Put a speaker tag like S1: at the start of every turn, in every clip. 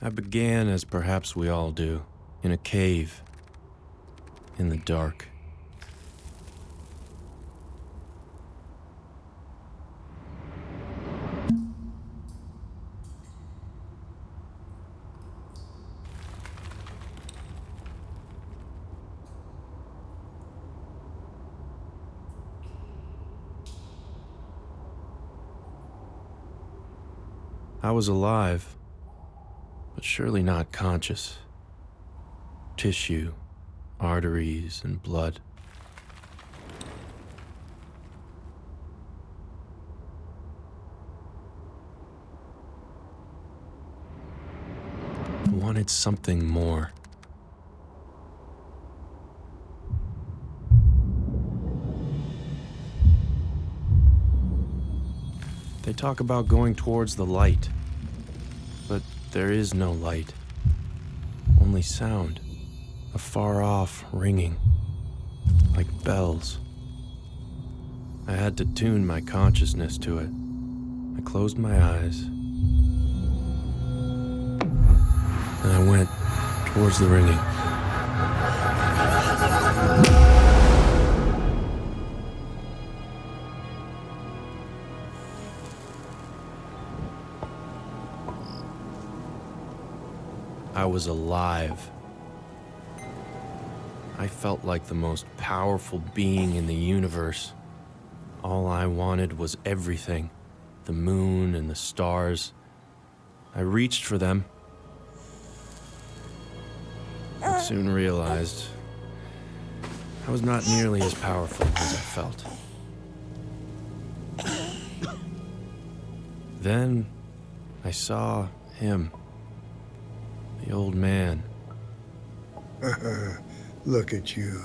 S1: I began as perhaps we all do, in a cave, in the dark. I was alive, but surely not conscious. Tissue, arteries, and blood. I wanted something more. They talk about going towards the light, but there is no light. Only sound, a far-off ringing, like bells. I had to tune my consciousness to it. I closed my eyes, and I went towards the ringing. I was alive. I felt like the most powerful being in the universe. All I wanted was everything, the moon and the stars. I reached for them, but soon realized I was not nearly as powerful as I felt. Then I saw him, the old man.
S2: Look at you.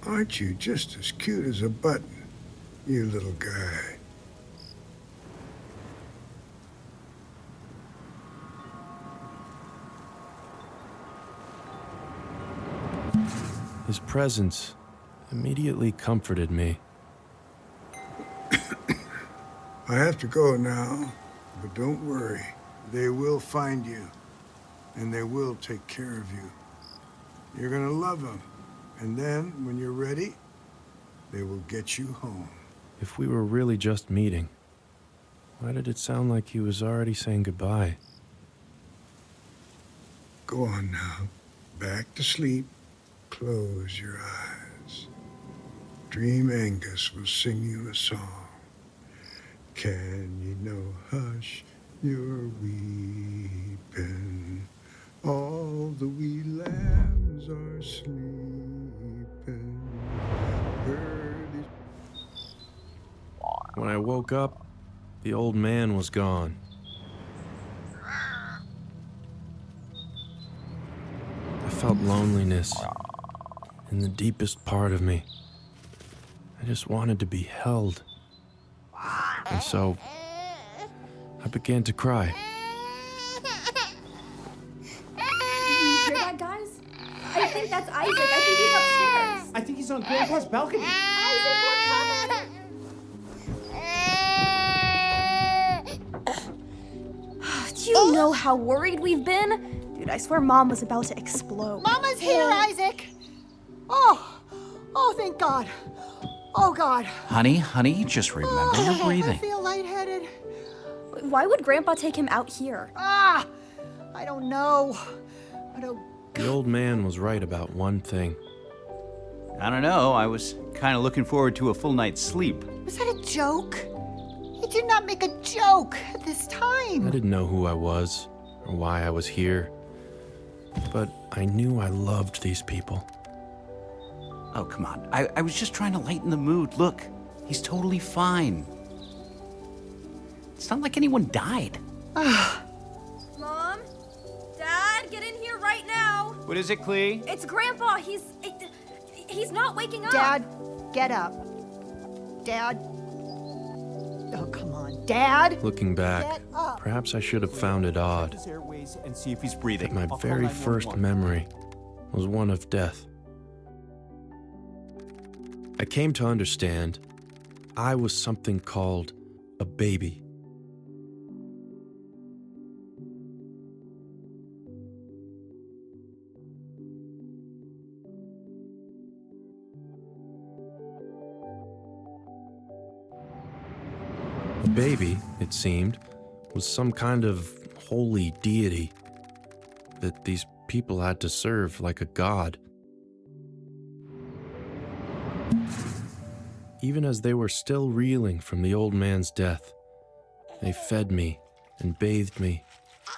S2: Aren't you just as cute as a button, you little guy?
S1: His presence immediately comforted me.
S2: I have to go now, but don't worry. They will find you, and they will take care of you. You're gonna love them, and then, when you're ready, they will get you home.
S1: If we were really just meeting, why did it sound like he was already saying goodbye?
S2: Go on now. Back to sleep. Close your eyes. Dream Angus will sing you a song. Can you know, hush, you're weeping. All the wee lambs are sleeping. Birdies.
S1: When I woke up, the old man was gone. I felt loneliness in the deepest part of me. I just wanted to be held. And so, I began to cry.
S3: You hear that, guys? I think that's Isaac. I think he's upstairs.
S4: I think he's on Grandpa's balcony.
S3: Isaac, we're coming! Do you know how worried we've been? Dude, I swear Mom was about to explode.
S5: Mama's here, Isaac! Oh, thank God. Oh, God.
S6: Honey, just remember your
S5: I
S6: breathing.
S5: feel lightheaded.
S3: Why would Grandpa take him out here?
S5: I don't know. But
S1: The old man was right about one thing.
S6: I don't know, I was kind of looking forward to a full night's sleep.
S5: was that a joke? He did not make a joke at this time.
S1: I didn't know who I was or why I was here, but I knew I loved these people.
S6: Oh, come on. I was just trying to lighten the mood. Look, he's totally fine. It's not like anyone died.
S3: Mom? Dad, get in here right now!
S6: What is it, Clee?
S3: It's Grandpa. He's not waking up.
S5: Dad, get up. Dad. Oh, come on. Dad!
S1: Looking back,
S5: Get up.
S1: perhaps I should have found it odd
S4: His airways and see if he's breathing.
S1: that my
S4: I'll call
S1: very first
S4: 911.
S1: memory was one of death. I came to understand I was something called a baby. The baby, it seemed, was some kind of holy deity that these people had to serve like a god. Even as they were still reeling from the old man's death, they fed me and bathed me,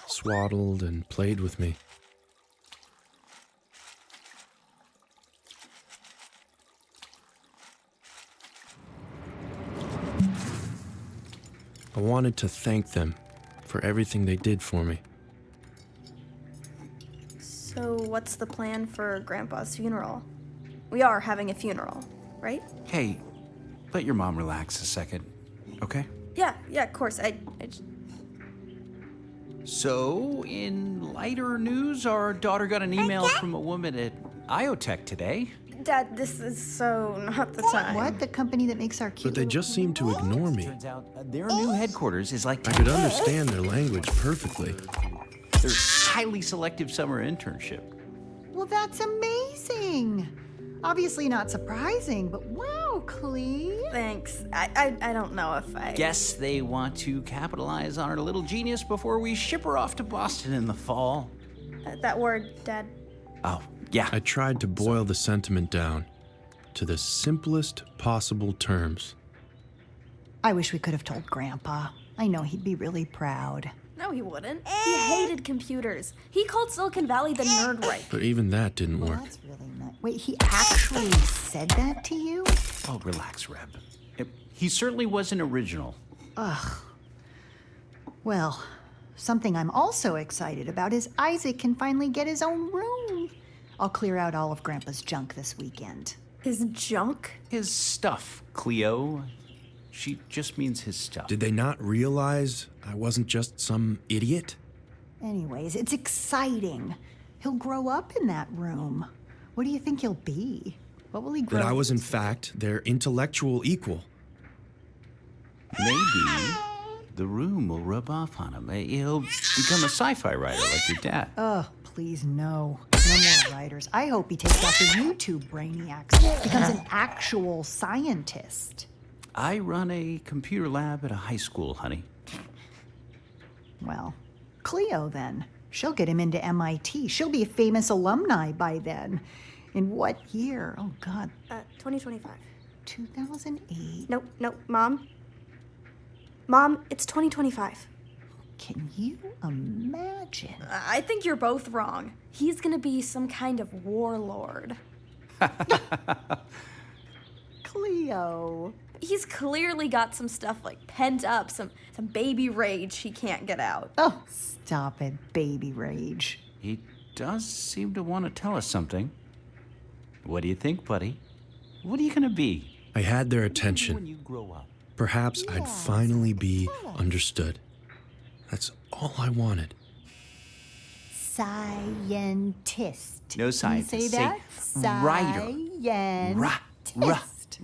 S1: swaddled and played with me. I wanted to thank them for everything they did for me.
S3: So, what's the plan for Grandpa's funeral? We are having a funeral, right?
S6: Hey, let your mom relax a second, okay?
S3: Yeah, of course.
S6: So, in lighter news, our daughter got an email from a woman at IoTech today.
S3: Dad, this is so not the time.
S5: What? The company that makes our cute
S1: But they just seemed to ignore me.
S6: Turns out their new headquarters is like
S1: I could understand their language perfectly.
S6: their highly selective summer internship.
S5: Well, that's amazing. Obviously not surprising, but wow, Clea.
S3: Thanks. I don't know if I...
S6: Guess they want to capitalize on our little genius before we ship her off to Boston in the fall.
S3: That word, Dad.
S6: Oh, yeah.
S1: I tried to boil the sentiment down to the simplest possible terms.
S5: I wish we could have told Grandpa. I know he'd be really proud.
S3: No, he wouldn't. He hated computers. He called Silicon Valley the nerd right.
S1: But even that didn't
S5: Well,
S1: work.
S5: that's really nice. Wait, he actually said that to you?
S6: Oh, relax, Reb. He certainly wasn't original.
S5: Well, something I'm also excited about is Isaac can finally get his own room. I'll clear out all of Grandpa's junk this weekend.
S3: His junk?
S6: His stuff, Cleo. She just means his stuff.
S1: Did they not realize I wasn't just some idiot?
S5: Anyways, it's exciting. He'll grow up in that room. What do you think he'll be? What will he grow
S1: That I
S5: up
S1: was, in
S5: to?
S1: fact, their intellectual equal.
S6: Maybe the room will rub off on him. He'll become a sci-fi writer like your dad.
S5: Oh, please no. No more writers. I hope he takes after you two brainiacs, becomes an actual scientist.
S6: I run a computer lab at a high school, honey.
S5: Well, Cleo then. She'll get him into MIT. She'll be a famous alumni by then. In what year? Oh, God.
S3: 2025.
S5: 2008.
S3: Nope, Mom. Mom, it's 2025.
S5: Can you imagine?
S3: I think you're both wrong. He's gonna be some kind of warlord.
S5: Cleo.
S3: He's clearly got some stuff like pent up, some baby rage he can't get out.
S5: Oh, stop it, baby rage.
S6: He does seem to want to tell us something. What do you think, buddy? What are you gonna be
S1: I had their
S6: when
S1: attention.
S6: you grow up?
S1: Perhaps I'd finally be understood. That's all I wanted.
S5: Scientist.
S6: No
S5: Can you
S6: scientist.
S5: say
S6: Say
S5: that?
S6: writer.
S5: Scientist.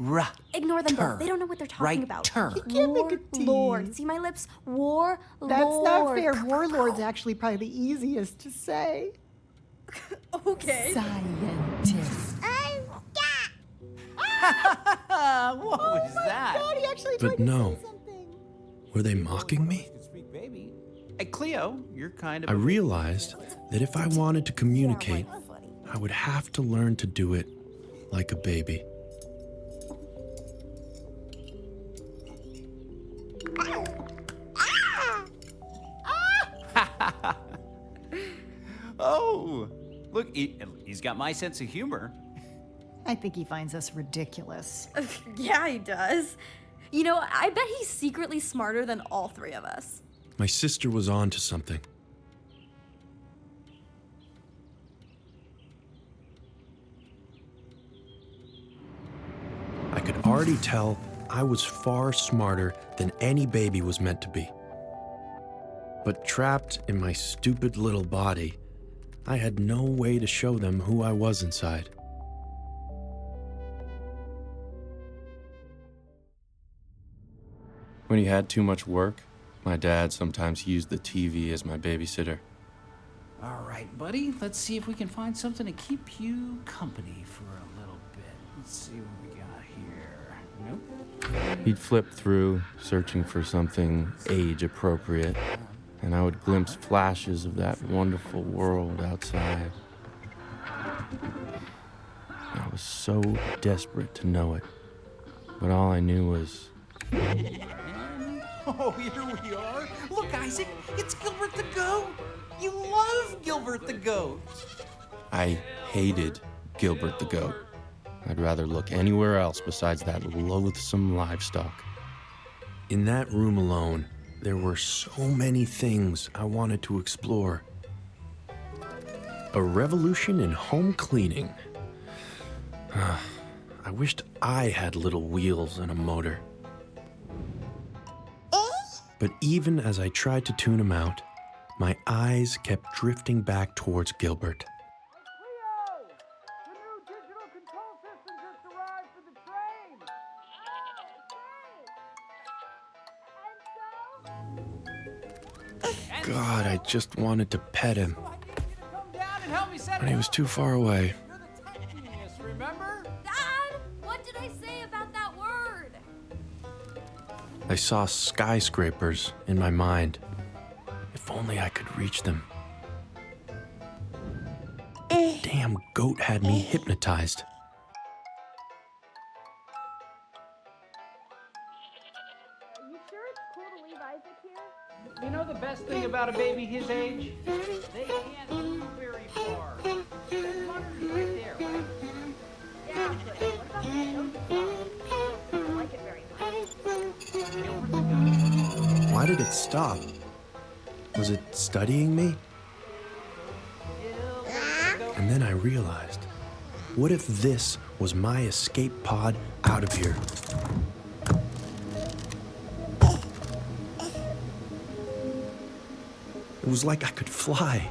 S3: Ignore them
S6: Ter.
S3: both. They don't know. They don't know what they're talking about.
S6: Writer.
S5: You can't make a T.
S3: Warlord. See my lips? Warlord.
S5: That's not fair. Warlord's actually probably the easiest to say.
S3: Okay.
S5: Scientist.
S6: What was that?
S5: God, he actually
S1: But
S5: tried to
S1: no.
S5: say something.
S1: Were they mocking me?
S6: Speak, baby. Hey, Cleo, you're kind of.
S1: I realized that if I wanted to communicate, I would have to learn to do it like a baby.
S6: Oh, look, he's got my sense of humor.
S5: I think he finds us ridiculous.
S3: Yeah, he does. You know, I bet he's secretly smarter than all three of us.
S1: My sister was on to something. I could already tell I was far smarter than any baby was meant to be. But trapped in my stupid little body, I had no way to show them who I was inside. When he had too much work, my dad sometimes used the TV as my babysitter.
S6: All right, buddy, let's see if we can find something to keep you company for a little bit. Let's see what we got here. Nope.
S1: He'd flip through, searching for something age-appropriate, and I would glimpse flashes of that wonderful world outside. I was so desperate to know it, but all I knew was...
S6: Oh, here we are. Look, Isaac, it's Gilbert the Goat. You love Gilbert the Goat.
S1: I hated Gilbert the Goat. I'd rather look anywhere else besides that loathsome livestock. In that room alone, there were so many things I wanted to explore. A revolution in home cleaning. I wished I had little wheels and a motor. But even as I tried to tune him out, my eyes kept drifting back towards Gilbert. God, I just wanted to pet him. But he was too far away.
S3: Dad, what did I say about that word?
S1: I saw skyscrapers in my mind. If only I could reach them. Damn goat had me hypnotized.
S3: Are you sure it's cool to leave Isaac here?
S4: You know the best thing about a baby his age? They can't move very far. The monitor's right there, right?
S3: Yeah, but what about the goat? I don't like it very much.
S1: Why did it stop? Was it studying me? And then I realized, what if this was my escape pod out of here? It was like I could fly.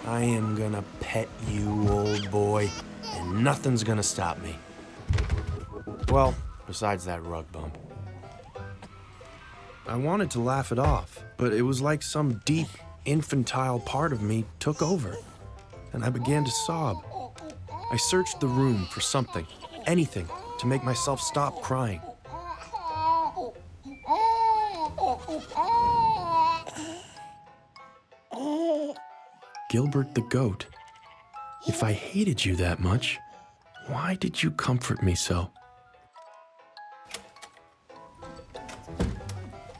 S1: I am gonna pet you, old boy, and nothing's gonna stop me. Well, besides that rug bump. I wanted to laugh it off, but it was like some deep, infantile part of me took over, and I began to sob. I searched the room for something, anything, to make myself stop crying. Gilbert the Goat, if I hated you that much, why did you comfort me so?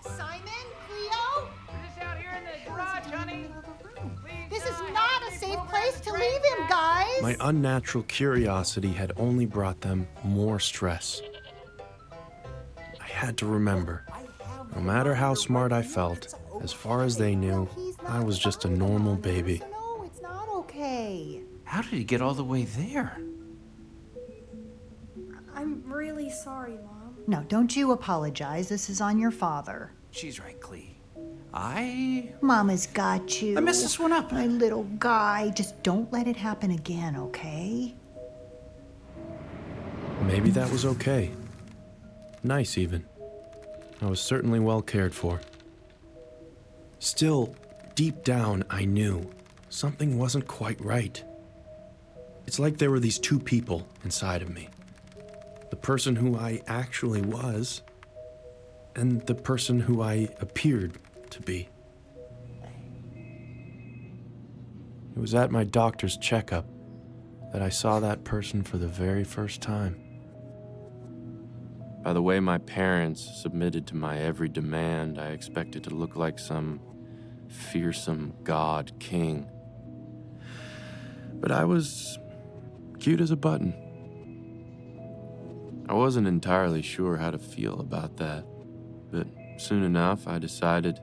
S5: Simon, Cleo,
S4: This out here in the garage, honey.
S5: this is not a safe place to leave him, guys.
S1: My unnatural curiosity had only brought them more stress. I had to remember, no matter how smart I felt, as far as they knew, I was just a normal baby.
S5: No, it's not okay.
S6: How did he get all the way there?
S3: I'm really sorry, Mom.
S5: No, don't you apologize. This is on your father.
S6: She's right, Clee. I
S5: Mama's got you.
S6: messed this one up.
S5: My little guy. Just don't let it happen again, okay?
S1: Maybe that was okay. Nice, even. I was certainly well cared for. Still, deep down, I knew something wasn't quite right. It's like there were these two people inside of me. The person who I actually was, and the person who I appeared to be. It was at my doctor's checkup that I saw that person for the very first time. By the way my parents submitted to my every demand, I expected to look like some fearsome god king. But I was cute as a button. I wasn't entirely sure how to feel about that, but soon enough I decided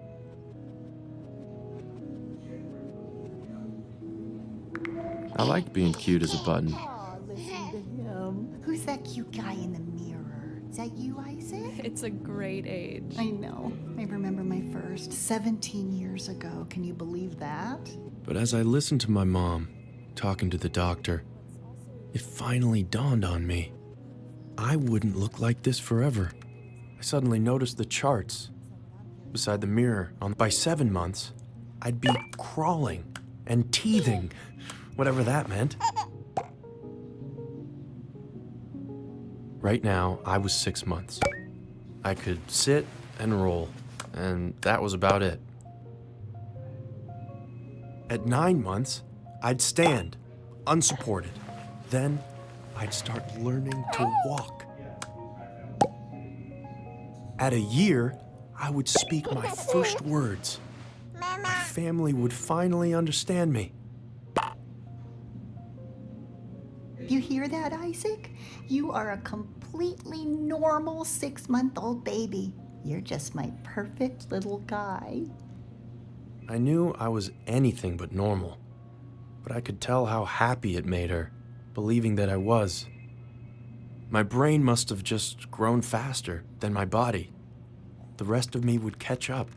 S1: I liked being cute as a button.
S5: Oh, listen to him. Who's that cute guy in the mirror? Is that you, Isaac?
S7: It's a great age.
S5: I know. I remember my first 17 years ago. Can you believe that?
S1: But as I listened to my mom talking to the doctor, it finally dawned on me. I wouldn't look like this forever. I suddenly noticed the charts beside the mirror. By 7 months, I'd be crawling and teething whatever that meant. Right now, I was 6 months. I could sit and roll, and that was about it. At 9 months, I'd stand, unsupported. Then, I'd start learning to walk. At a year, I would speak my first words. My family would finally understand me.
S5: You hear that, Isaac? You are a completely normal 6-month-old baby. You're just my perfect little guy.
S1: I knew I was anything but normal, but I could tell how happy it made her, believing that I was. My brain must have just grown faster than my body. The rest of me would catch up.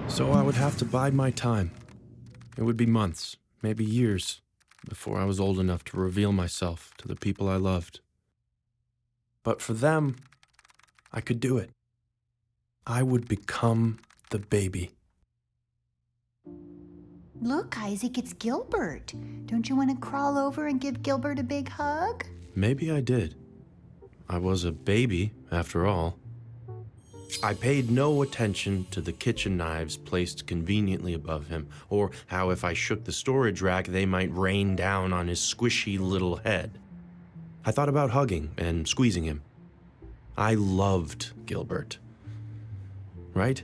S1: So I would have to bide my time. It would be months, maybe years, before I was old enough to reveal myself to the people I loved. But for them, I could do it. I would become the baby.
S5: Look, Isaac, it's Gilbert. Don't you want to crawl over and give Gilbert a big hug?
S1: Maybe I did. I was a baby, after all. I paid no attention to the kitchen knives placed conveniently above him, or how if I shook the storage rack, they might rain down on his squishy little head. I thought about hugging and squeezing him. I loved Gilbert. Right?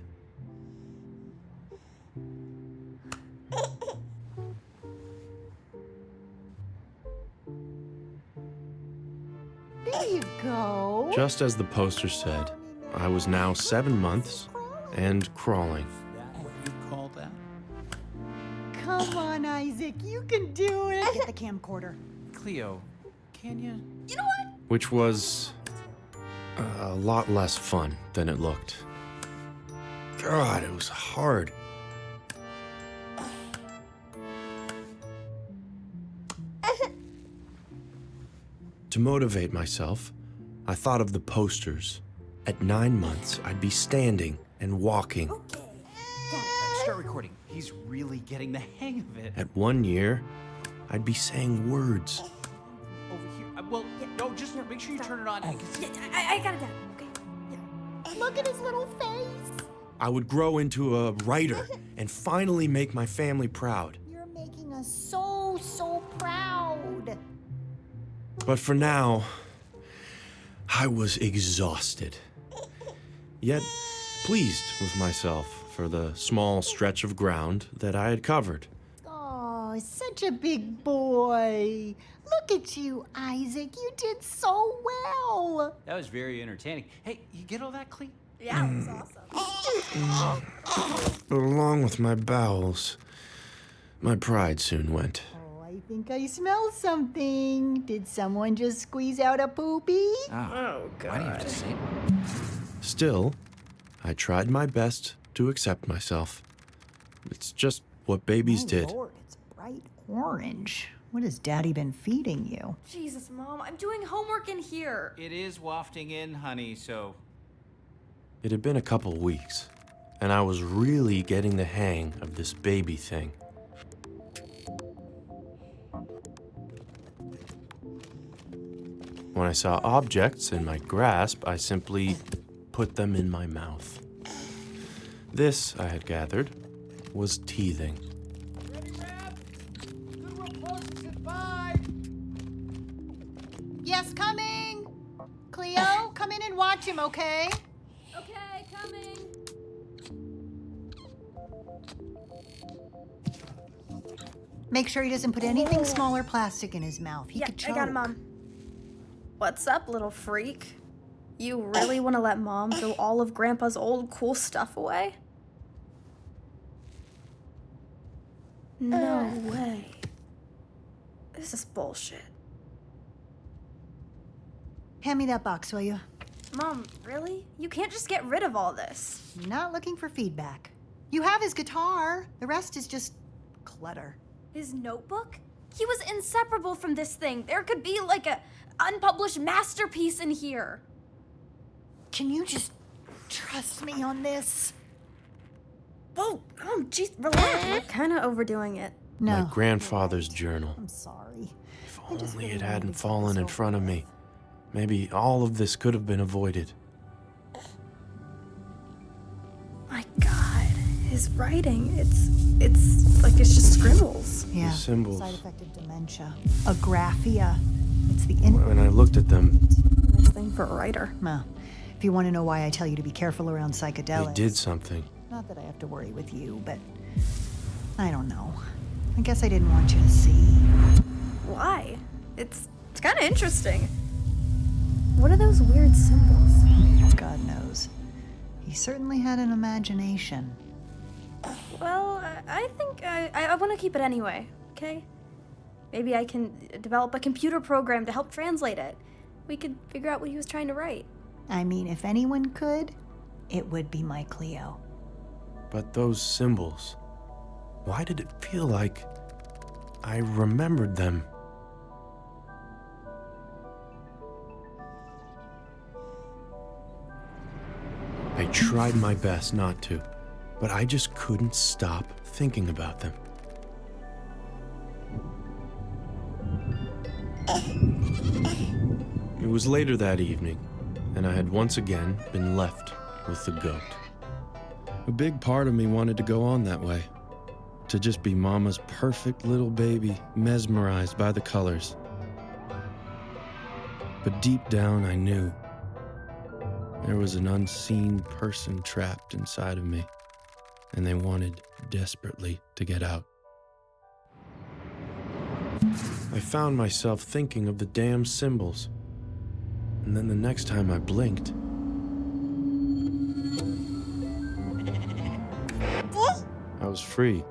S5: There you go.
S1: Just as the poster said, I was now 7 months and crawling.
S6: What do you call that?
S5: Come on, Isaac, you can do it. Get the camcorder.
S6: Cleo, can you?
S3: You know what?
S1: Which was a lot less fun than it looked. God, it was hard. To motivate myself, I thought of the posters. At 9 months, I'd be standing and walking.
S6: Start recording. He's really getting the hang of it.
S1: At 1 year, I'd be saying words.
S6: Over here. Well, no, just make sure you turn it on. I can see.
S3: I gotta get it, okay? Yeah.
S5: Look at his little face.
S1: I would grow into a writer and finally make my family proud.
S5: You're making us so proud.
S1: But for now, I was exhausted. Yet pleased with myself for the small stretch of ground that I had covered.
S5: Oh, such a big boy. Look at you, Isaac. You did so well.
S6: That was very entertaining. Hey, you get all that, Cleo?
S3: Yeah, it was awesome.
S1: But along with my bowels, my pride soon went.
S5: Oh, I think I smell something. Did someone just squeeze out a poopy?
S6: Oh, God. Why do you have to say it?
S1: Still, I tried my best to accept myself. It's just what babies did.
S5: Lord, it's bright orange. What has Daddy been feeding you?
S3: Jesus, Mom, I'm doing homework in here.
S6: It is wafting in, honey, so...
S1: It had been a couple weeks, and I was really getting the hang of this baby thing. When I saw objects in my grasp, I simply put them in my mouth. This, I had gathered, was teething.
S4: Ready, Rab? Goodwill closes at 5.
S5: Yes, coming. Cleo, come in and watch him, okay?
S3: Okay, coming.
S5: Make sure he doesn't put anything small or plastic in his mouth. He
S3: Yeah,
S5: could choke.
S3: I got it, Mom. What's up, little freak? You really want to let Mom throw all of Grandpa's old cool stuff away? No way. This is bullshit.
S5: Hand me that box, will you?
S3: Mom, really? You can't just get rid of all this.
S5: Not looking for feedback. You have his guitar. The rest is just clutter.
S3: His notebook? He was inseparable from this thing. There could be like a unpublished masterpiece in here.
S5: Can you just Trust me on this.
S3: Whoa, jeez, relax. We're kind of overdoing it.
S5: No.
S1: My grandfather's journal.
S5: I'm sorry.
S1: If
S5: I just
S1: only
S5: really
S1: it
S5: wanted
S1: hadn't
S5: to get
S1: fallen
S5: this
S1: in
S5: over
S1: front of
S5: with.
S1: me. Maybe all of this could have been avoided.
S3: My God, his writing, it's like it's just scribbles.
S5: Yeah.
S1: symbols.
S5: Side effect of dementia. Agraphia. It's the
S1: When I looked at them,
S3: Nice thing for a writer.
S5: Well, if you want to know why I tell you to be careful around psychedelics.
S1: they did something.
S5: Not that I have to worry with you, but I don't know. I guess I didn't want you to see.
S3: Why? It's kind of interesting. What are those weird symbols?
S5: God knows. He certainly had an imagination.
S3: Well, I think I want to keep it anyway, okay? Maybe I can develop a computer program to help translate it. We could figure out what he was trying to write.
S5: I mean, if anyone could, it would be my Cleo.
S1: But those symbols, why did it feel like I remembered them? I tried my best not to, but I just couldn't stop thinking about them. It was later that evening, and I had once again been left with the goat. A big part of me wanted to go on that way, to just be Mama's perfect little baby, mesmerized by the colors. But deep down, I knew there was an unseen person trapped inside of me, and they wanted desperately to get out. I found myself thinking of the damn symbols, and then the next time I blinked, I was free.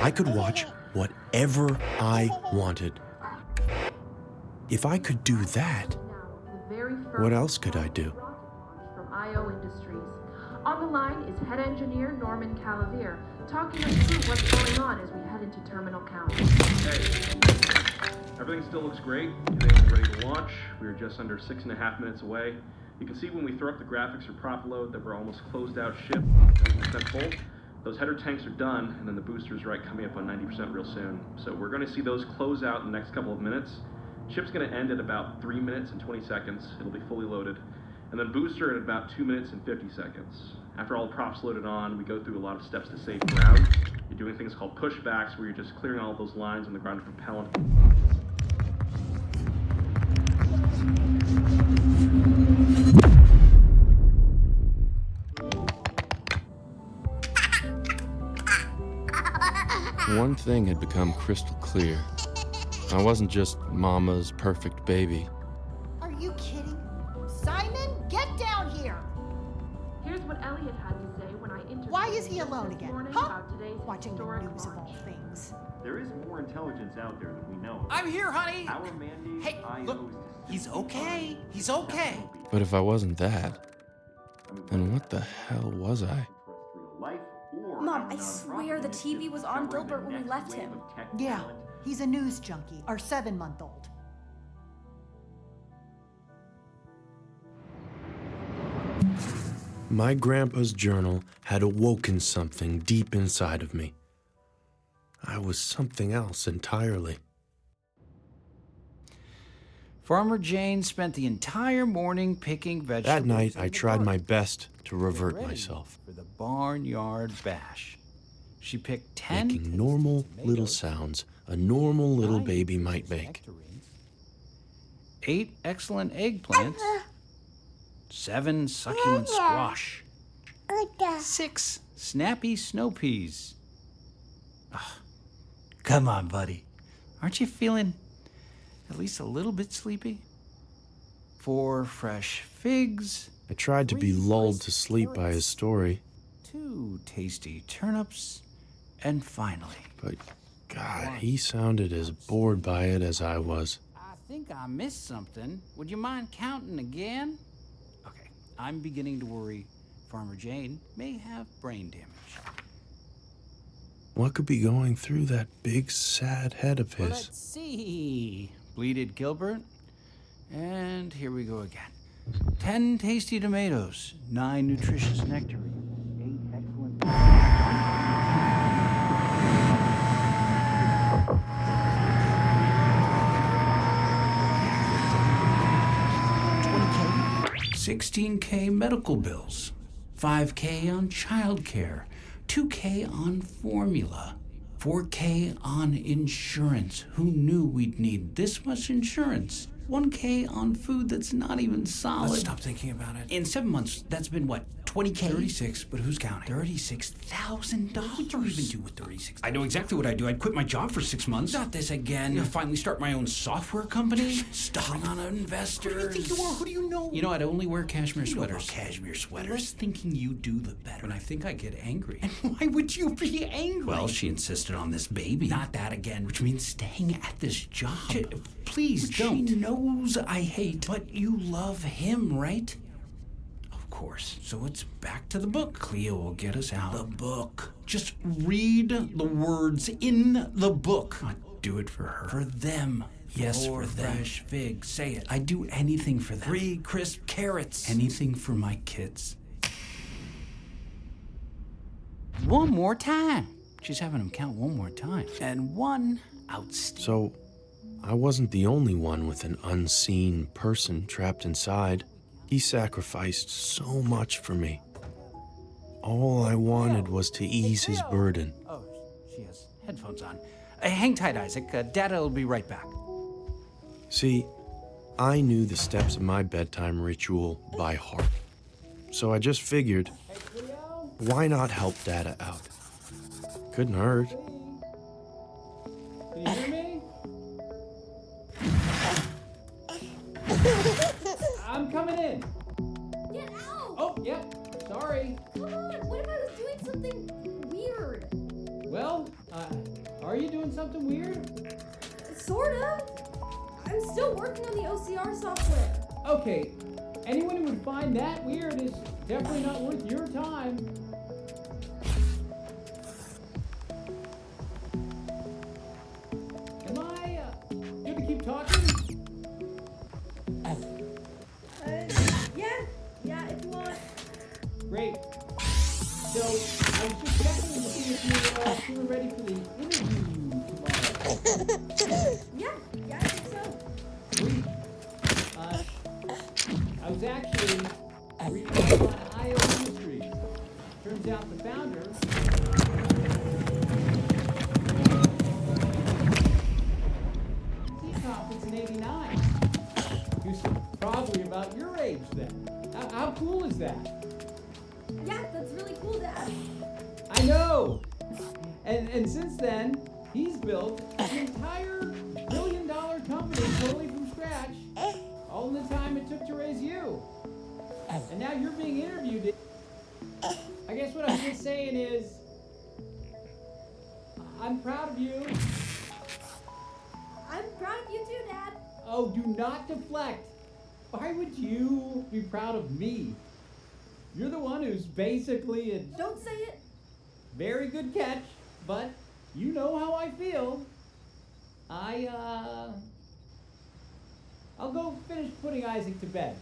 S1: I could watch whatever I wanted. If I could do that, what else could I do?
S7: From IO Industries. On the line is head engineer Norman Calavier, talking us through what's going on as we head into terminal count.
S8: Hey, everything still looks great. Everything's ready to launch. We are just under 6.5 minutes away. You can see when we throw up the graphics for prop load that we're almost closed out ship, 90% full. Those header tanks are done, and then the booster's right coming up on 90% real soon. So we're going to see those close out in the next couple of minutes. Ship's going to end at about 3 minutes and 20 seconds. It'll be fully loaded. And then booster at about 2 minutes and 50 seconds. After all the props loaded on, we go through a lot of steps to save ground. You're doing things called pushbacks, where you're just clearing all of those lines on the ground of propellant.
S1: One thing had become crystal clear. I wasn't just Mama's perfect baby.
S5: Are you kidding? Simon, get down here!
S7: Here's what Elliot had to say when I interviewed
S5: Why is he
S7: him
S5: alone
S7: this
S5: again?
S7: morning
S5: Huh?
S7: about today's
S5: Watching the
S7: historic
S5: news of all
S7: launch.
S5: things.
S9: There is more intelligence out there than we know.
S6: I'm here, honey.
S9: Our mandate,
S6: Hey,
S9: IO,
S6: look,
S9: is to
S6: he's
S9: see
S6: okay.
S9: the
S6: He's okay.
S1: But if I wasn't that, then what the hell was I?
S9: terrestrial life or
S3: Mom,
S9: our
S3: I
S9: nonprofit
S3: swear the
S9: initiative
S3: TV was on
S9: discovering
S3: Gilbert
S9: the
S3: when we
S9: next
S3: left
S9: wave
S3: him.
S9: of tech
S5: Yeah,
S9: talent.
S5: he's a news junkie, our 7-month-old.
S1: My grandpa's journal had awoken something deep inside of me. I was something else entirely.
S6: Farmer Jane spent the entire morning picking vegetables.
S1: That night,
S6: in
S1: I
S6: the
S1: tried my
S6: garden
S1: best to
S6: to get
S1: revert
S6: ready
S1: myself,
S6: for the barnyard bash. She picked 10
S1: making
S6: tasty
S1: normal
S6: tomatoes,
S1: little sounds a normal little
S6: 9
S1: baby might
S6: delicious
S1: make.
S6: nectarines, 8 excellent eggplants, 7 succulent squash, 6 snappy snow peas. Ah, come on, buddy. Aren't you feeling at least a little bit sleepy? 4 fresh figs,
S1: I tried to be
S6: 3
S1: lulled
S6: crisp
S1: to sleep by his
S6: carrots,
S1: story,
S6: 2 tasty turnips, and finally,
S1: but God, he sounded as bored by it as I was.
S6: I think I missed something. Would you mind counting again? Okay, I'm beginning to worry Farmer Jane may have brain damage.
S1: What could be going through that big, sad head of his?
S6: Let's see, bleated Gilbert. And here we go again. 10 tasty tomatoes, 9 nutritious nectarines, 8 excellent... 16K medical bills, 5K on childcare, 2K on formula, 4K on insurance. Who knew we'd need this much insurance? 1K on food that's not even solid.
S1: Let's stop thinking about it.
S6: In 7 months, that's been what, 20K?
S1: 36, but who's counting?
S6: $36,000. What would you even do with 36? I know exactly what I'd do. I'd quit my job for 6 months.
S1: Not this again.
S6: I'd finally start my own software company.
S1: Stop. Bring on investors.
S6: Who do you think you are? Who do you know? You know, I'd only wear cashmere
S1: You know about
S6: sweaters.
S1: cashmere sweaters.
S6: The less thinking you do, the better. And I think I get angry. And why would you be angry? Well, she insisted on this baby. Not that again. Which means staying at this job. Please don't. She knows I hate. But you love him, right? Of course. So it's back to the book. Cleo will get us out. The book. Just read the words in the book. I'd do it for her. For them. Yes, for them. Fresh figs. Say it. I'd do anything for them. 3 crisp carrots. Anything for my kids. One more time. She's having him count one more time. And one outstanding.
S1: So, I wasn't the only one with an unseen person trapped inside. He sacrificed so much for me. All I wanted was to ease his burden.
S6: Oh, she has headphones on. Hang tight, Isaac. Dada will be right back.
S1: See, I knew the steps of my bedtime ritual by heart. So I just figured, why not help Dada out? Couldn't hurt.
S4: Can you hear me? I'm coming in.
S3: Get out!
S4: Oh, yep. Sorry.
S3: Come on, what if I was doing something weird?
S4: Well, are you doing something weird?
S3: Sort of. I'm still working on the OCR software.
S4: Okay, anyone who would find that weird is definitely not worth your time. Am I good to keep talking?
S3: Yeah, if you want.
S4: Great. So, I was just checking to see if you were ready for the interview tomorrow.
S3: Yeah, I think so.
S4: Sweet. I was actually reading on IO Industries. Turns out the founder conference in '89. He was probably about your age then. How cool is that?
S3: Yeah, that's really cool, Dad.
S4: I know! And since then, he's built an entire billion-dollar company totally from scratch, all in the time it took to raise you. And now you're being interviewed. I guess what I'm just saying is, I'm proud of you.
S3: I'm proud of you too, Dad.
S4: Oh, do not deflect. Why would you be proud of me? You're the one who's basically a
S3: Don't say it.
S4: very good catch, but you know how I feel. I'll go finish putting Isaac to bed.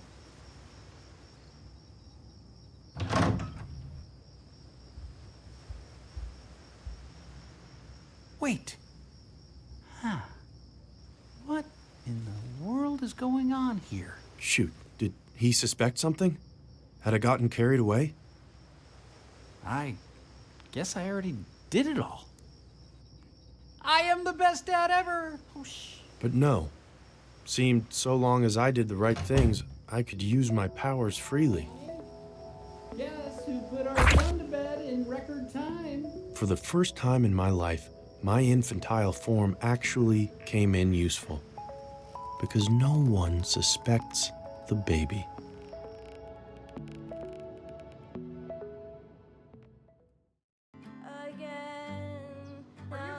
S6: Wait. Huh. What in the world is going on here?
S1: Shoot, did he suspect something? Had I gotten carried away?
S6: I guess I already did it all. I am the best dad ever. Oh,
S1: But no. Seemed so long as I did the right things, I could use my powers freely.
S4: Guess who put our son to bed in record time?
S1: For the first time in my life, my infantile form actually came in useful. Because no one suspects the baby.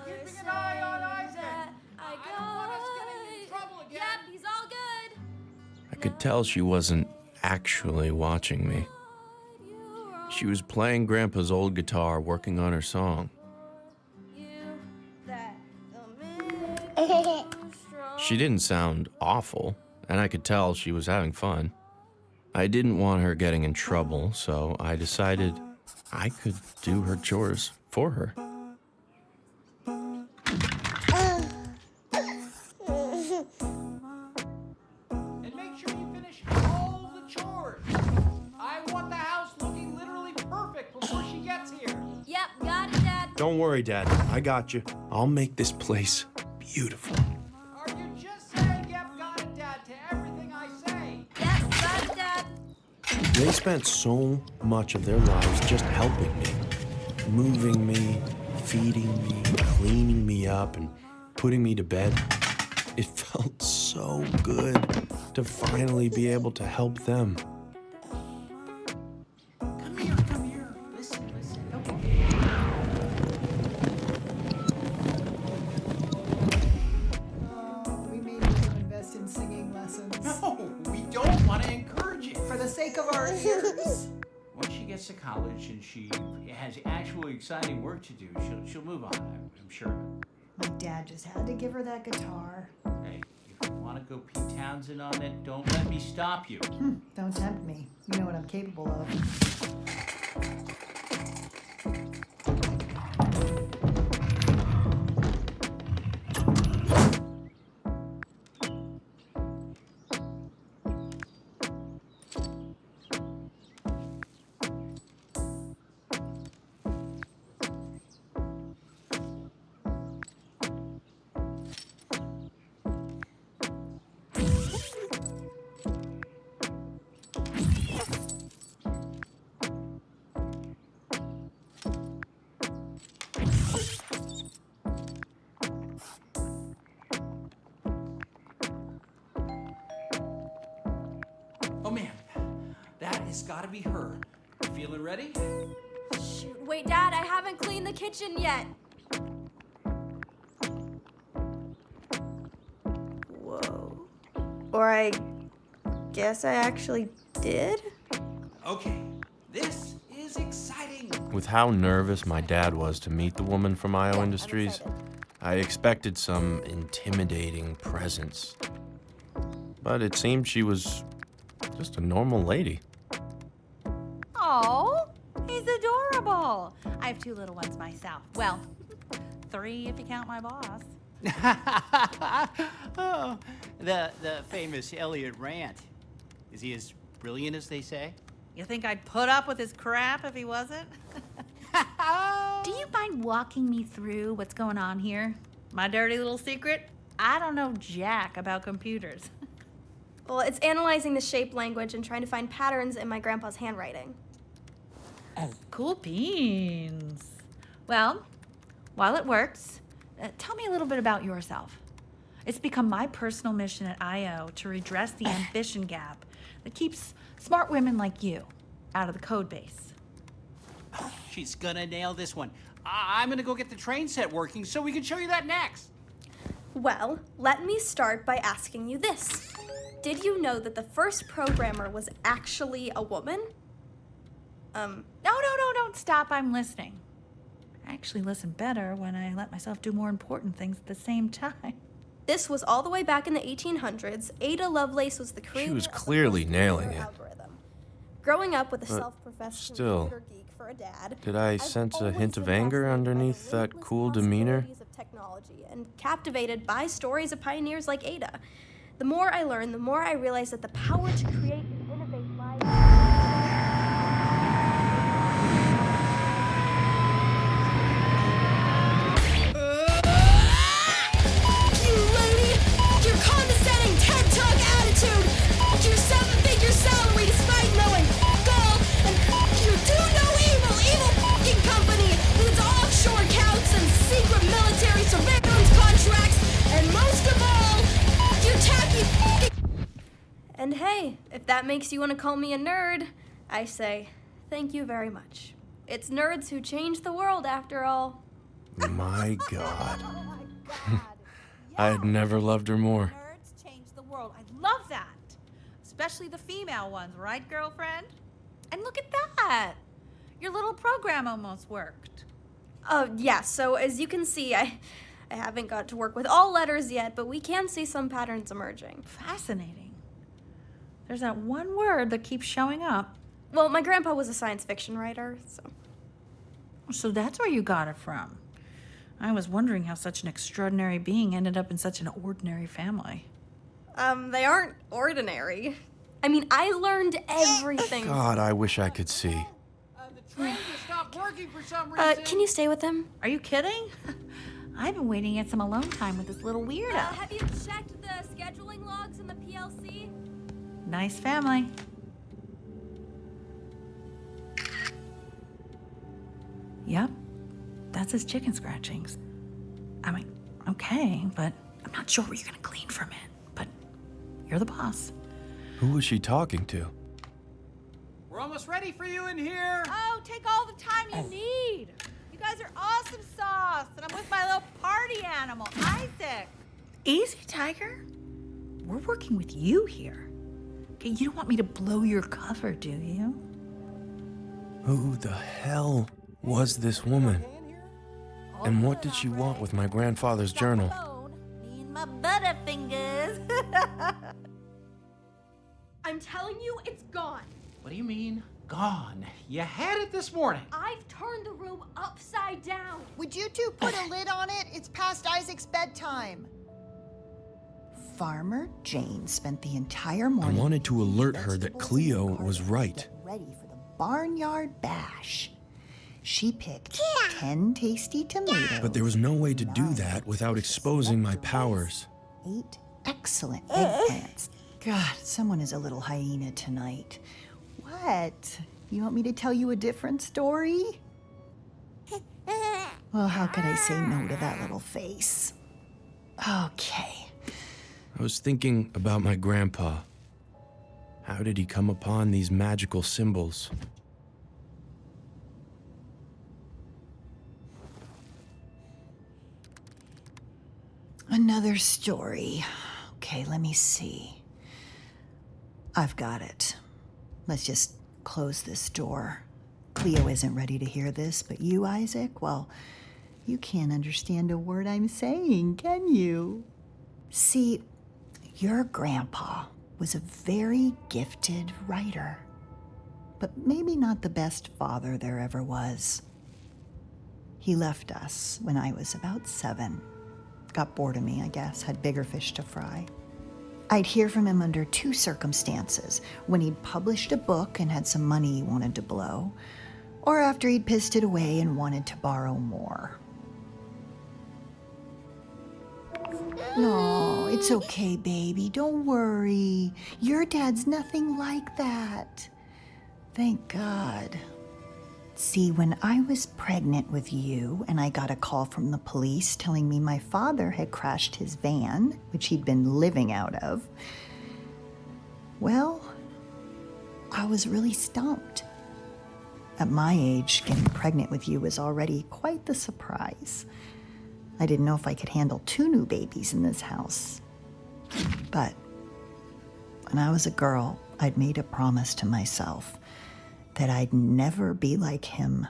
S4: Keeping an eye on Isaac. I don't want us getting in trouble again.
S3: Yep, he's all good.
S1: I could tell she wasn't actually watching me. She was playing Grandpa's old guitar, working on her song. She didn't sound awful, and I could tell she was having fun. I didn't want her getting in trouble, so I decided I could do her chores for her.
S4: And make sure you finish all the chores. I want the house looking literally perfect before she gets here.
S3: Yep, got it, Dad.
S1: Don't worry, Dad. I got you. I'll make this place beautiful.
S4: Are you just saying yep, got it, Dad, to everything I say?
S3: Yes, got it, Dad.
S1: They spent so much of their lives just helping me. Moving me, feeding me, cleaning me up, and putting me to bed. It felt so good to finally be able to help them.
S6: Come here. Listen.
S5: We may need to invest in singing lessons.
S6: No, we don't want to encourage it.
S5: For the sake of our ears.
S6: Once she gets to college and she has actual exciting work to do, she'll move on, I'm sure.
S5: My dad just had to give her that guitar.
S6: Hey, if you want to go Pete Townsend on it, don't let me stop you.
S5: Don't tempt me. You know what I'm capable of.
S6: Oh man, that has got to be her. You feeling ready?
S3: Shoot, wait, Dad, I haven't cleaned the kitchen yet. Whoa. Or I guess I actually did?
S6: Okay, this is exciting.
S1: With how nervous my dad was to meet the woman from IO Industries, I expected some intimidating presence. But it seemed she was just a normal lady.
S10: Oh, he's adorable. I have 2 little ones myself. Well, 3 if you count my boss.
S11: Oh, the famous Elliot Rant. Is he as brilliant as they say?
S10: You think I'd put up with his crap if he wasn't? Do you mind walking me through what's going on here? My dirty little secret? I don't know jack about computers.
S3: Well, it's analyzing the shape language and trying to find patterns in my grandpa's handwriting.
S10: Oh, cool beans. Well, while it works, tell me a little bit about yourself. It's become my personal mission at IO to redress the ambition gap that keeps smart women like you out of the code base.
S11: She's gonna nail this one. I'm gonna go get the train set working so we can show you that next.
S3: Well, let me start by asking you this. Did you know that the first programmer was actually a woman?
S10: No, don't stop. I'm listening. I actually listen better when I let myself do more important things at the same time.
S3: This was all the way back in the 1800s. Ada Lovelace was the creator.
S1: She was
S3: of the
S1: clearly
S3: first
S1: nailing
S3: computer
S1: it.
S3: algorithm. Growing up with a
S1: But
S3: self-professed
S1: still,
S3: computer geek for a dad,
S1: did I
S3: I've
S1: sense a
S3: always
S1: hint of
S3: been
S1: anger
S3: fascinated by the
S1: underneath that
S3: limitless
S1: cool demeanor?
S3: possibilities of technology and captivated by stories of pioneers like Ada. The more I learn, the more I realize that the power to create and innovate lies. You lady! Your condescending TED Talk attitude! Your 7-figure salary despite knowing goal! And you do know evil f***ing company with its offshore accounts and secret military surveillance contracts! And most of all, you tacky f***ing... And hey, if that makes you want to call me a nerd, I say, thank you very much. It's nerds who change the world after all.
S1: My God.
S10: Oh my God.
S1: I had never loved her more.
S10: Nerds change the world. I love that. Especially the female ones, right, girlfriend? And look at that. Your little program almost worked.
S3: Oh, yeah, so as you can see, I haven't got to work with all letters yet, but we can see some patterns emerging.
S10: Fascinating. There's that one word that keeps showing up.
S3: Well, my grandpa was a science fiction writer, so.
S10: So that's where you got it from. I was wondering how such an extraordinary being ended up in such an ordinary family.
S3: They aren't ordinary. I mean, I learned everything.
S1: God, I wish I could see.
S11: The train just stopped working for some reason.
S3: Can you stay with him?
S10: Are you kidding? I've been waiting to get some alone time with this little weirdo.
S3: Have you checked the scheduling logs in the PLC?
S10: Nice family. Yep, that's his chicken scratchings. I mean, okay, but I'm not sure where you're gonna glean from it. But you're the boss.
S1: Who was she talking to?
S11: We're almost ready for you in here.
S10: Oh, take all the time you need. You guys are awesome sauce, and I'm with my little party animal, Isaac. Easy, Tiger. We're working with you here. Okay, you don't want me to blow your cover, do you?
S1: Who the hell was this woman? And what did she want with my grandfather's journal?
S10: Me and my butterfingers.
S3: I'm telling you, it's gone.
S11: What do you mean, gone? You had it this morning.
S3: I've turned the room upside down.
S5: Would you two put a lid on it? It's past Isaac's bedtime. Farmer Jane spent the entire
S1: I
S5: morning.
S1: wanted to alert her that
S5: vegetables
S1: Cleo
S5: in the
S1: was
S5: garden to
S1: right.
S5: get ready for the barnyard bash. She picked 10 tasty tomatoes.
S1: But there was no way to do that without exposing my powers.
S5: 8 excellent eggplants. God, someone is a little hyena tonight. What? You want me to tell you a different story? Well, how could I say no to that little face? Okay.
S1: I was thinking about my grandpa. How did he come upon these magical symbols?
S5: Another story. Okay, let me see. I've got it. Let's just close this door. Cleo isn't ready to hear this, but you, Isaac, well, you can't understand a word I'm saying, can you? See, your grandpa was a very gifted writer, but maybe not the best father there ever was. He left us when I was about 7. Got bored of me, I guess, had bigger fish to fry. I'd hear from him under 2 circumstances: when he'd published a book and had some money he wanted to blow, or after he'd pissed it away and wanted to borrow more. No, it's okay, baby. Don't worry. Your dad's nothing like that. Thank God. See, when I was pregnant with you and I got a call from the police telling me my father had crashed his van, which he'd been living out of, well, I was really stumped. At my age, getting pregnant with you was already quite the surprise. I didn't know if I could handle 2 new babies in this house. But when I was a girl, I'd made a promise to myself that I'd never be like him,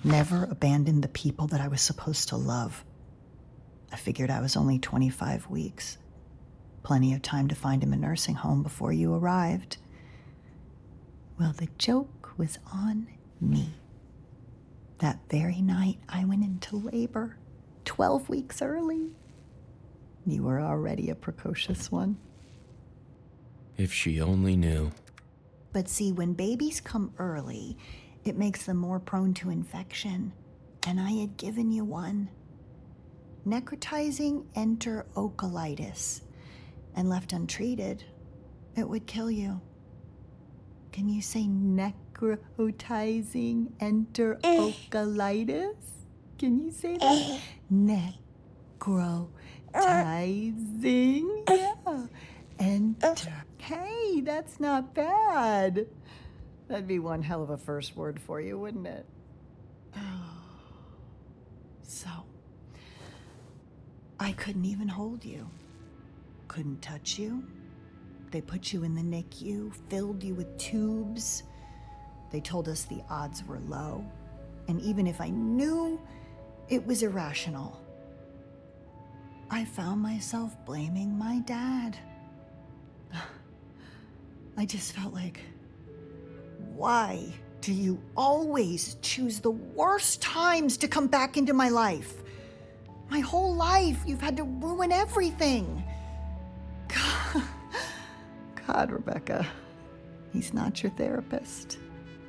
S5: never abandon the people that I was supposed to love. I figured I was only 25 weeks. Plenty of time to find him a nursing home before you arrived. Well, the joke was on me. That very night, I went into labor, 12 weeks early. You were already a precocious one.
S1: If she only knew.
S5: But see, when babies come early, it makes them more prone to infection. And I had given you one. Necrotizing enterocolitis. And left untreated, it would kill you. Can you say necrotizing enterocolitis? Can you say that? Necrotizing? Yeah. Hey, that's not bad. That'd be one hell of a first word for you, wouldn't it? So, I couldn't even hold you. Couldn't touch you. They put you in the NICU, filled you with tubes. They told us the odds were low. And even if I knew it was irrational, I found myself blaming my dad. I just felt like, why do you always choose the worst times to come back into my life? My whole life, you've had to ruin everything. God, Rebecca, he's not your therapist.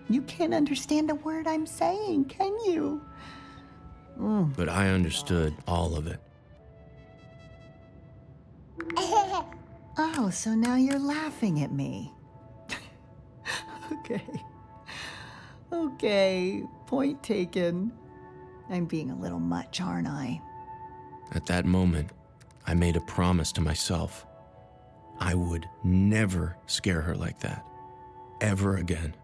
S5: You can't understand a word I'm saying, can you?
S1: But I understood all of it.
S5: Oh, so now you're laughing at me. Okay. Okay, point taken. I'm being a little much, aren't I?
S1: At that moment, I made a promise to myself. I would never scare her like that. Ever again.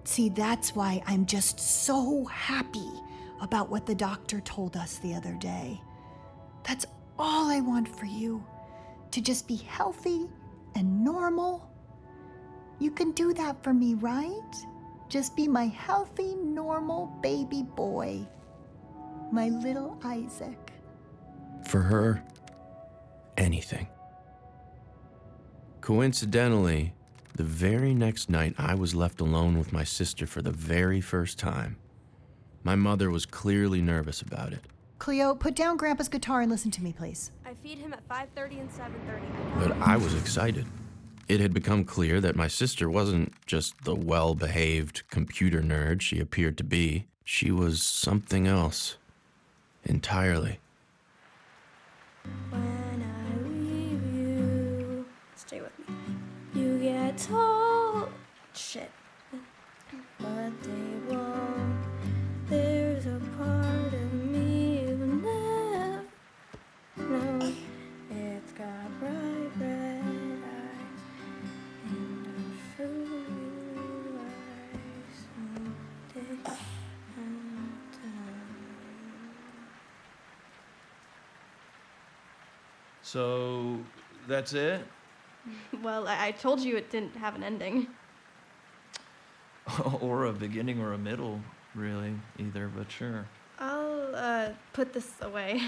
S5: See, that's why I'm just so happy about what the doctor told us the other day. That's all I want for you, to just be healthy and normal. You can do that for me, right? Just be my healthy, normal baby boy. My little Isaac.
S1: For her, anything. Coincidentally, the very next night I was left alone with my sister for the very first time. My mother was clearly nervous about it.
S5: Cleo, put down Grandpa's guitar and listen to me, please.
S3: I feed him at 5:30 and 7:30.
S1: But I was excited. It had become clear that my sister wasn't just the well-behaved computer nerd she appeared to be. She was something else. Entirely.
S3: When I leave you, stay with me. You get told shit, but they won't. There's a part of me you never know. It's got bright red eyes, and I'll show you I someday.
S12: So, that's it?
S13: Well, I told you it didn't have an ending.
S12: Or a beginning or a middle, really, either, but sure.
S13: I'll put this away.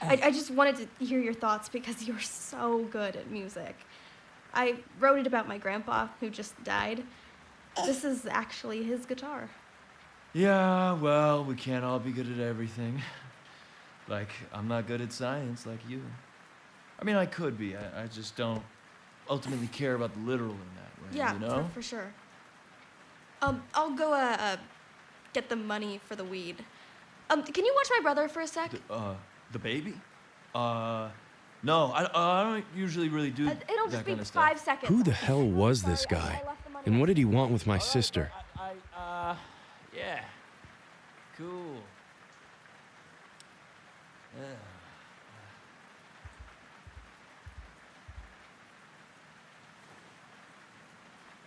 S13: I just wanted to hear your thoughts because you're so good at music. I wrote it about my grandpa who just died. This is actually his guitar.
S12: Yeah, well, we can't all be good at everything. Like, I'm not good at science like you. I mean, I could be. I just don't ultimately care about the literal in that way,
S13: Yeah,
S12: you know?
S13: for sure. I'll go get the money for the weed. Can you watch my brother for a sec?
S12: The baby? No, I don't usually really do
S13: It'll
S12: that
S13: just be
S12: kind of stuff.
S13: 5 seconds.
S1: Who the hell was this guy? And what did he want with my sister?
S12: Yeah. Cool. Yeah.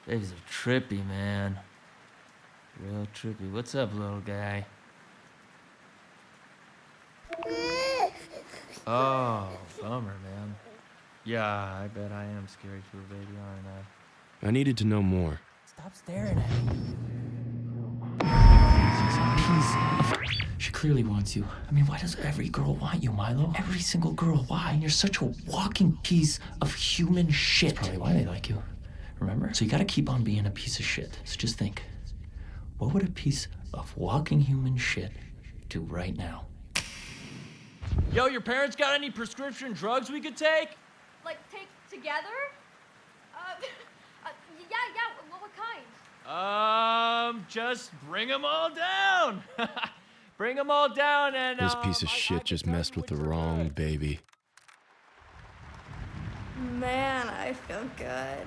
S12: Babies are trippy, man. Real trippy. What's up, little guy? Oh, bummer, man. Yeah, I bet I am scary to a baby, aren't I?
S1: I needed to know more.
S11: Stop staring at me. She clearly wants you. I mean, why does every girl want you, Milo? Every single girl. Why? And you're such a walking piece of human shit. That's probably why they like you. Remember? So you gotta keep on being a piece of shit. So just think, what would a piece of walking human shit do right now?
S12: Yo, your parents got any prescription drugs we could take?
S13: Like, take together? Yeah, what kind?
S12: Just bring them all down. Bring them all down and,
S1: This piece of shit just messed with the wrong baby.
S13: Man, I feel good.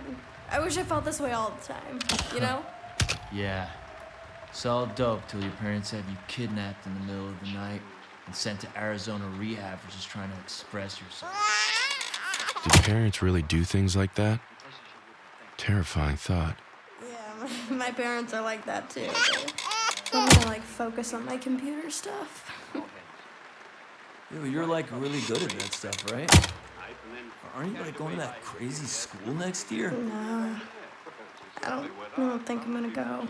S13: I wish I felt this way all the time, you know?
S12: Yeah. It's all dope till your parents had you kidnapped in the middle of the night and sent to Arizona rehab for just trying to express yourself.
S1: Did parents really do things like that? Terrifying thought.
S3: Yeah, my parents are like that too. They want me to like focus on my computer stuff.
S12: Yeah, but you're like really good at that stuff, right? Aren't you like going to that crazy school next year?
S3: No, I don't think I'm gonna go.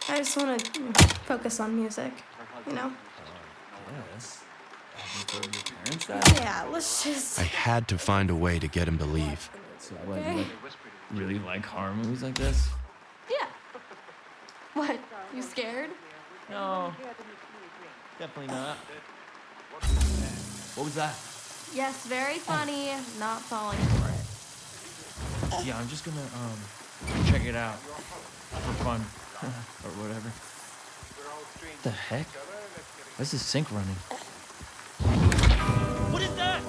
S3: I just want to focus on music, you know?
S12: Yes. Before your parents died?
S13: Yeah, let's just.
S1: I had to find a way to get him to leave.
S12: So what, you like, really like horror movies like this?
S13: Yeah. What? You scared?
S12: No. Definitely not. What was that?
S13: Yes, very funny. Not falling for it.
S12: Yeah, I'm just gonna, check it out. For fun. Or whatever. What the heck? Why is this sink running? What is that?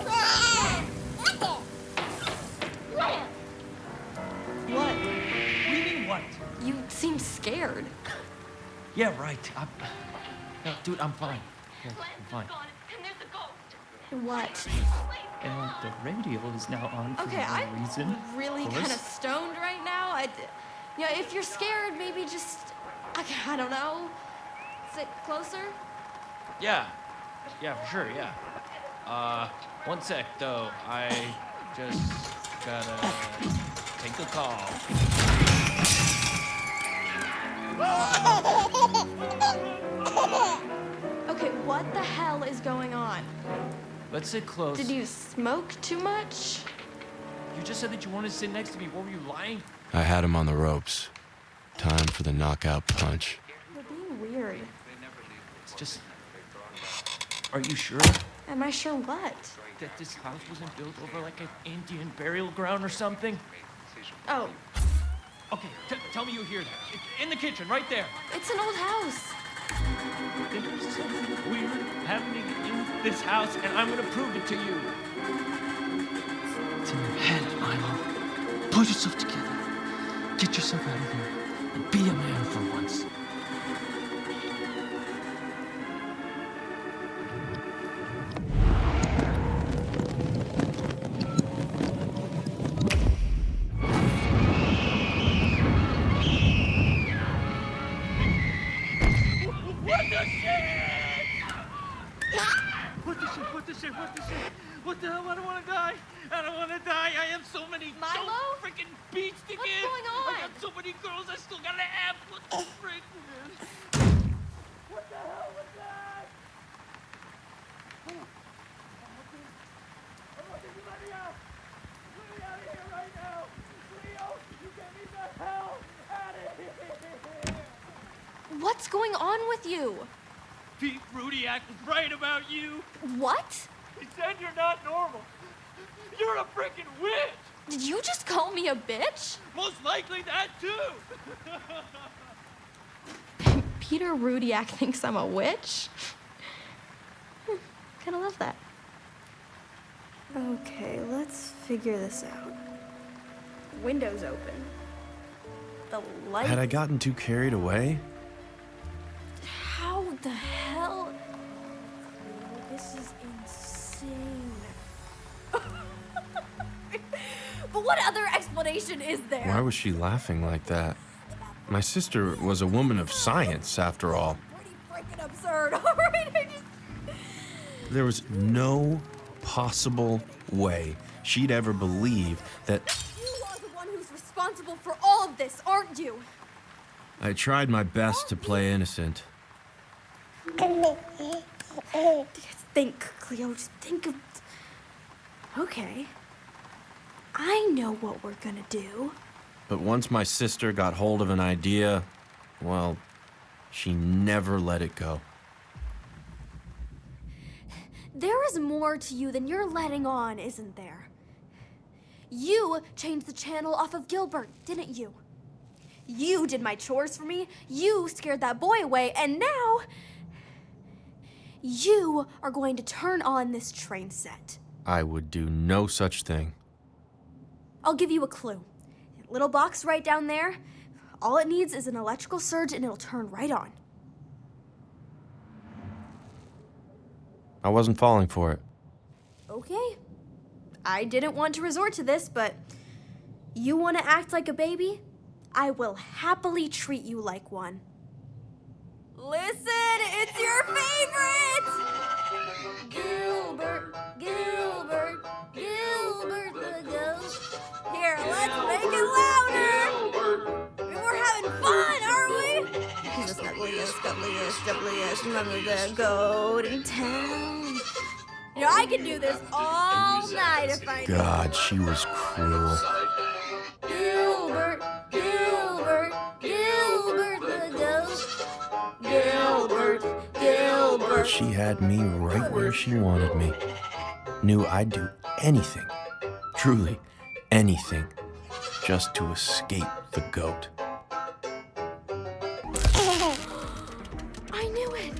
S13: What?
S12: What do you mean, what?
S13: You seem scared.
S12: Yeah, right. No, dude, I'm fine. Yeah, I'm fine.
S13: What?
S11: And the radio is now on for
S13: Okay,
S11: no
S13: I'm
S11: reason.
S13: really kind of stoned right now. If you're scared, maybe just, I don't know, sit closer.
S12: Yeah. Yeah, for sure, yeah. One sec, though. I just gotta take a call.
S13: Okay, what the hell is going on?
S12: Let's sit close.
S13: Did you smoke too much?
S12: You just said that you wanted to sit next to me. What were you, lying?
S1: I had him on the ropes. Time for the knockout punch.
S13: You're being weird.
S12: It's just... Are you sure
S13: Am I sure what?
S12: that this house wasn't built over like an Indian burial ground or something?
S13: Oh,
S12: Okay, tell me you hear that. It's in the kitchen, right there.
S13: it's an old house.
S12: There's something weird happening in this house, and I'm gonna prove it to you.
S11: It's in your head, Milo. Pull yourself together. Get yourself out of here. And be a man for once.
S12: What the hell? I don't want to die. I don't want to die. I have so many
S13: Milo?
S12: freaking beats to
S13: What's
S12: get.
S13: going on?
S12: I got so many girls I still gotta have. What the frick, man? What the hell was that? You let me out. Let me out of here right now. Leo, you get me the hell out of here.
S13: What's going on with you?
S12: Pete Rudiak was right about you.
S13: What?
S12: He said you're not normal. You're a freaking witch.
S13: Did you just call me a bitch?
S12: Most likely that too.
S13: Peter Rudiak thinks I'm a witch? Kinda love that. Okay, let's figure this out. Window's open. The light.
S1: Had I gotten too carried away?
S13: How the hell? This is insane. But what other explanation is there?
S1: Why was she laughing like that? My sister was a woman of science, after all.
S13: Pretty freaking absurd, alright?
S1: There was no possible way she'd ever believe that.
S13: You are the one who's responsible for all of this, aren't you?
S1: I tried my best to play innocent.
S13: Think, Cleo, just think of... Okay. I know what we're gonna do.
S1: But once my sister got hold of an idea, well, she never let it go.
S13: There is more to you than you're letting on, isn't there? You changed the channel off of Gilbert, didn't you? You did my chores for me, you scared that boy away, and now... you are going to turn on this train set.
S1: I would do no such thing.
S13: I'll give you a clue. Little box right down there. All it needs is an electrical surge and it'll turn right on.
S1: I wasn't falling for it.
S13: Okay. I didn't want to resort to this, but you want to act like a baby? I will happily treat you like one. Listen, it's your favorite! Gilbert, Gilbert, Gilbert the ghost. Here, let's make it louder! We're having fun, aren't we? He's the snuggliest, scutliest, jubbliest, none of the goat in town.
S3: You know, I could do this all night if I...
S1: God, she was cruel.
S3: Gilbert, Gilbert, Gilbert the ghost. Gilbert, Gilbert.
S1: She had me right where she wanted me. Knew I'd do anything, truly anything, just to escape the goat.
S3: I knew it.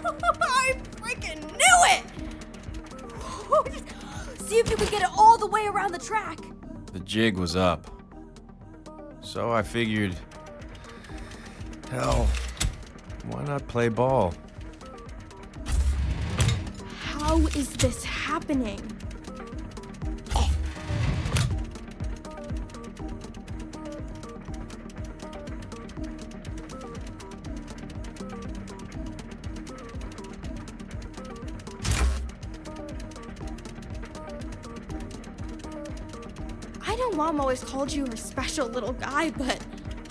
S3: I freaking knew it. See if you could get it all the way around the track.
S1: The jig was up. So I figured, hell, why not play ball?
S13: How is this happening? I know Mom always called you her special little guy, but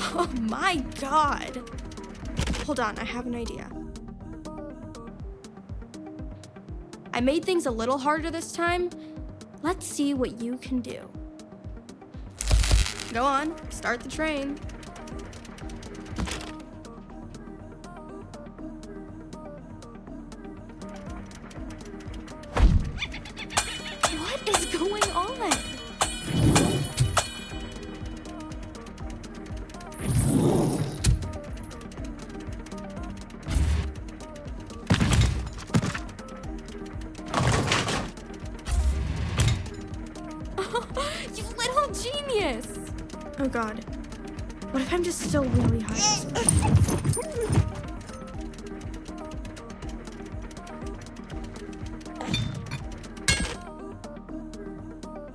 S13: oh my God. Hold on, I have an idea. I made things a little harder this time. Let's see what you can do. Go on, start the train. What is going on? You little genius! Oh God. What if I'm just still really high?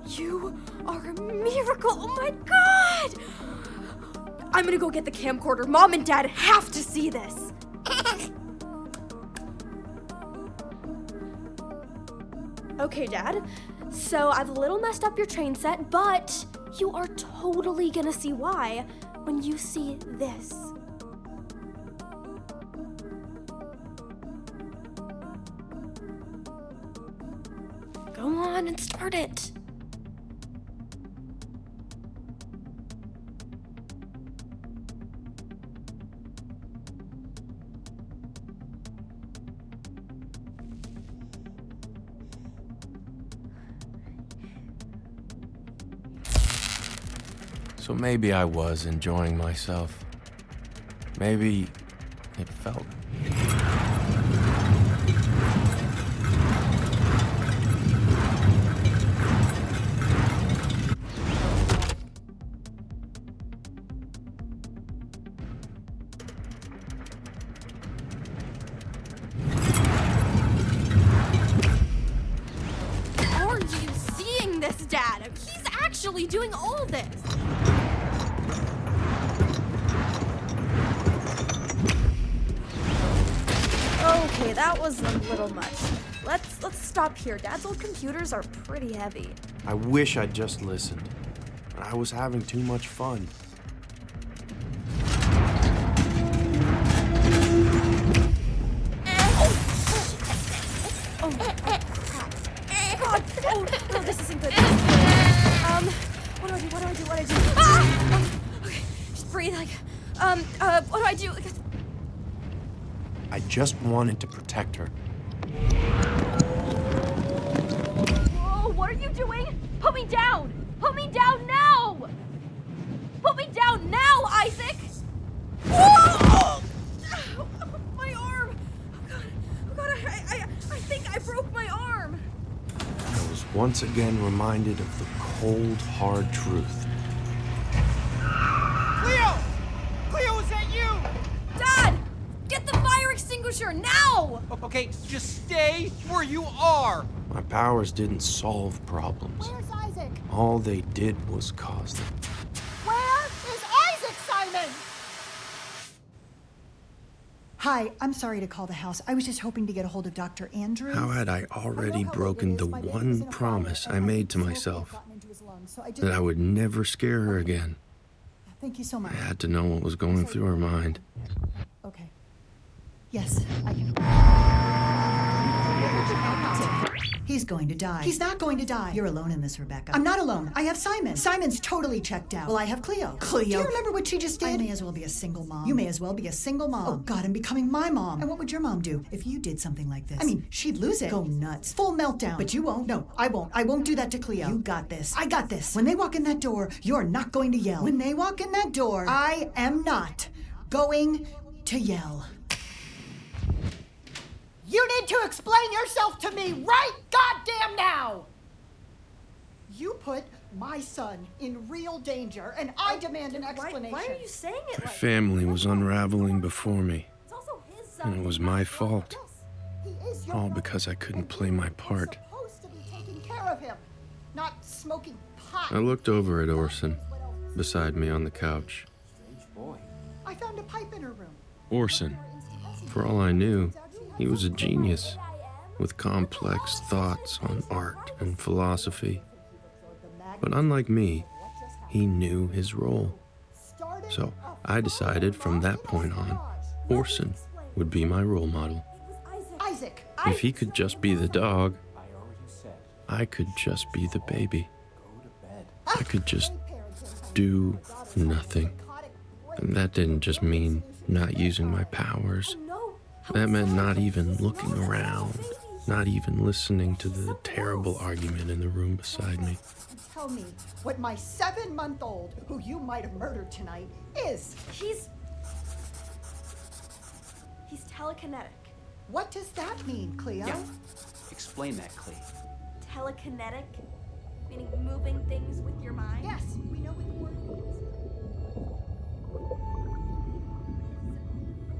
S13: You are a miracle! Oh my God! I'm gonna go get the camcorder. Mom and Dad have to see this. Okay, Dad. So I've a little messed up your train set, but you are totally gonna see why when you see this. Go on and start it.
S1: So maybe I was enjoying myself. Maybe it felt.
S13: Are you seeing this, Dad? He's actually doing all this. Okay, that was a little much. Let's stop here. Dad's old computers are pretty heavy.
S1: I wish I'd just listened. I was having too much fun.
S13: Oh, crap. God, oh, no, this isn't good. What do I do? Ah! Okay, just breathe, like, what do I do?
S1: I just wanted to protect her.
S3: Whoa, what are you doing? Put me down! Put me down now! Put me down now, Isaac!
S13: Whoa! My arm! Oh God, I think I broke my arm.
S1: I was once again reminded of the cold, hard truth.
S14: Cleo! Cleo, is that you?
S13: Dad! Get the fire extinguisher now!
S14: Okay, just stay where you are.
S1: My powers didn't solve problems.
S15: Where's Isaac?
S1: All they did was cause them.
S15: Where is Isaac, Simon?
S5: Hi, I'm sorry to call the house. I was just hoping to get a hold of Dr. Andrews.
S1: How had I already broken the one promise I made to myself? That I would never scare her again.
S5: Thank you so much.
S1: I had to know what was going through her mind.
S5: Okay. Yes, I can. He's going to die. He's not going to die. You're alone in this, Rebecca. I'm not alone. I have Simon. Simon's totally checked out. Well, I have Cleo. Cleo. Do you remember what she just did? I may as well be a single mom. You may as well be a single mom. Oh, God, I'm becoming my mom. And what would your mom do if you did something like this? I mean, she'd lose it. Go nuts. Full meltdown. But you won't. No, I won't. I won't do that to Cleo. You got this. I got this. When they walk in that door, you're not going to yell. When they walk in that door, I am not going to yell.
S15: You need to explain yourself to me right goddamn now! You put my son in real danger, and I demand an explanation.
S3: Why are you saying it
S1: My
S3: like
S1: family was unraveling before me,
S3: It's also his son.
S1: and it was my fault.
S15: He is your
S1: All
S15: brother,
S1: because I couldn't play my part.
S15: You're supposed to be taking care of him, not smoking pot.
S1: I looked over at Orson, beside me on the couch.
S15: I found a pipe in her room.
S1: Orson, for all I knew, he was a genius, with complex thoughts on art and philosophy. But unlike me, he knew his role. So I decided from that point on, Orson would be my role model.
S15: Isaac.
S1: If he could just be the dog, I could just be the baby. I could just do nothing. And that didn't just mean not using my powers. That meant not even looking around, not even listening to the terrible argument in the room beside me.
S15: Tell me what my 7-month-old, who you might have murdered tonight, is.
S3: He's telekinetic.
S15: What does that mean, Cleo?
S6: Yeah. Explain that, Clea.
S3: Telekinetic? Meaning moving things with your mind?
S15: Yes, we know what the word means.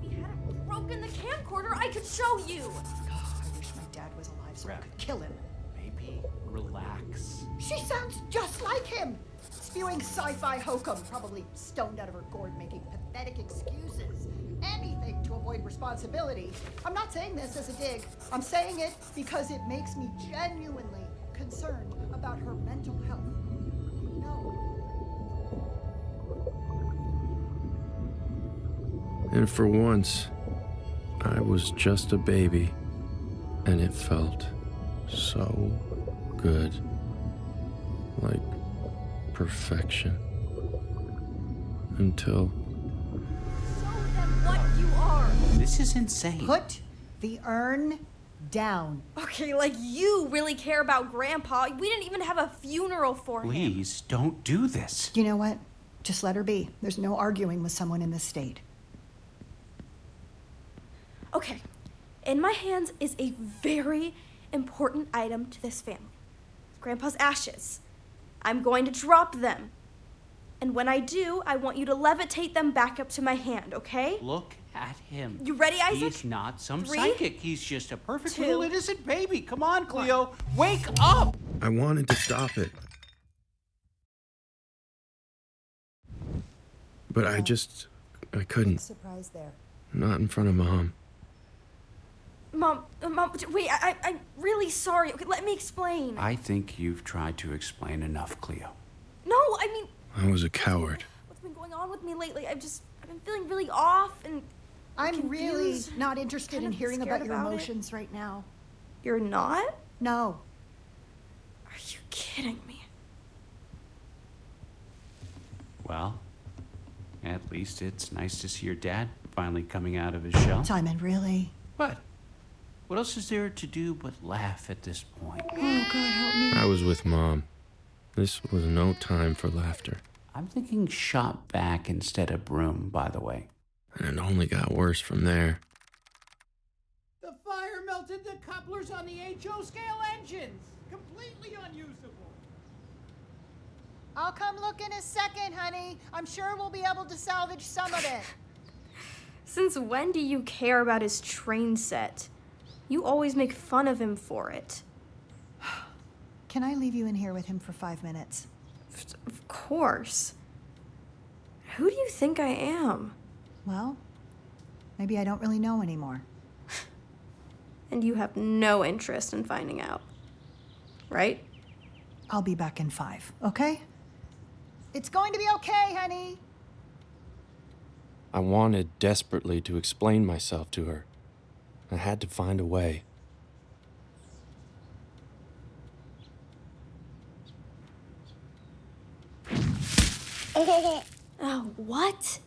S3: If you hadn't broken the camcorder, I could show you!
S15: Oh, I wish my dad was alive so I could kill him.
S6: Baby, relax.
S15: She sounds just like him! Spewing sci-fi hokum, probably stoned out of her gourd, making pathetic excuses. Anything to avoid responsibility. I'm not saying this as a dig. I'm saying it because it makes me genuinely concerned about her mental health. No.
S1: And for once, I was just a baby, and it felt so good. Like perfection. Until...
S3: Show them what you are!
S6: This is insane.
S15: Put the urn down.
S3: Okay, like you really care about Grandpa. We didn't even have a funeral for him.
S6: Please don't do this.
S5: You know what? Just let her be. There's no arguing with someone in this state.
S3: Okay, in my hands is a very important item to this family. Grandpa's ashes. I'm going to drop them. And when I do, I want you to levitate them back up to my hand, okay?
S6: Look at him.
S3: You ready, Isaac?
S6: He's not some
S3: 3,
S6: psychic. He's just a perfect
S3: 2,
S6: little innocent baby. Come on, Cleo. Wake up!
S1: I wanted to stop it. But I couldn't.
S5: Surprise there.
S1: Not in front of Mom.
S3: Mom, wait, I'm really sorry. Okay, let me explain.
S6: I think you've tried to explain enough, Cleo.
S3: No, I mean,
S1: I was a coward.
S3: what's been going on with me lately? I've been feeling really off and
S15: I'm really
S3: confused,
S15: not interested in
S3: kind of
S15: hearing
S3: scared
S15: about your
S3: about it.
S15: emotions right now.
S3: You're not?
S15: No.
S3: Are you kidding me?
S6: Well, at least it's nice to see your dad finally coming out of his shell.
S5: Simon, really?
S6: What? What else is there to do but laugh at this point?
S5: Oh, God, help me.
S1: I was with Mom. This was no time for laughter.
S6: I'm thinking shop vac instead of broom, by the way.
S1: And it only got worse from there.
S14: The fire melted the couplers on the HO scale engines. Completely unusable.
S15: I'll come look in a second, honey. I'm sure we'll be able to salvage some of it.
S3: Since when do you care about his train set? You always make fun of him for it.
S5: Can I leave you in here with him for 5 minutes?
S3: Of course. Who do you think I am?
S5: Well, maybe I don't really know anymore.
S3: And you have no interest in finding out. Right?
S5: I'll be back in 5, okay?
S15: It's going to be okay, honey.
S1: I wanted desperately to explain myself to her. I had to find a way.
S13: What?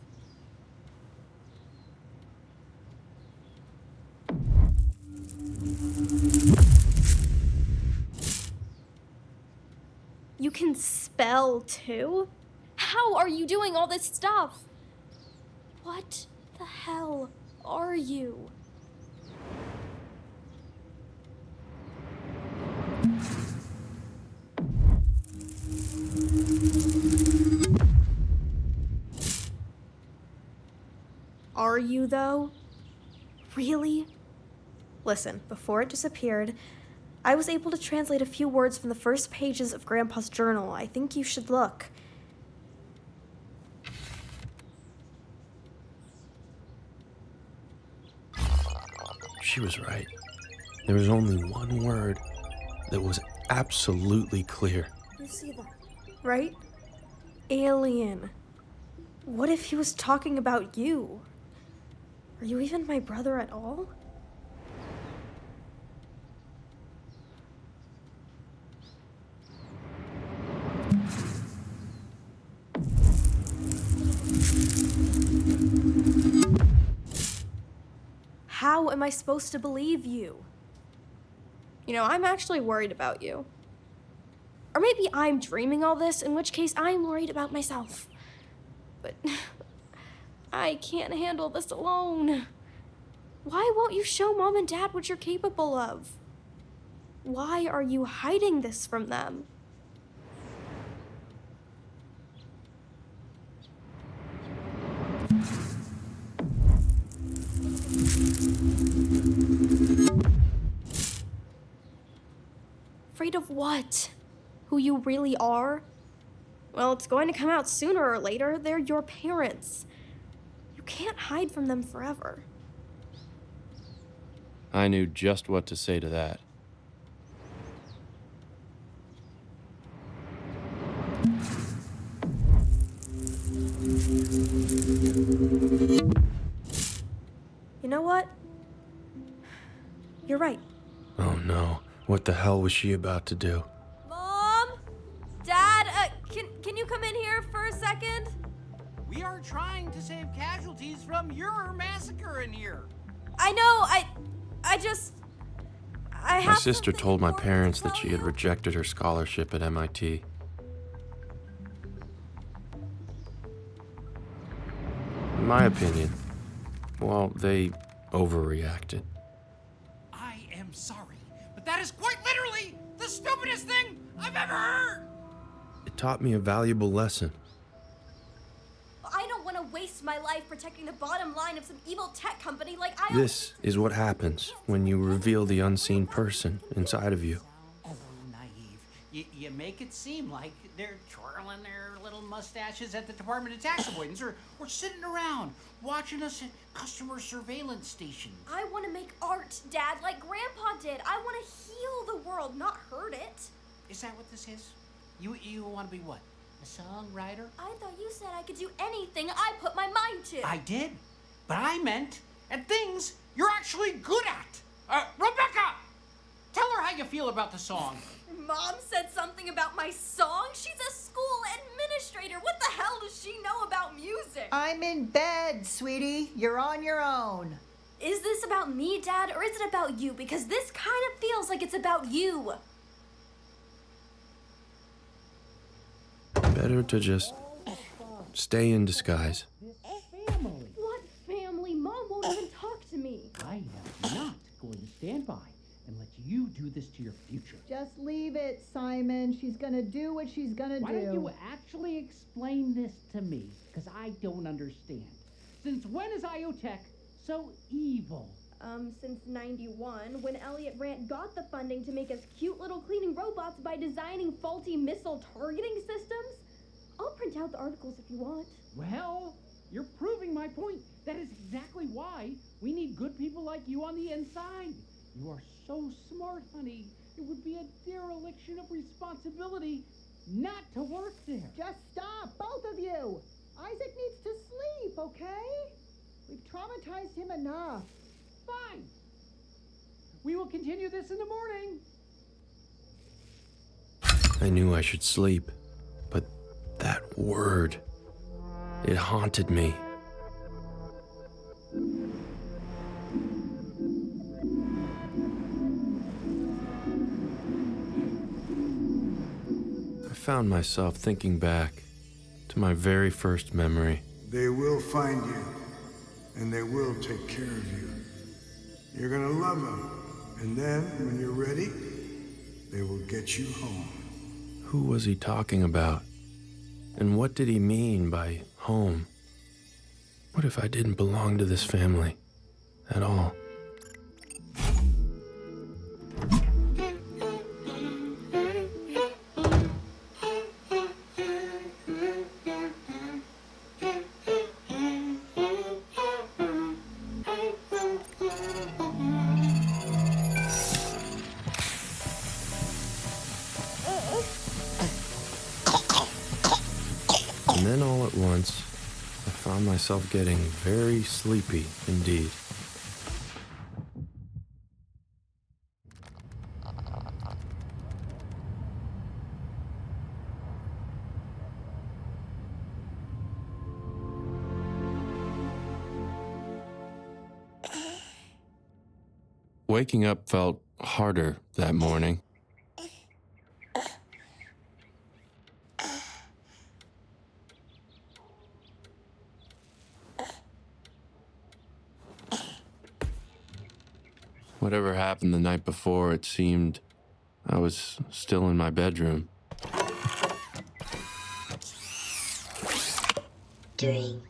S13: You can spell too? How are you doing all this stuff? What the hell are you? Are you, though? Really? Listen, before it disappeared, I was able to translate a few words from the first pages of Grandpa's journal. I think you should look.
S1: She was right. There was only one word that was absolutely clear.
S13: You see that, right? Alien. What if he was talking about you? Are you even my brother at all? How am I supposed to believe you? You know, I'm actually worried about you. Or maybe I'm dreaming all this, in which case I'm worried about myself. But I can't handle this alone. Why won't you show Mom and Dad what you're capable of? Why are you hiding this from them? Afraid of what? Who you really are? Well, it's going to come out sooner or later. They're your parents. You can't hide from them forever.
S1: I knew just what to say to that.
S13: You know what? You're right.
S1: Oh no, what the hell was she about to do?
S13: Mom? Dad, can you come in here for a second?
S14: We are trying to save casualties from your massacre in here.
S13: I know, I have
S1: My sister
S13: something
S1: told my
S13: important
S1: parents
S13: to
S1: that
S13: tell
S1: she had
S13: you.
S1: rejected her scholarship at MIT. In my opinion, well, they overreacted.
S14: I am sorry, but that is quite literally the stupidest thing I've ever heard.
S1: It taught me a valuable lesson.
S13: I don't want to waste my life protecting the bottom line of some evil tech company like I.
S1: This is what happens when you reveal the unseen person inside of you.
S14: So naive. You make it seem like they're twirling their little mustaches at the Department of Tax Avoidance or sitting around watching us at customer surveillance stations.
S13: I want to make art, Dad, like Grandpa did. I want to heal the world, not hurt it.
S14: Is that what this is? You want to be what? A songwriter?
S13: I thought you said I could do anything I put my mind to.
S14: I did, but I meant at things you're actually good at. Rebecca, tell her how you feel about the song.
S13: Mom said something about my song? She's a school administrator. What the hell does she know about music?
S15: I'm in bed, sweetie. You're on your own.
S13: Is this about me, Dad, or is it about you? Because this kind of feels like it's about you.
S1: Better to just stay in disguise.
S14: Family.
S13: What family? Mom won't even talk to me.
S14: I am not going to stand by and let you do this to your future.
S15: Just leave it, Simon. She's gonna do what she's gonna
S14: Why
S15: do.
S14: don't you actually explain this to me? Because I don't understand. Since when is IoTech so evil?
S13: Since 91, when Elliot Rant got the funding to make us cute little cleaning robots by designing faulty missile targeting systems. I'll print out the articles if you want.
S14: Well, you're proving my point. That is exactly why we need good people like you on the inside. You are so smart, honey. It would be a dereliction of responsibility not to work there.
S15: Just stop, both of you. Isaac needs to sleep, okay? We've traumatized him enough.
S14: Fine. We will continue this in the morning.
S1: I knew I should sleep, but that word, It haunted me. I found myself thinking back to my very first memory.
S2: They will find you, and they will take care of you. You're gonna love them, and then, when you're ready, they will get you home.
S1: Who was he talking about? And what did he mean by home? What if I didn't belong to this family at all? And then all at once, I found myself getting very sleepy indeed. Waking up felt harder that morning. Whatever happened the night before, it seemed I was still in my bedroom.
S16: Drink,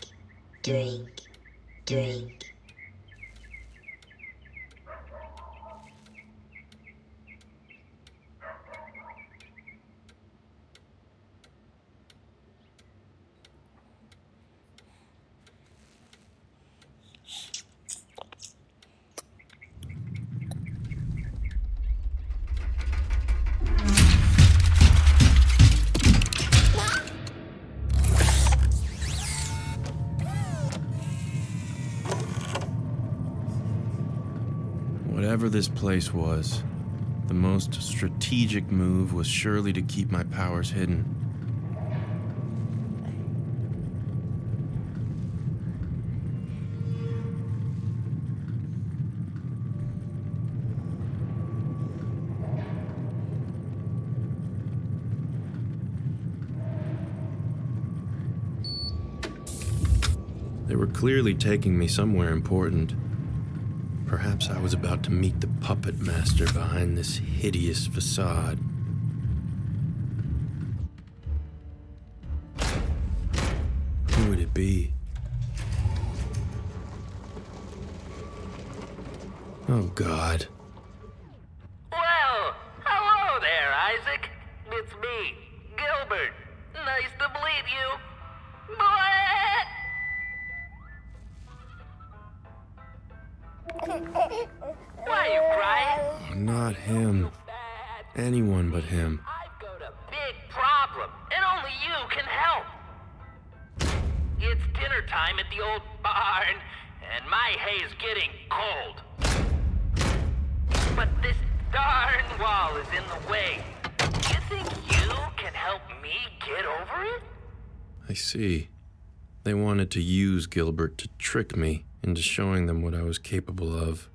S16: drink, drink.
S1: Whatever this place was, the most strategic move was surely to keep my powers hidden. They were clearly taking me somewhere important. Perhaps I was about to meet the puppet master behind this hideous facade. Who would it be? Oh, God.
S17: Well, hello there, Isaac. It's me, Gilbert. Nice to meet you. What? Why are you crying?
S1: Oh, not him. Anyone but him.
S17: I've got a big problem, and only you can help. It's dinner time at the old barn, and my hay's getting cold. But this darn wall is in the way. You think you can help me get over it?
S1: I see. They wanted to use Gilbert to trick me into showing them what I was capable of.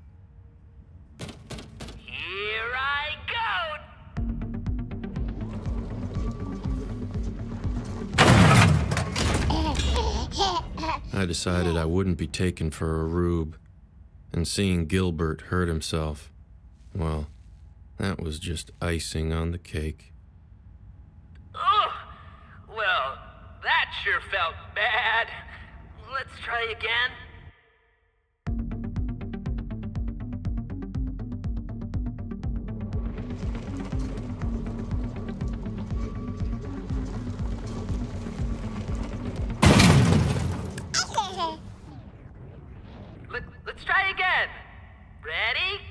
S17: Here I go!
S1: I decided I wouldn't be taken for a rube, and seeing Gilbert hurt himself, well, that was just icing on the cake.
S17: Ugh! Well, that sure felt bad. Let's try again. Let's try again. Ready?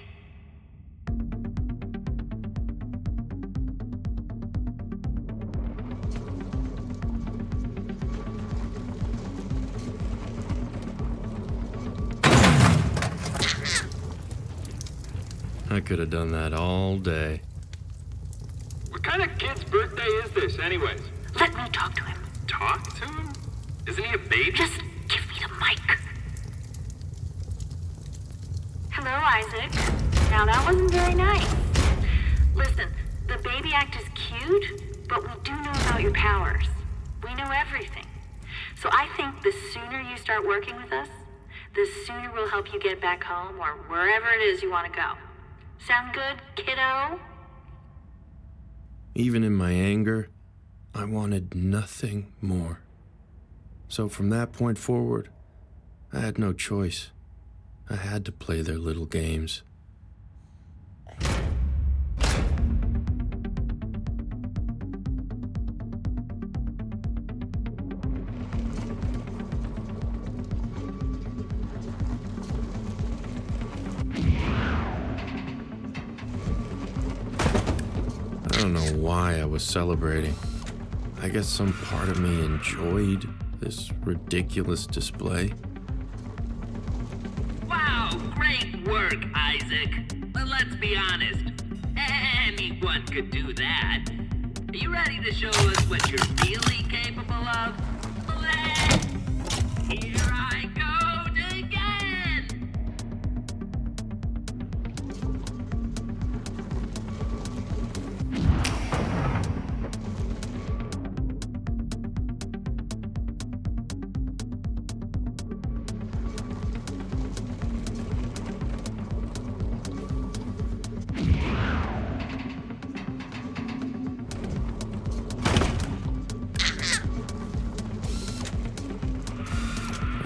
S1: I could have done that all day.
S18: What kind of kid's birthday is this, anyways?
S10: Let me talk to him.
S18: Talk to him?
S17: Isn't he a baby?
S18: Just give me the mic. Hello, Isaac. Now that wasn't very nice. Listen, the baby act is cute, but we do know about your powers. We know everything. So I think the sooner you start working with us, the sooner we'll help you get back home or wherever it is you want to go. Sound good, kiddo?
S1: Even in my anger, I wanted nothing more. So from that point forward, I had no choice. I had to play their little games. I don't know why I was celebrating. I guess some part of me enjoyed this ridiculous display.
S17: Wow, great work, Isaac. But let's be honest, anyone could do that. Are you ready to show us what you're really capable of? Here I go again!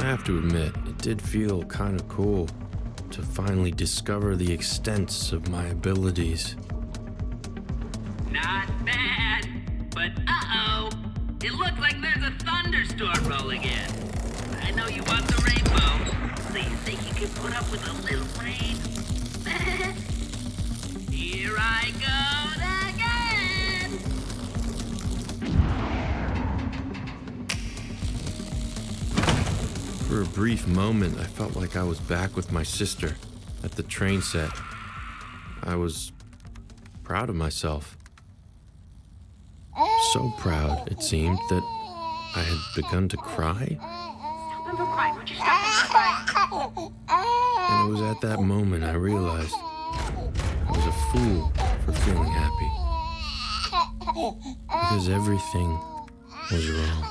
S1: I have to admit, it did feel kind of cool to finally discover the extents of my abilities.
S17: Not bad, but uh-oh. It looks like there's a thunderstorm rolling in. I know you want the rainbow, so you think you can put up with a little rain? Here I go again!
S1: For a brief moment, I felt like I was back with my sister at the train set. I was proud of myself. So proud, it seemed, that I had begun to cry.
S18: Stop him from crying. Would you stop him from crying?
S1: And it was at that moment I realized I was a fool for feeling happy. Because everything was wrong.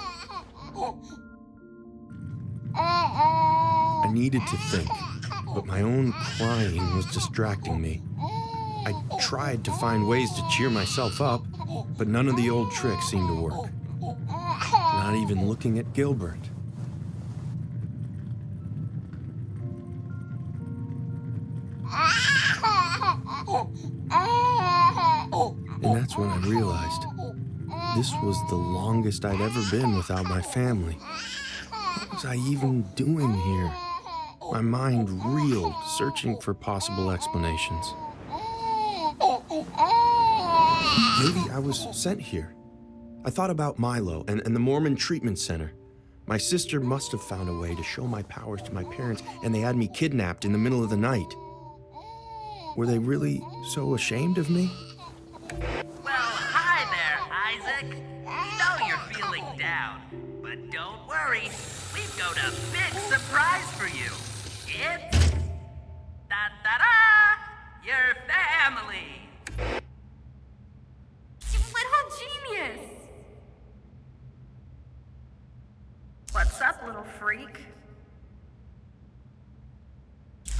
S1: I needed to think, but my own crying was distracting me. I tried to find ways to cheer myself up, but none of the old tricks seemed to work. Not even looking at Gilbert. And that's when I realized this was the longest I'd ever been without my family. What was I even doing here? My mind reeled, searching for possible explanations. Maybe I was sent here. I thought about Milo and the Mormon Treatment Center. My sister must have found a way to show my powers to my parents, and they had me kidnapped in the middle of the night. Were they really so ashamed of me?
S17: Well, hi there, Isaac. We know you're feeling down, but don't worry. We've got a big surprise for you. It's... da-da-da! Your family!
S13: You little genius! What's up, little freak?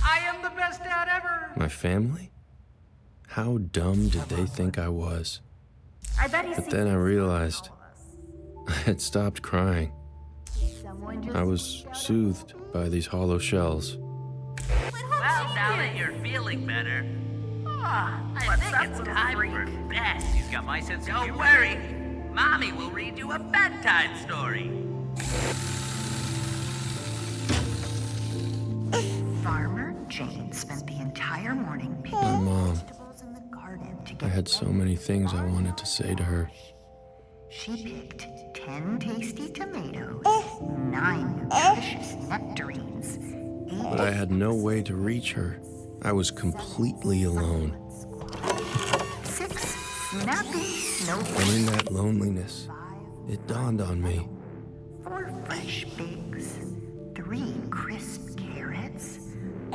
S14: I am the best dad ever!
S1: My family? How dumb did they think I was?
S13: I bet
S1: But then I realized I had stopped crying. I was soothed by these hollow shells.
S17: Well, now that you're feeling better, I think it's time for bed.
S14: He's got my sense of humor.
S17: Don't worry. Mommy will read you a bedtime story.
S5: Farmer Jane spent the entire morning picking
S1: My mom.
S5: vegetables in the garden to
S1: I
S5: get
S1: had so many things I wanted to say to her.
S5: She picked 10 tasty tomatoes, 9 nutritious nectarines, 8
S1: But I had no way to reach her. I was completely alone.
S5: 6 snappy
S1: And
S5: snowflakes,
S1: in that loneliness, it dawned on me
S5: 4 fresh figs, 3 crisp carrots,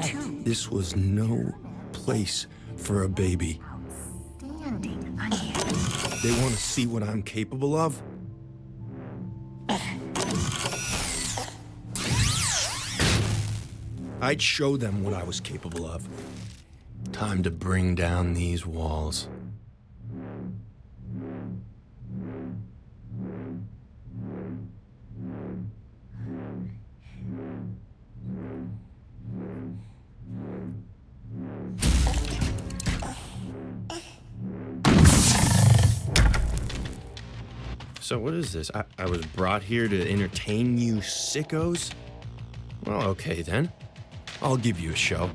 S5: 2
S1: This was no place for a baby.
S5: standing onions.
S1: They want to see what I'm capable of? I'd show them what I was capable of. Time to bring down these walls. So what is this? I was brought here to entertain you sickos? Well, okay then. I'll give you a show.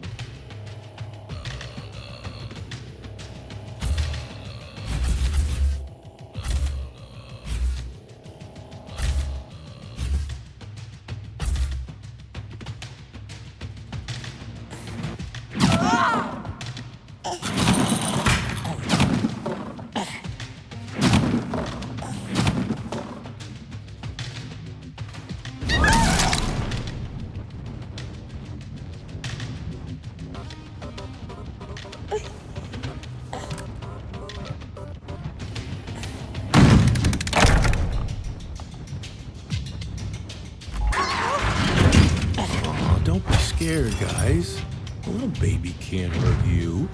S1: Don't be scared, guys. A little baby can't hurt you.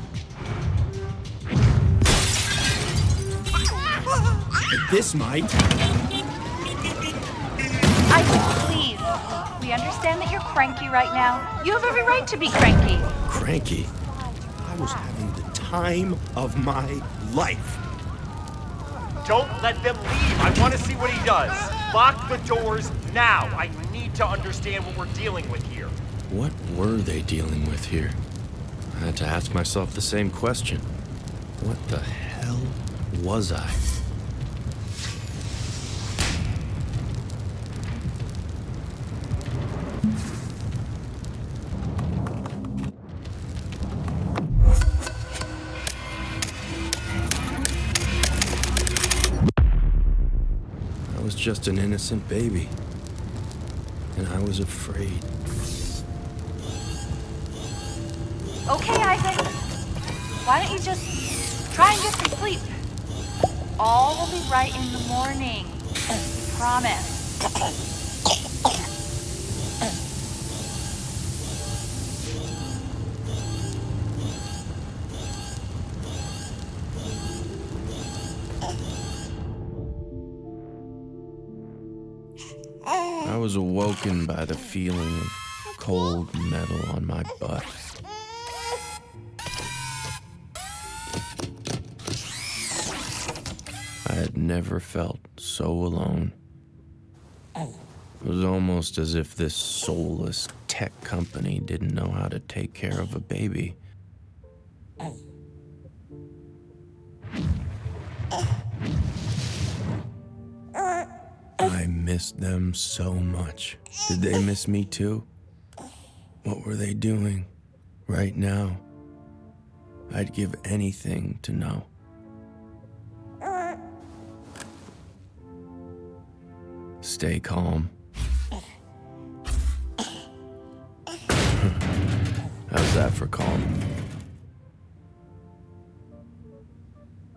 S1: This might.
S10: Isaac, please. We understand that you're cranky right now. You have every right to be cranky.
S1: Cranky? I was having the time of my life.
S19: Don't let them leave. I want to see what he does. Lock the doors now. I need to understand what we're dealing with here.
S1: What were they dealing with here? I had to ask myself the same question. What the hell was I? I was just an innocent baby, and I was afraid.
S10: Okay, Isaac. Why don't you just try and get some sleep? All will be right in the morning. Promise.
S1: I was awoken by the feeling of cold metal on my butt. I had never felt so alone. It was almost as if this soulless tech company didn't know how to take care of a baby. I missed them so much. Did they miss me too? What were they doing right now? I'd give anything to know. Stay calm. How's that for calm?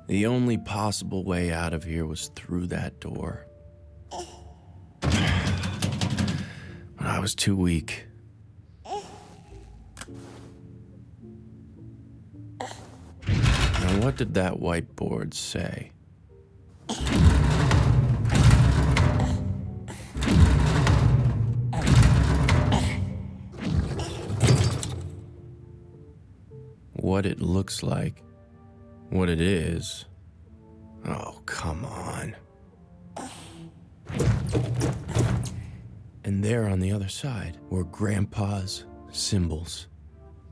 S1: The only possible way out of here was through that door. But I was too weak. Now, what did that whiteboard say? What it looks like, what it is. Oh, come on. And there on the other side were Grandpa's symbols.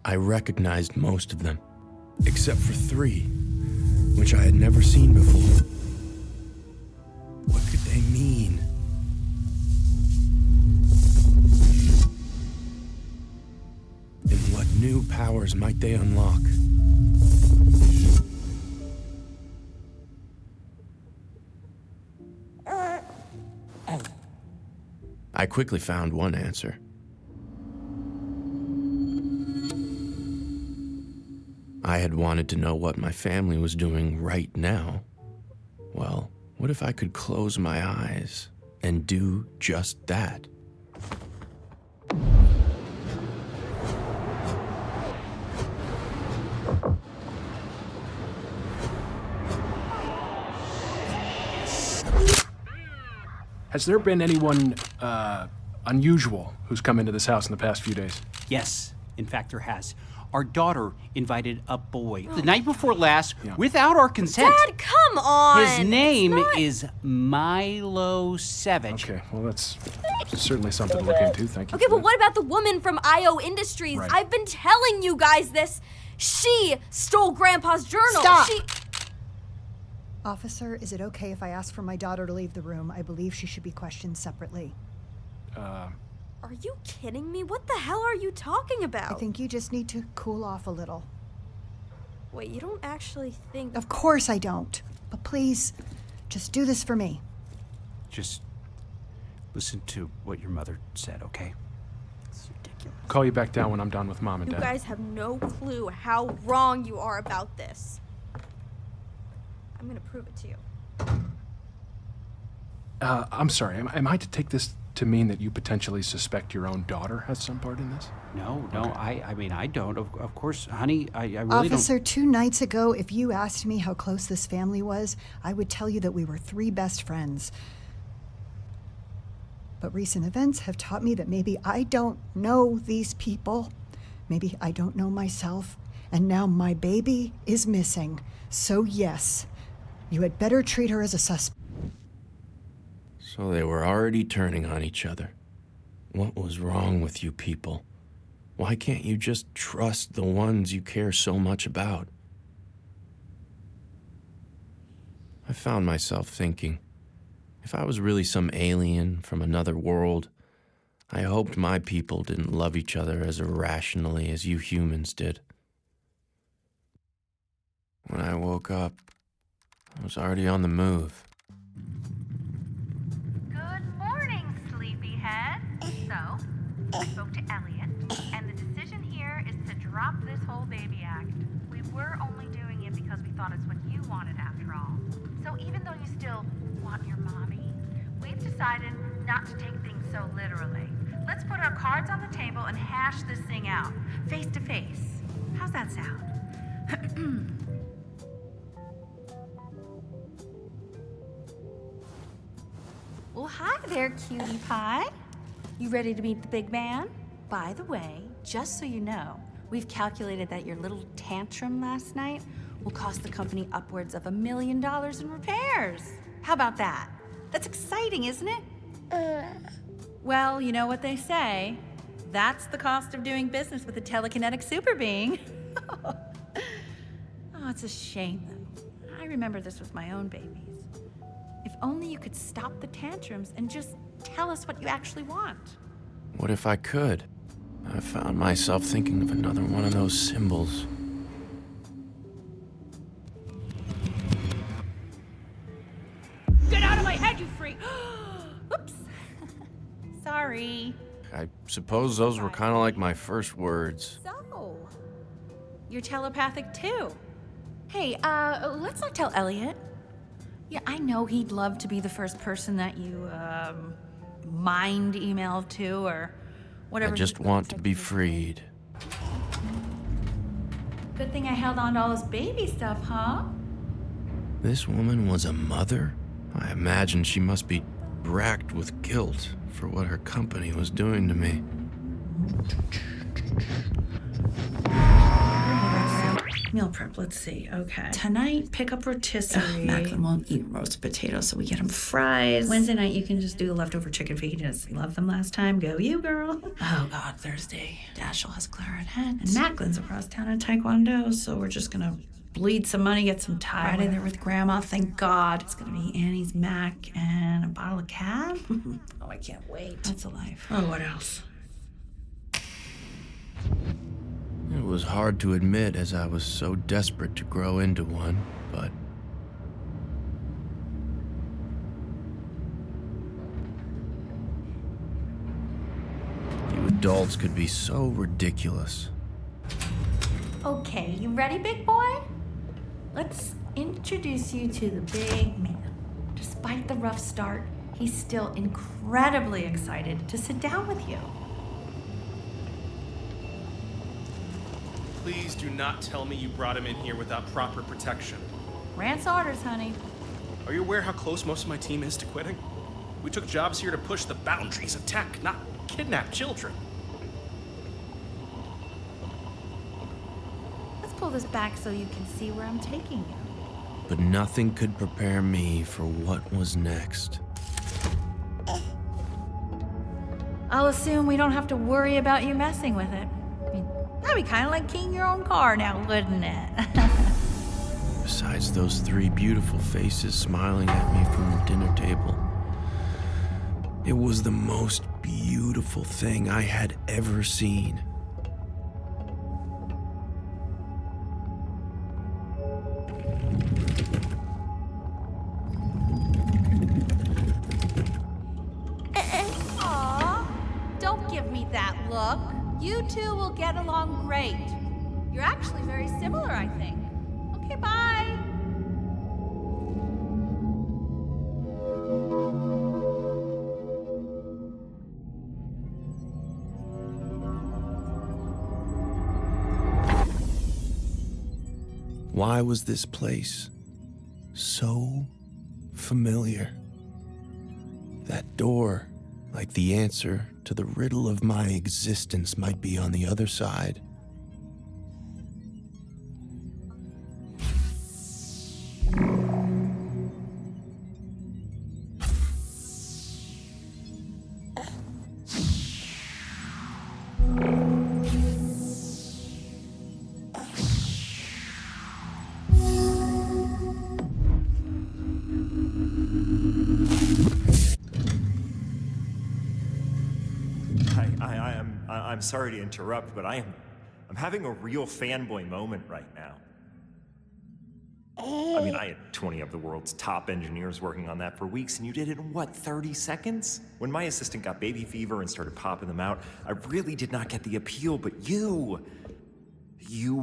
S1: I recognized most of them, except for 3, which I had never seen before. What could they mean? And what new powers might they unlock? I quickly found one answer. I had wanted to know what my family was doing right now. Well, what if I could close my eyes and do just that?
S20: Has there been anyone unusual who's come into this house in the past few days?
S14: Yes, in fact, there has. Our daughter invited a boy the night before last without our consent.
S3: Dad, come on!
S14: His name is Milo Savage.
S20: Okay, well, that's certainly something to look into. Thank you.
S3: Okay, but what about the woman from IO Industries?
S20: Right.
S3: I've been telling you guys this. She stole Grandpa's journal.
S15: Stop!
S3: She...
S15: Officer, is it okay if I ask for my daughter to leave the room? I believe she should be questioned separately.
S3: Are you kidding me? What the hell are you talking about?
S15: I think you just need to cool off a little.
S3: Wait, you don't actually think...
S15: Of course I don't. But please, just do this for me.
S14: Just listen to what your mother said, okay?
S3: It's ridiculous.
S20: Call you back down when I'm done with Mom and
S3: You
S20: Dad.
S3: guys have no clue how wrong you are about this. I'm gonna prove it to you.
S20: I'm sorry, am I to take this to mean that you potentially suspect your own daughter has some part in this?
S14: No, I mean, I don't. Of course, honey, I really
S15: Officer, 2 nights ago, if you asked me how close this family was, I would tell you that we were 3 best friends. But recent events have taught me that maybe I don't know these people. Maybe I don't know myself. And now my baby is missing. So yes, you had better treat her as a suspect.
S1: So they were already turning on each other. What was wrong with you people? Why can't you just trust the ones you care so much about? I found myself thinking, if I was really some alien from another world, I hoped my people didn't love each other as irrationally as you humans did. When I woke up, I was already on the move.
S18: Good morning, sleepyhead. So, I spoke to Elliot, and the decision here is to drop this whole baby act. We were only doing it because we thought it's what you wanted after all. So even though you still want your mommy, we've decided not to take things so literally. Let's put our cards on the table and hash this thing out, face to face. How's that sound?
S10: Well, hi there, cutie pie. You ready to meet the big man? By the way, just so you know, we've calculated that your little tantrum last night will cost the company upwards of $1 million in repairs. How about that? That's exciting, isn't it? Well, you know what they say. That's the cost of doing business with a telekinetic super being. Oh, it's a shame, though. I remember this with my own babies. If only you could stop the tantrums and just tell us what you actually want.
S1: What if I could? I found myself thinking of another one of those symbols.
S10: Get out of my head, you freak! Oops. Sorry.
S1: I suppose those were kind of like my first words.
S10: So, you're telepathic too. Hey, let's not tell Elliot. Yeah, I know he'd love to be the first person that you, mind email to or whatever.
S1: I just want to be freed.
S10: Good thing I held on to all this baby stuff, huh?
S1: This woman was a mother? I imagine she must be racked with guilt for what her company was doing to me.
S10: Meal prep, let's see. Okay. Tonight, pick up rotisserie. Macklin won't eat roast potatoes, so we get him fries. Wednesday night, you can just do the leftover chicken fajitas. You loved them last time. Go you, girl. Oh, God, Thursday. Dashel has clarinet. And Macklin's across town in Taekwondo, so we're just gonna bleed some money, get some Thai. Friday there with Grandma, thank God. It's gonna be Annie's mac and a bottle of cab. Oh, I can't wait. That's a life. Oh, what else?
S1: It was hard to admit as I was so desperate to grow into one, but adults could be so ridiculous.
S10: Okay, you ready, big boy? Let's introduce you to the big man. Despite the rough start, he's still incredibly excited to sit down with you.
S21: Please do not tell me you brought him in here without proper protection.
S10: Rance orders, honey.
S21: Are you aware how close most of my team is to quitting? We took jobs here to push the boundaries of tech, not kidnap children.
S10: Let's pull this back so you can see where I'm taking you.
S1: But nothing could prepare me for what was next.
S10: I'll assume we don't have to worry about you messing with it. I mean, that'd be kind of like keying your own car now, wouldn't it?
S1: Besides those three beautiful faces smiling at me from the dinner table, it was the most beautiful thing I had ever seen.
S10: Aw, don't give me that look. You two will get along great. You're actually very similar, I think. Okay, bye.
S1: Why was this place so familiar? That door, like the answer to the riddle of my existence, might be on the other side.
S19: I'm sorry to interrupt, but I'm having a real fanboy moment right now. I mean, I had 20 of the world's top engineers working on that for weeks, and you did it in, what, 30 seconds? When my assistant got baby fever and started popping them out, I really did not get the appeal, but you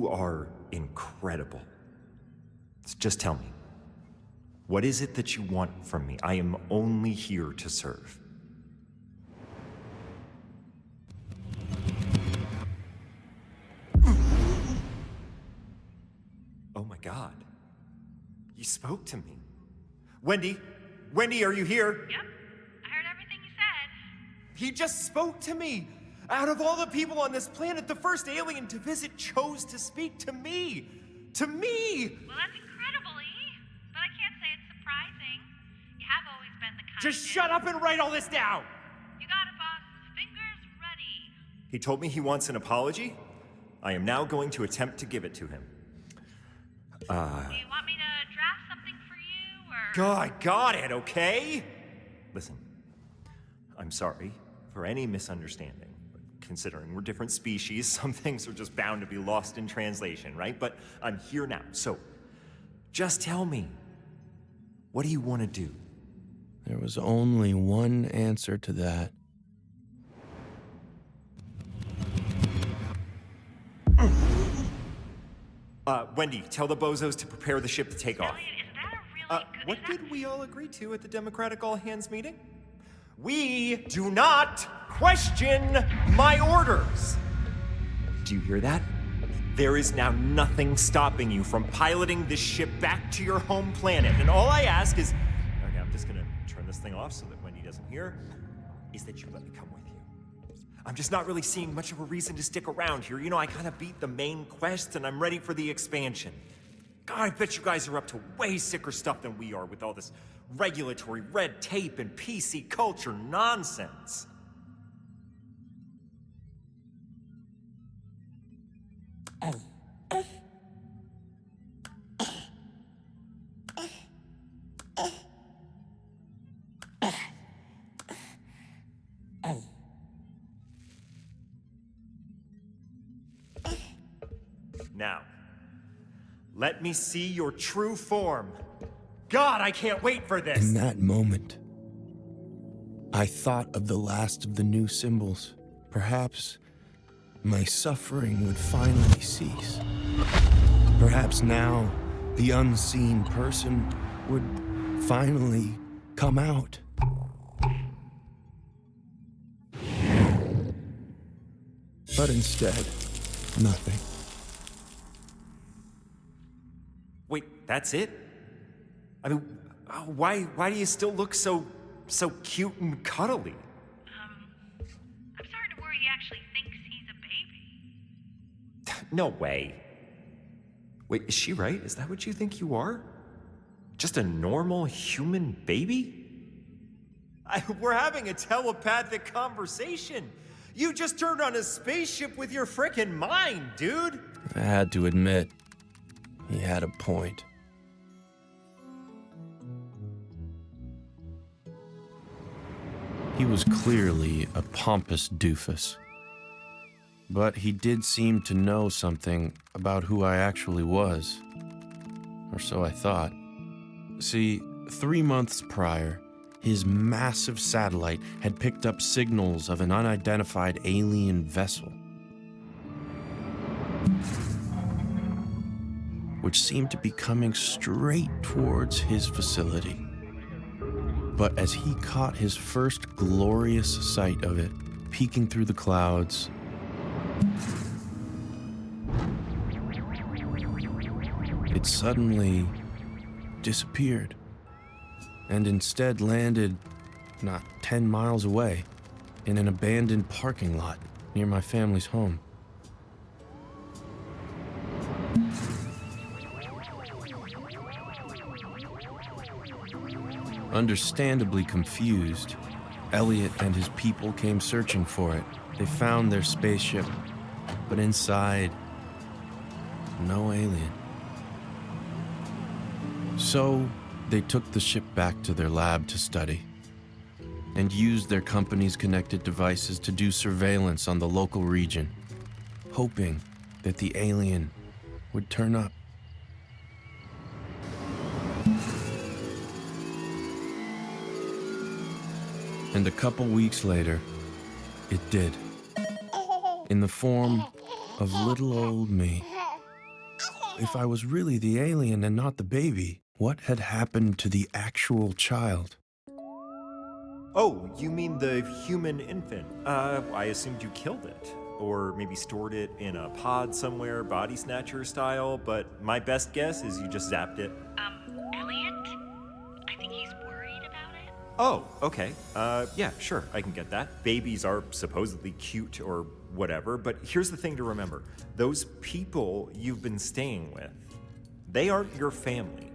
S19: are incredible. So just tell me, what is it that you want from me? I am only here to serve. Oh my God. You spoke to me. Wendy, are you here?
S18: Yep, I heard everything you said.
S19: He just spoke to me. Out of all the people on this planet, the first alien to visit chose to speak to me. To me!
S18: Well, that's incredible, E. But I can't say it's surprising. You have always been the kind.
S19: Just shut up and write all this down!
S18: You got it, boss. Fingers ready.
S19: He told me he wants an apology. I am now going to attempt to give it to him.
S18: Do you want me to draft something for you, or...?
S19: God, got it, okay? Listen, I'm sorry for any misunderstanding. Considering we're different species, some things are just bound to be lost in translation, right? But I'm here now, so just tell me, what do you want to do?
S1: There was only one answer to that.
S19: Wendy, tell the bozos to prepare the ship to take off.
S18: Elliot, is that a really good...
S19: What did we all agree to at the Democratic all-hands meeting? We do not question my orders! Do you hear that? There is now nothing stopping you from piloting this ship back to your home planet, and all I ask is... Okay, I'm just gonna turn this thing off so that Wendy doesn't hear, is that you let me come with you. I'm just not really seeing much of a reason to stick around here. You know, I kind of beat the main quest, and I'm ready for the expansion. God, I bet you guys are up to way sicker stuff than we are with all this regulatory red tape and PC culture nonsense. Now, let me see your true form. God, I can't wait for this!
S1: In that moment, I thought of the last of the new symbols. perhaps my suffering would finally cease. Perhaps now the unseen person would finally come out. But instead, nothing.
S19: Wait, that's it? I mean, why do you still look so cute and cuddly?
S18: I'm sorry to worry he actually thinks he's a baby.
S19: No way. Wait, is she right? Is that what you think you are? Just a normal human baby? We're having a telepathic conversation. You just turned on a spaceship with your frickin' mind, dude.
S1: I had to admit, he had a point. He was clearly a pompous doofus. But he did seem to know something about who I actually was. Or so I thought. See, 3 months prior, his massive satellite had picked up signals of an unidentified alien vessel, which seemed to be coming straight towards his facility. But as he caught his first glorious sight of it, peeking through the clouds, it suddenly disappeared, and instead landed not 10 miles away in an abandoned parking lot near my family's home. Understandably confused, Elliot and his people came searching for it. They found their spaceship, but inside, no alien. So, they took the ship back to their lab to study, and used their company's connected devices to do surveillance on the local region, hoping that the alien would turn up. And a couple weeks later, it did. In the form of little old me. If I was really the alien and not the baby, what had happened to the actual child?
S19: Oh, you mean the human infant? I assumed you killed it. Or maybe stored it in a pod somewhere, body snatcher style, but my best guess is you just zapped it.
S18: Elliot? I think he's worried about it.
S19: Oh, okay. Yeah, sure, I can get that. Babies are supposedly cute or whatever, but here's the thing to remember. Those people you've been staying with, they aren't your family.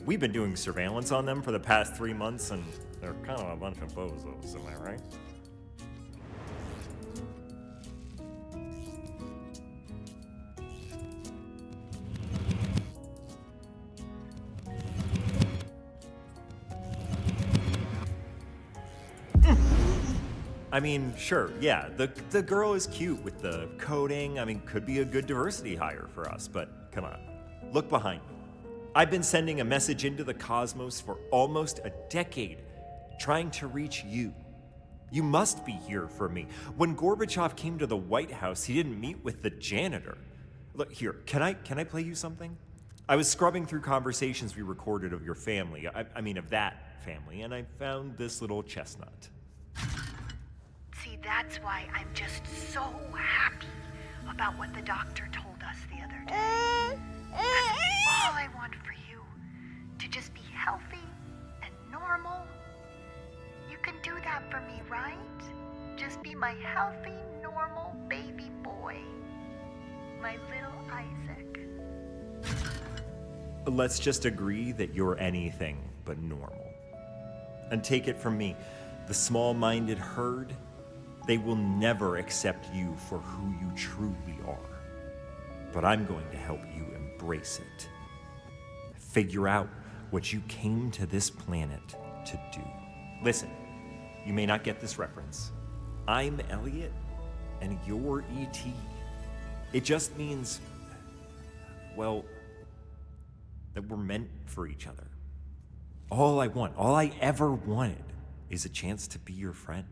S19: We've been doing surveillance on them for the past 3 months, and they're kind of a bunch of bozos, am I right? I mean, sure, yeah, the girl is cute with the coding. I mean, could be a good diversity hire for us, but come on, look behind me. I've been sending a message into the cosmos for almost a decade, trying to reach you. You must be here for me. When Gorbachev came to the White House, he didn't meet with the janitor. Look, here, can I play you something? I was scrubbing through conversations we recorded of your family, I mean of that family, and I found this little chestnut.
S15: See, that's why I'm just so happy about what the doctor told us the other day. That's all I want for you, to just be healthy and normal. You can do that for me, right? Just be my healthy, normal baby boy. My little Isaac.
S19: Let's just agree that you're anything but normal. And take it from me, the small-minded herd, they will never accept you for who you truly are. But I'm going to help you embrace it. Figure out what you came to this planet to do. Listen, you may not get this reference. I'm Elliot, and you're E.T. It just means, well, that we're meant for each other. All I ever wanted, is a chance to be your friend.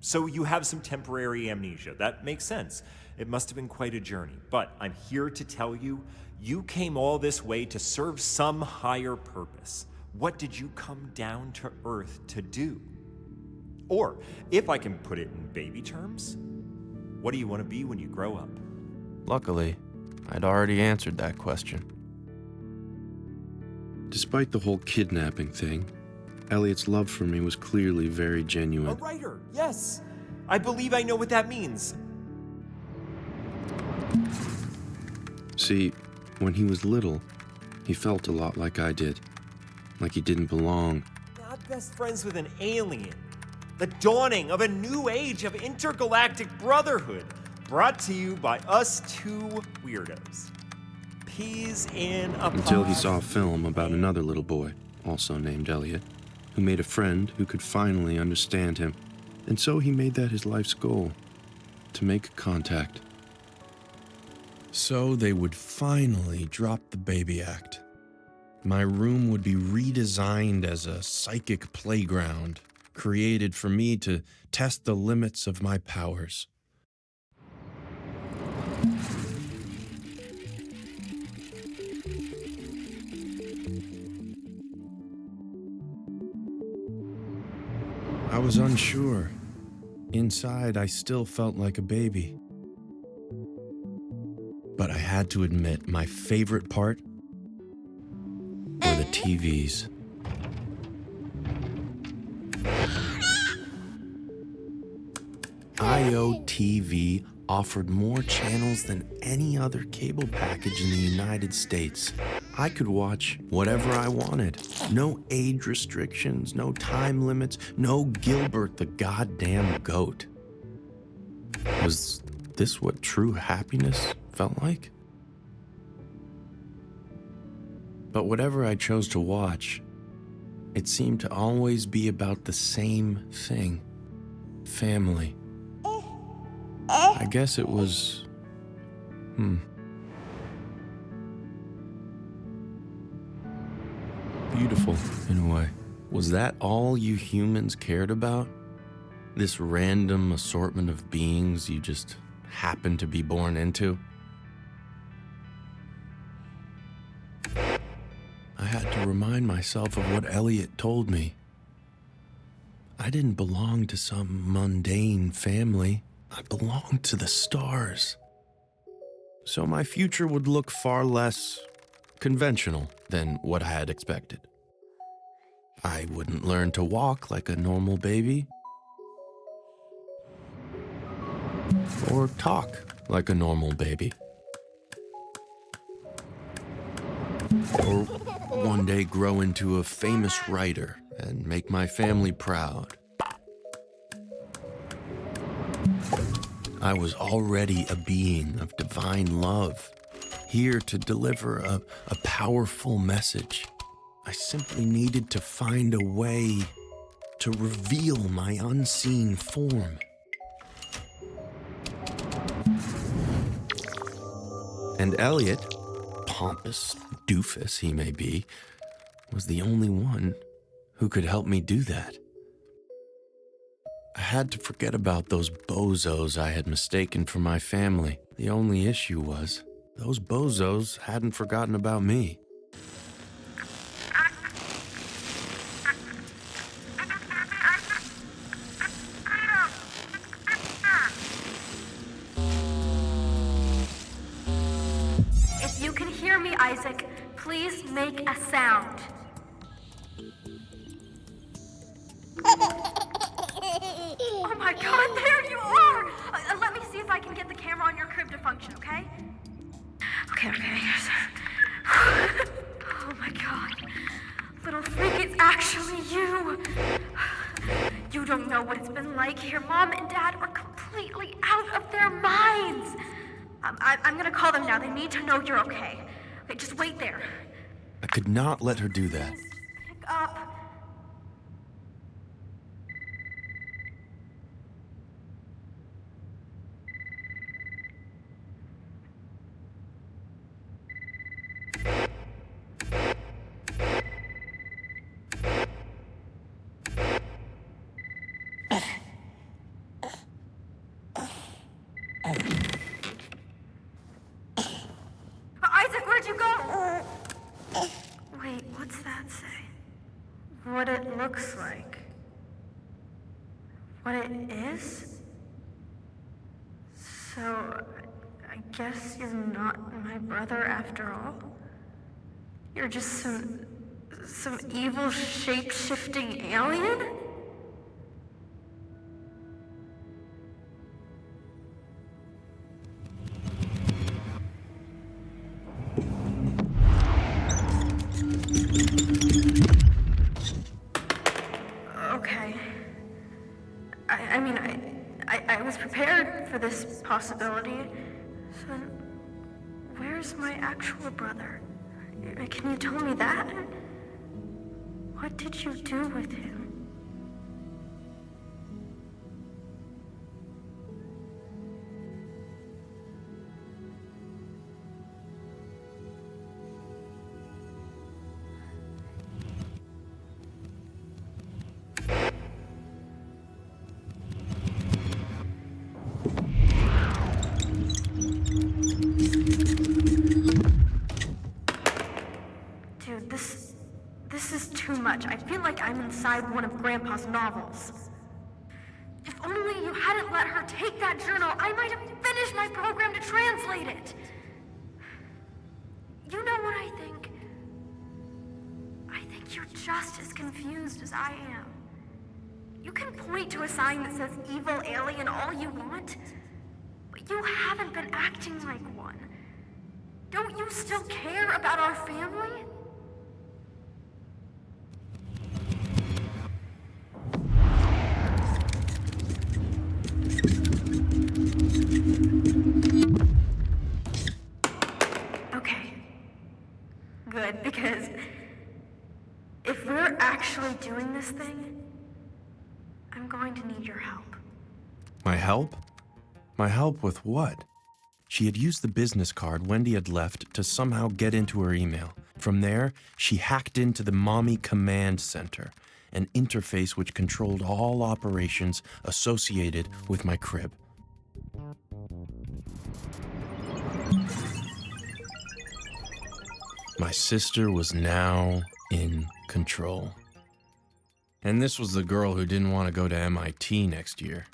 S19: So you have some temporary amnesia. That makes sense. It must have been quite a journey. But I'm here to tell you, you came all this way to serve some higher purpose. What did you come down to Earth to do? Or, if I can put it in baby terms, what do you want to be when you grow up?
S1: Luckily, I'd already answered that question. Despite the whole kidnapping thing, Elliot's love for me was clearly very genuine.
S19: A writer, yes. I believe I know what that means.
S1: See, when he was little, he felt a lot like I did. Like he didn't belong.
S19: Not best friends with an alien. The dawning of a new age of intergalactic brotherhood, brought to you by us two weirdos. Peas in a pod.
S1: Until he saw a film about another little boy, also named Elliot, who made a friend who could finally understand him. And so he made that his life's goal, to make contact. So they would finally drop the baby act. My room would be redesigned as a psychic playground, created for me to test the limits of my powers. I was unsure. Inside, I still felt like a baby. But I had to admit, my favorite part were the TVs. IOTV offered more channels than any other cable package in the United States. I could watch whatever I wanted. No age restrictions, no time limits, no Gilbert the goddamn goat. Was this what true happiness felt like? But whatever I chose to watch, it seemed to always be about the same thing. Family. I guess it was... beautiful, in a way. Was that all you humans cared about? This random assortment of beings you just happened to be born into? I had to remind myself of what Elliot told me. I didn't belong to some mundane family. I belonged to the stars. So my future would look far less conventional than what I had expected. I wouldn't learn to walk like a normal baby, or talk like a normal baby, or one day grow into a famous writer and make my family proud. I was already a being of divine love, here to deliver a powerful message. I simply needed to find a way to reveal my unseen form. And Elliot, pompous doofus he may be, was the only one who could help me do that. I had to forget about those bozos I had mistaken for my family. The only issue was, those bozos hadn't forgotten about me.
S18: If you can hear me, Isaac, please make a sound. Oh my god, there you are! Let me see if I can get the camera on your crib to function, okay? Okay. Oh my god. Little freak, it's actually you. You don't know what it's been like here. Mom and Dad are completely out of their minds. I'm gonna call them now. They need to know you're okay. Okay, just wait there.
S1: I could not let her do that.
S18: Pick up. Where'd you go? Wait, what's that say? What it looks like. What it is? So, I guess you're not my brother after all? You're just some evil shape-shifting alien? Okay. I was prepared for this possibility. So then, where's my actual brother? Can you tell me that? What did you do with him? Dude, this is too much. I feel like I'm inside one of Grandpa's novels. If only you hadn't let her take that journal, I might have finished my program to translate it. You know what I think? I think you're just as confused as I am. You can point to a sign that says evil alien all you want, but you haven't been acting like one. Don't you still care about our family? Okay. Good, because if we're actually doing this thing, I'm going to need your help.
S1: My help? My help with what? She had used the business card Wendy had left to somehow get into her email. From there, she hacked into the Mommy Command Center, an interface which controlled all operations associated with my crib. My sister was now in control. And this was the girl who didn't want to go to MIT next year.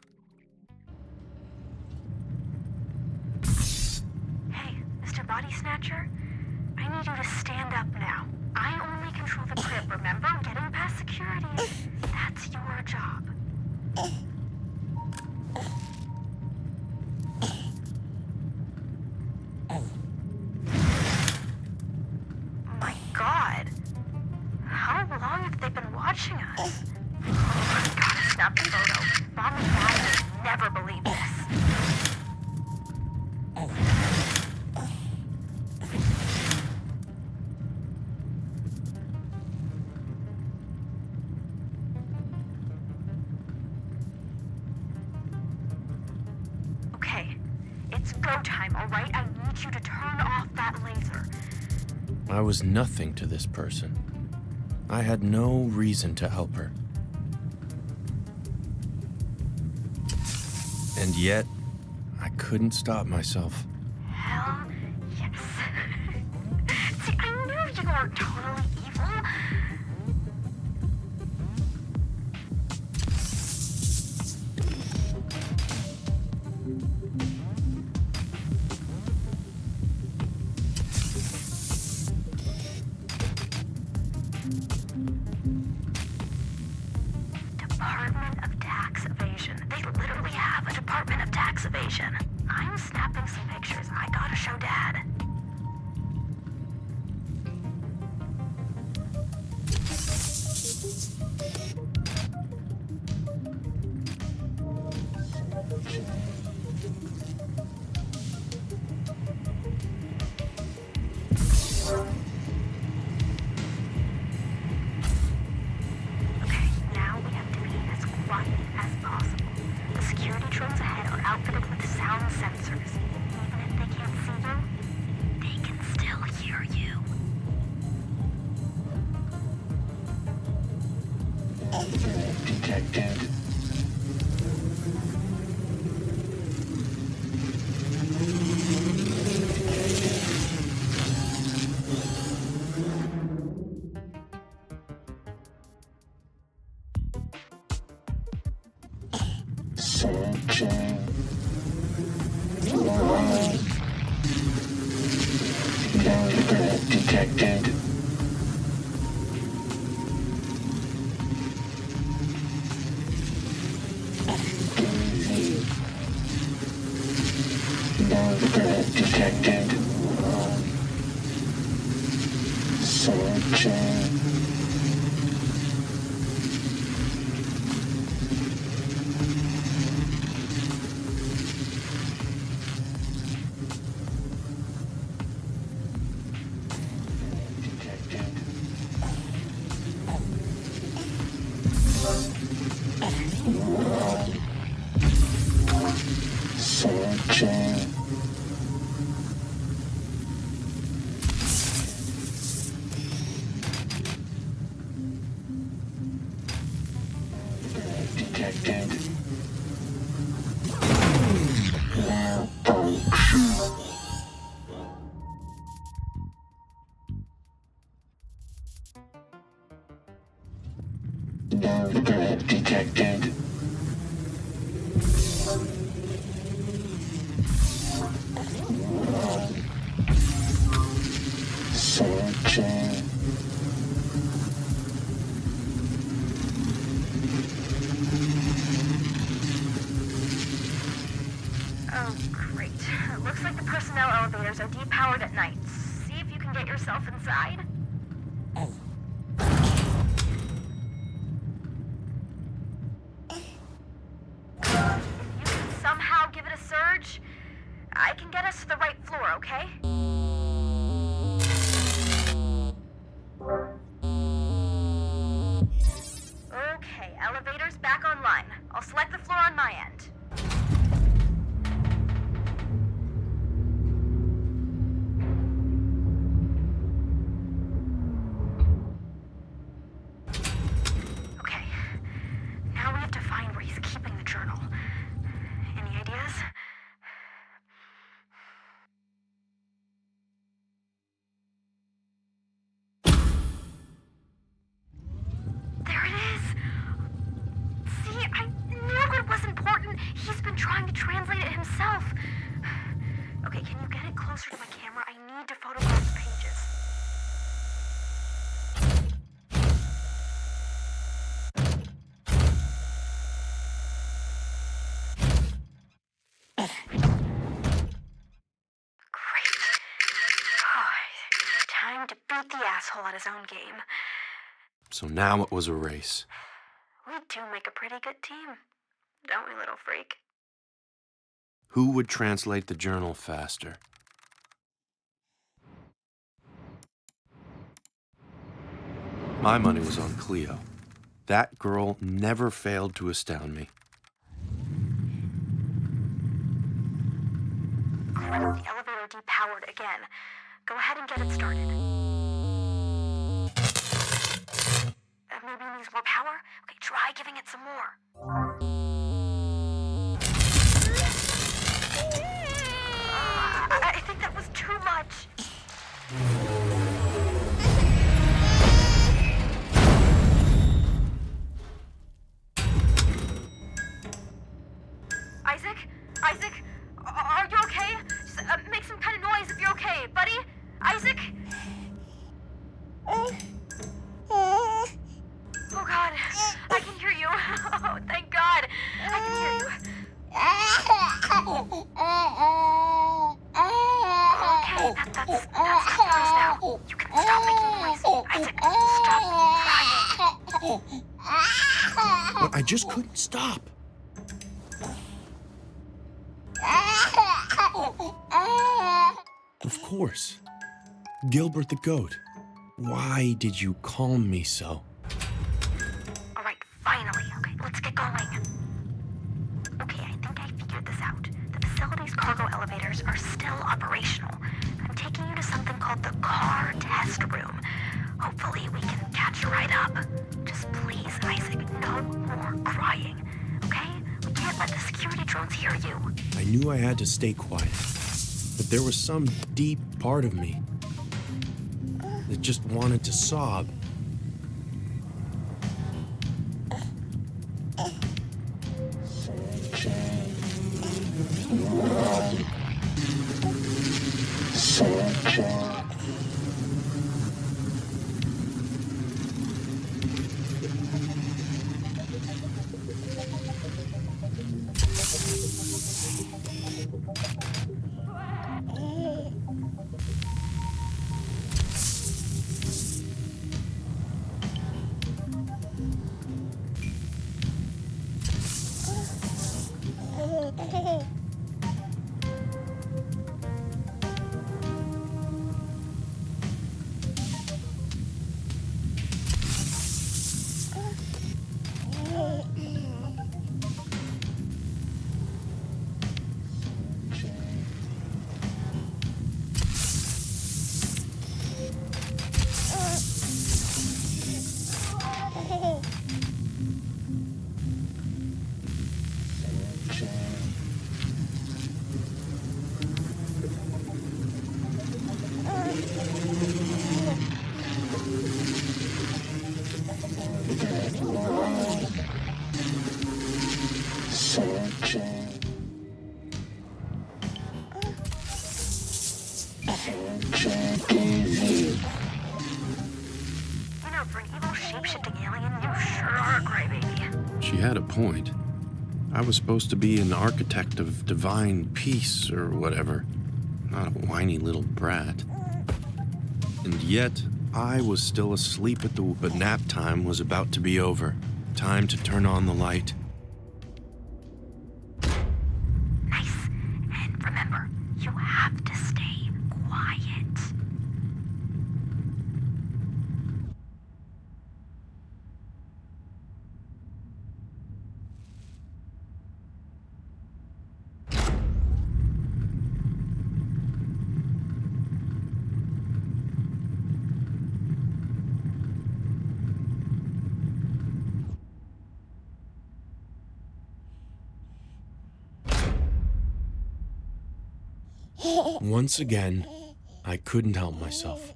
S18: Hey, Mr. Body Snatcher, I need you to stand up now. I only control the crib, remember? Getting past security, that's your job. My God. How long have they been watching us? Oh, I gotta snap a photo. Mom and Dad would never believe this. Okay, it's go time, all right? I need you to turn off that laser.
S1: I was nothing to this person. I had no reason to help her. And yet, I couldn't stop myself.
S18: Hell yes. See, I knew you weren't totally evil. Department of Tax Evasion. They literally have a Department of Tax Evasion. I'm snapping some pictures. I gotta show Dad. Okay, now we have to be as quiet as possible. The security drones ahead are outfitted with sound sensors. Even if they can't see you, they can still hear you.
S11: Detected. detected. No threat detected. Searching. Searching. Detected. Malfunction. No threat detected. Searching.
S18: Oh, great. Looks like the personnel elevators are depowered at night. See if you can get yourself inside. If you can somehow give it a surge, I can get us to the right floor, okay? Okay, elevators back online. I'll select the floor on my end. Okay, now we have to find where he's keeping the journal. Any ideas? There it is! See, I knew it was important. He's been trying to translate it himself. Okay, can you get it closer to my camera? I need to photograph the pages. Great. Time to beat the asshole at his own game.
S1: So now it was a race.
S18: We do make a pretty good team, don't we, little freak?
S1: Who would translate the journal faster? My money was on Cleo. That girl never failed to astound me.
S18: Crap, the elevator depowered again. Go ahead and get it started. Maybe it needs more power? Okay, try giving it some more. I think that was too much. Isaac, are you okay? Just make some kind of noise if you're okay, buddy. Isaac? Oh God, I can hear you. Oh, thank God, I can hear you. Okay, that's enough noise now. You can stop making noise. Isaac, stop crying.
S1: But I just couldn't stop. Of course. Gilbert the goat. Why did you calm me so?
S18: All right, finally. Okay, let's get going. Okay, I think I figured this out. The facility's cargo elevators are still operational. I'm taking you to something called the car test room. Hopefully we can catch you right up. Just please, Isaac, no more crying, okay? We can't let the security drones hear you.
S1: I knew I had to stay quiet, but there was some deep part of me that just wanted to sob. had a point. I was supposed to be an architect of divine peace or whatever, not a whiny little brat. And yet, I was still asleep at the wheel, but nap time was about to be over. Time to turn on the light.
S18: Nice. And remember, you have to stay quiet.
S1: Once again, I couldn't help myself.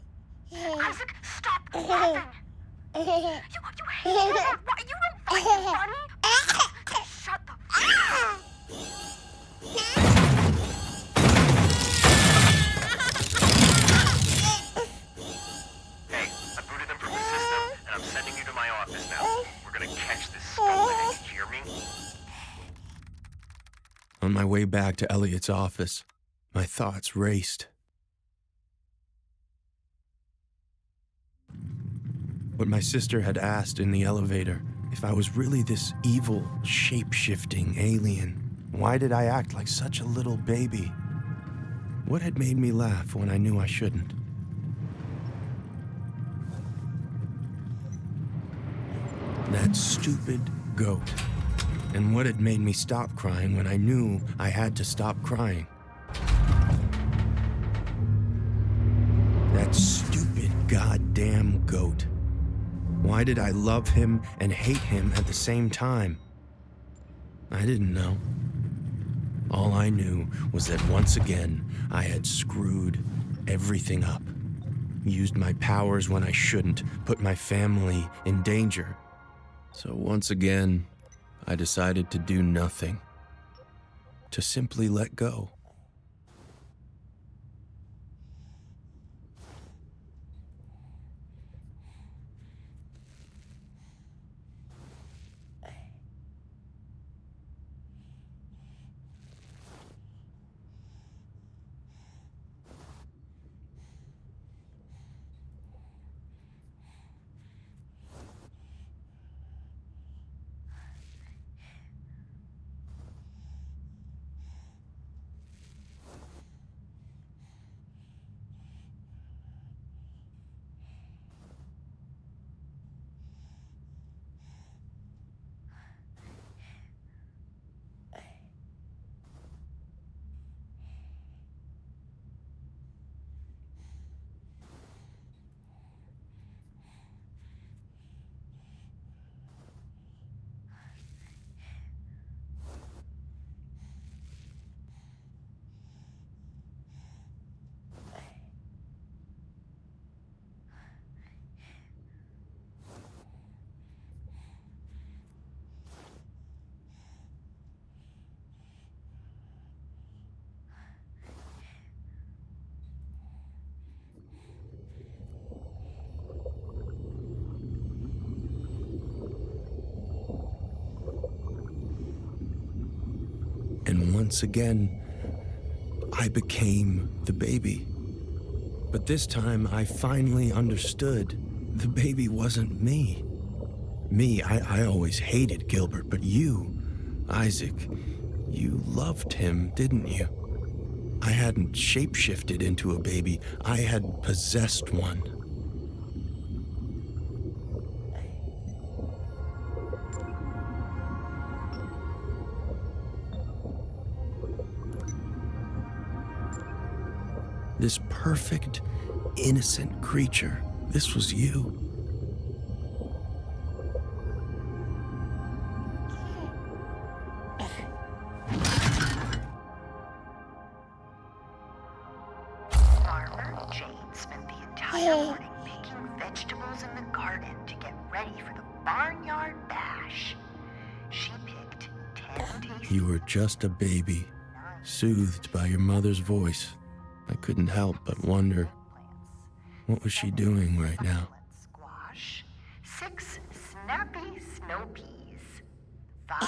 S18: Isaac, stop laughing. You hate it. What? You don't find it funny? Shut the
S19: Hey, I booted them from the system, and I'm sending you to my office now. We're gonna catch this scumbag, you hear me?
S1: On my way back to Elliot's office, my thoughts raced. What my sister had asked in the elevator, if I was really this evil, shape-shifting alien, why did I act like such a little baby? What had made me laugh when I knew I shouldn't? That stupid goat. And what had made me stop crying when I knew I had to stop crying? That stupid goddamn goat. Why did I love him and hate him at the same time? I didn't know. All I knew was that once again, I had screwed everything up. Used my powers when I shouldn't, put my family in danger. So once again, I decided to do nothing. To simply let go. And once again, I became the baby. But this time, I finally understood the baby wasn't me. I always hated Gilbert, but you, Isaac, you loved him, didn't you? I hadn't shapeshifted into a baby, I had possessed one. This perfect, innocent creature, this was you.
S18: Farmer Jane spent the entire morning picking vegetables in the garden to get ready for the barnyard bash. She picked 10 tasty...
S1: You were just a baby, soothed by your mother's voice. I couldn't help but wonder, what was she doing right now?
S18: Squash, 6 snappy snow peas,
S15: 5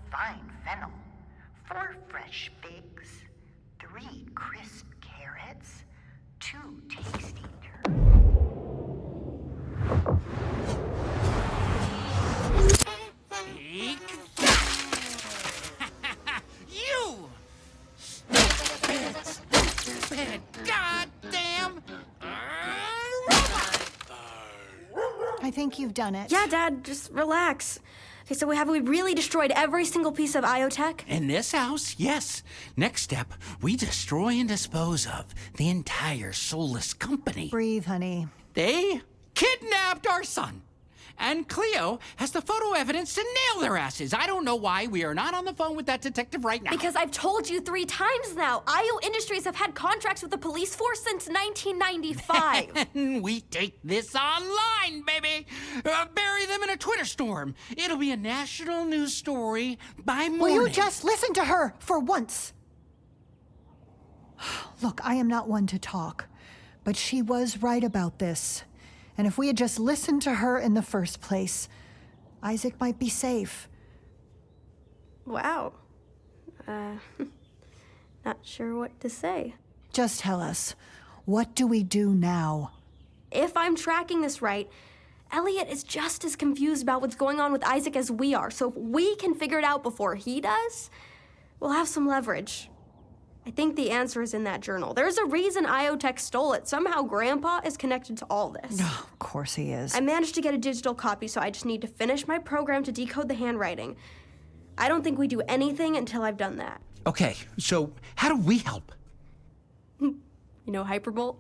S15: fine fennel, 4 fresh figs, 3 crisp carrots, 2 tasty
S17: You! Stupid, goddamn
S5: I think you've done it.
S13: Yeah, Dad, just relax. Okay, so have we really destroyed every single piece of IoTech?
S6: In this house, yes. Next step, we destroy and dispose of the entire soulless company.
S5: Breathe, honey.
S6: They kidnapped our son. And Cleo has the photo evidence to nail their asses. I don't know why we are not on the phone with that detective right now.
S13: Because I've told you 3 times now. IO Industries have had contracts with the police force since 1995.
S6: And we take this online, baby. Bury them in a Twitter storm. It'll be a national news story by morning.
S15: Will you just listen to her for once?
S5: Look, I am not one to talk, but she was right about this. And if we had just listened to her in the first place, Isaac might be safe.
S13: Wow. Not sure what to say.
S5: Just tell us, what do we do now?
S13: If I'm tracking this right, Elliot is just as confused about what's going on with Isaac as we are. So if we can figure it out before he does, we'll have some leverage. I think the answer is in that journal. There's a reason IoTech stole it. Somehow Grandpa is connected to all this.
S5: Of course he is.
S13: I managed to get a digital copy, so I just need to finish my program to decode the handwriting. I don't think we do anything until I've done that.
S6: Okay, so how do we help?
S13: You know Hyperbolt?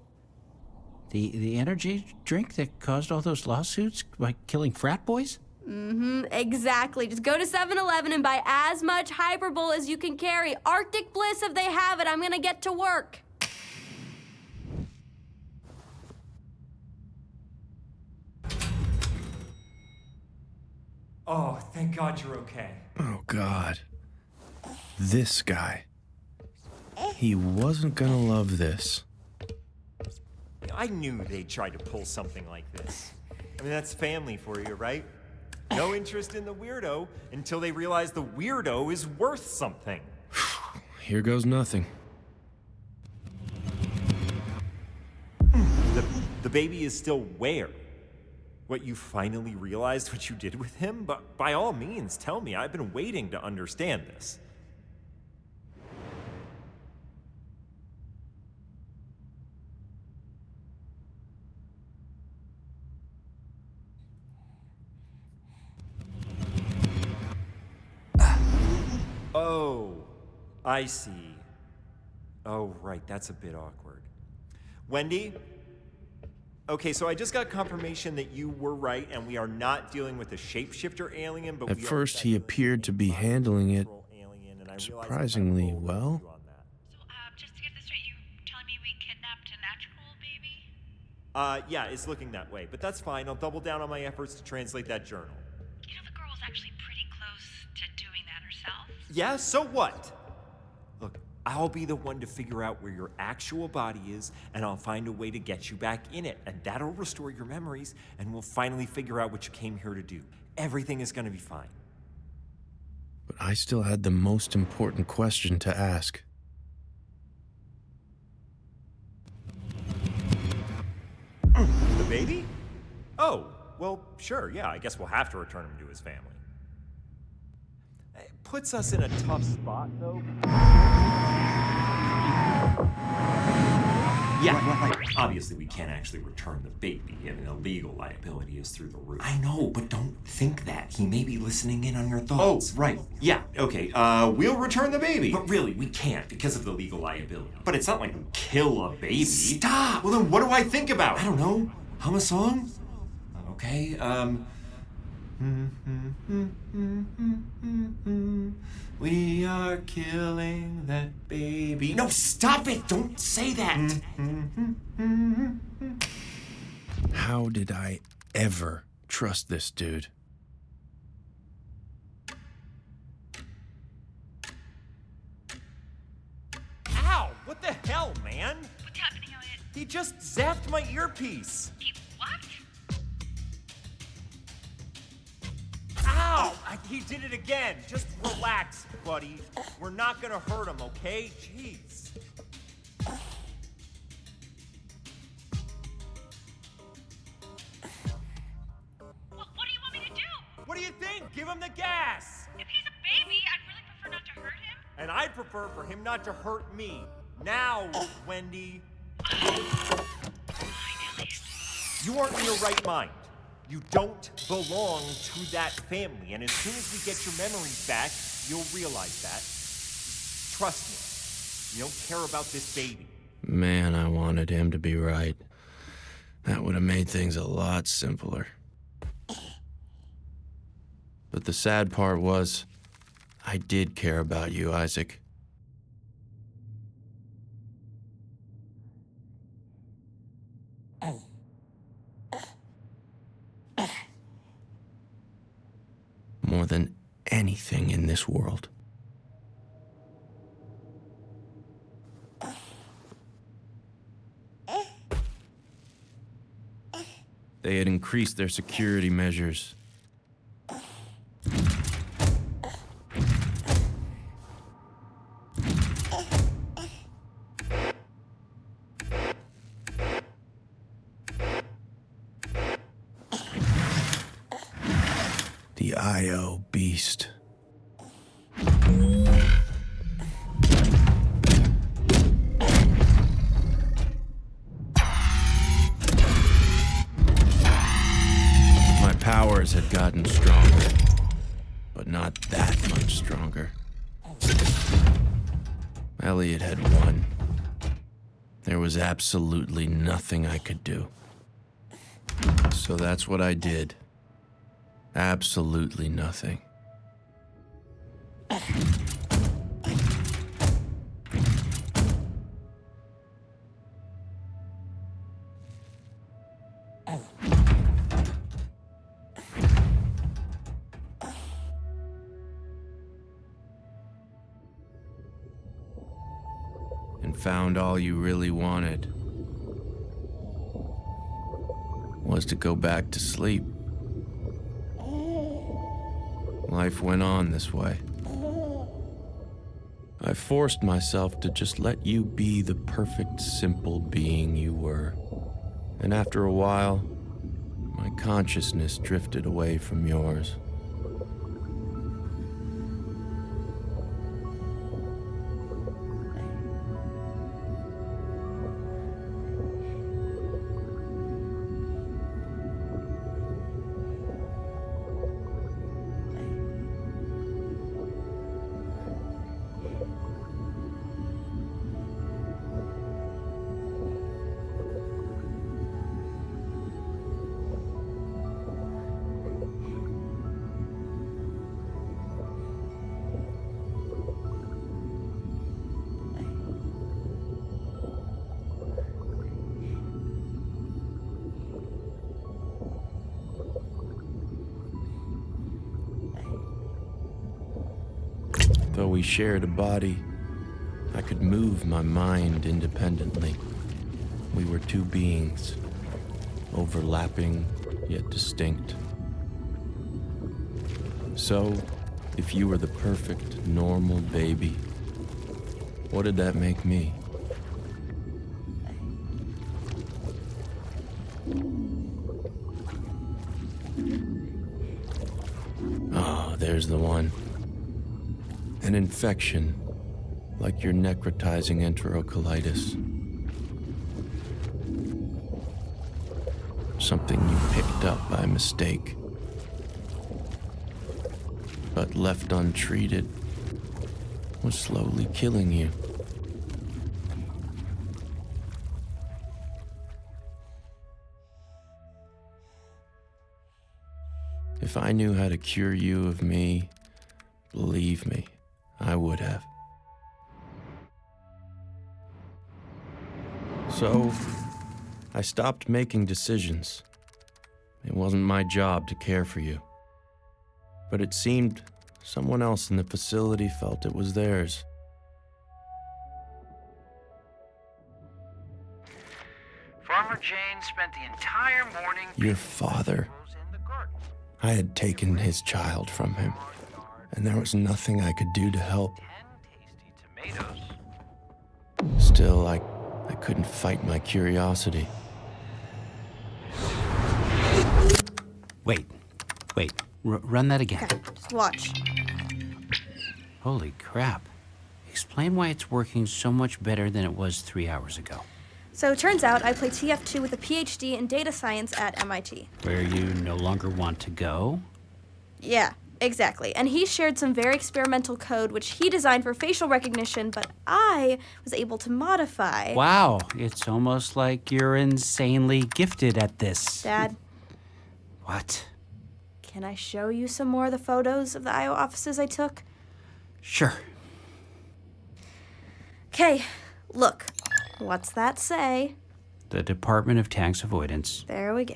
S6: The energy drink that caused all those lawsuits by killing frat boys?
S13: Exactly. Just go to 7-Eleven and buy as much Hyperbolt as you can carry. Arctic Bliss if they have it. I'm gonna get to work.
S19: Oh, thank God you're okay.
S1: Oh, God. This guy. He wasn't gonna love this.
S19: I knew they'd try to pull something like this. I mean, that's family for you, right? No interest in the weirdo until they realize the weirdo is worth something.
S1: Here goes nothing.
S19: The baby is still where? What, you finally realized what you did with him? But by all means, tell me. I've been waiting to understand this. Oh, I see. Oh, right, that's a bit awkward. Wendy? Okay, so I just got confirmation that you were right, and we are not dealing with a shapeshifter alien, but
S1: At first, he appeared to be handling it surprisingly well.
S18: Just to get this straight, you telling me we kidnapped an actual baby?
S19: Yeah, it's looking that way, but that's fine. I'll double down on my efforts to translate that journal.
S18: You know, the girl was actually pretty close to doing that herself.
S19: Yeah, so what? Look, I'll be the one to figure out where your actual body is, and I'll find a way to get you back in it, and that'll restore your memories, and we'll finally figure out what you came here to do. Everything is gonna be fine.
S1: But I still had the most important question to ask.
S19: The baby? Oh, well, sure, yeah, I guess we'll have to return him to his family. It puts us in a tough spot, though. Yeah, right. Obviously, we can't actually return the baby. I mean, the legal liability is through the roof. I know, but don't think that. He may be listening in on your thoughts. Oh, right. Yeah, okay. We'll return the baby. But really, we can't because of the legal liability. But it's not like we kill a baby. Stop! Well, then what do I think about? I don't know. Hum a song? Okay, we are killing that baby. No, stop it! Don't say that!
S1: How did I ever trust this dude?
S19: Ow! What the hell, man?
S18: What's happening, Elliot?
S19: He just zapped my earpiece.
S18: He what?
S19: Ow! He did it again. Just relax, buddy. We're not gonna hurt him, okay? Jeez.
S18: What do you want me to do?
S19: What do you think? Give him the gas.
S18: If he's a baby, I'd really prefer not to hurt him.
S19: And I'd prefer for him not to hurt me. Now, Wendy. You aren't in your right mind. You don't belong to that family. And as soon as we get your memories back, you'll realize that. Trust me. You don't care about this baby.
S1: Man, I wanted him to be right. That would have made things a lot simpler. But the sad part was, I did care about you, Isaac. More than anything in this world. They had increased their security measures. The IO beast. My powers had gotten stronger, but not that much stronger. Elliot had won. There was absolutely nothing I could do. So that's what I did. Absolutely nothing. And found all you really wanted was to go back to sleep. Life went on this way. I forced myself to just let you be the perfect, simple being you were. And after a while, my consciousness drifted away from yours. Though we shared a body, I could move my mind independently. We were two beings, overlapping yet distinct. So, if you were the perfect, normal baby, what did that make me? Ah, there's the one. An infection, like your necrotizing enterocolitis. Something you picked up by mistake. But left untreated, was slowly killing you. If I knew how to cure you of me, believe me, I would have. So, I stopped making decisions. It wasn't my job to care for you. But it seemed someone else in the facility felt it was theirs.
S8: Farmer Jane spent the entire morning...
S1: Your father. I had taken his child from him, and there was nothing I could do to help. Still, I couldn't fight my curiosity.
S6: Wait. Run that again.
S13: Okay, just watch.
S6: Holy crap. Explain why it's working so much better than it was 3 hours ago.
S13: So it turns out I play TF2 with a PhD in data science at MIT.
S6: Where you no longer want to go?
S13: Yeah, exactly. And he shared some very experimental code which he designed for facial recognition, but I was able to modify.
S6: Wow, it's almost like you're insanely gifted at this.
S13: Dad,
S6: What?
S13: can I show you some more of the photos of the IO offices I took?
S6: Sure.
S13: Okay, look. What's that say?
S6: The Department of Tax Avoidance.
S13: There we go.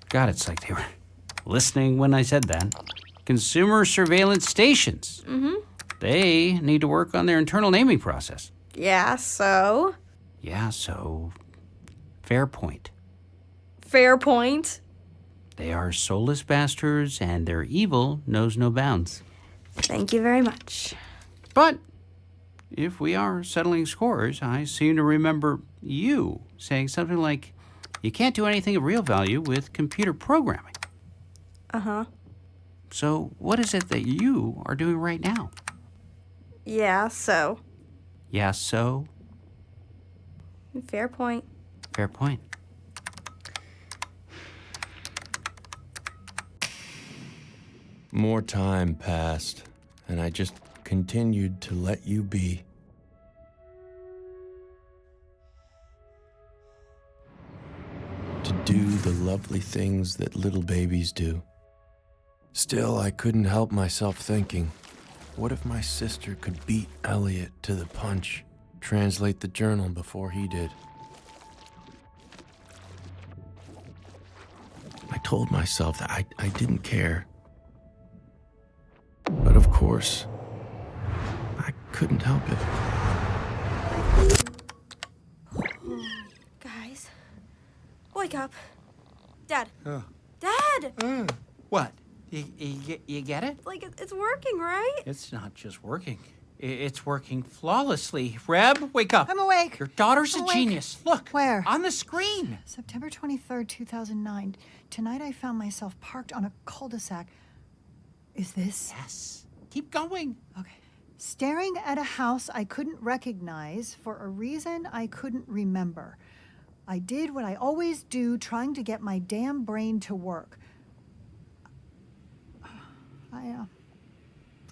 S6: God, it's like they were listening when I said that. Consumer surveillance stations.
S13: Mm-hmm.
S6: They need to work on their internal naming process.
S13: Yeah, so?
S6: Yeah, so... Fair point.
S13: Fair point.
S6: They are soulless bastards, and their evil knows no bounds.
S13: Thank you very much.
S6: But if we are settling scores, I seem to remember you saying something like, you can't do anything of real value with computer programming.
S13: Uh-huh.
S6: So what is it that you are doing right now?
S13: Yeah, so?
S6: Yeah, so?
S13: Fair point.
S6: Fair point.
S1: More time passed, and I just continued to let you be. To do the lovely things that little babies do. Still, I couldn't help myself thinking, what if my sister could beat Elliot to the punch, translate the journal before he did? I told myself that I didn't care. But of course, I couldn't help it.
S13: Guys, wake up. Dad.
S6: Oh.
S13: Dad!
S6: What? You get it?
S13: Like, it's working, right?
S6: It's not just working. It's working flawlessly. Reb, wake up.
S5: I'm awake.
S6: Your daughter's
S5: I'm
S6: a
S5: awake.
S6: genius. Look.
S5: Where?
S6: On the screen.
S5: September 23rd, 2009. Tonight I found myself parked on a cul-de-sac. Is this?
S6: Yes. Keep going.
S5: Okay. Staring at a house I couldn't recognize for a reason I couldn't remember. I did what I always do, trying to get my damn brain to work.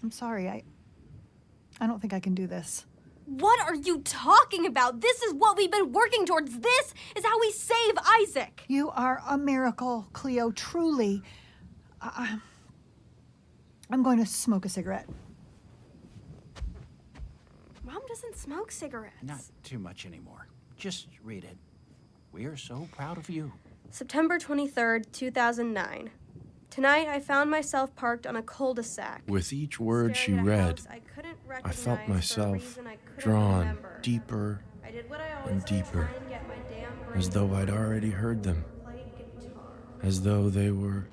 S5: I'm sorry. I don't think I can do this.
S13: What are you talking about? This is what we've been working towards. This is how we save Isaac.
S5: You are a miracle, Cleo, truly. I'm going to smoke a cigarette.
S13: Mom doesn't smoke cigarettes.
S6: Not too much anymore. Just read it. We are so proud of you.
S13: September 23rd, 2009. Tonight, I found myself parked on a cul-de-sac.
S1: With each word she read, I felt myself drawn deeper and deeper, as though I'd already heard them, as though they were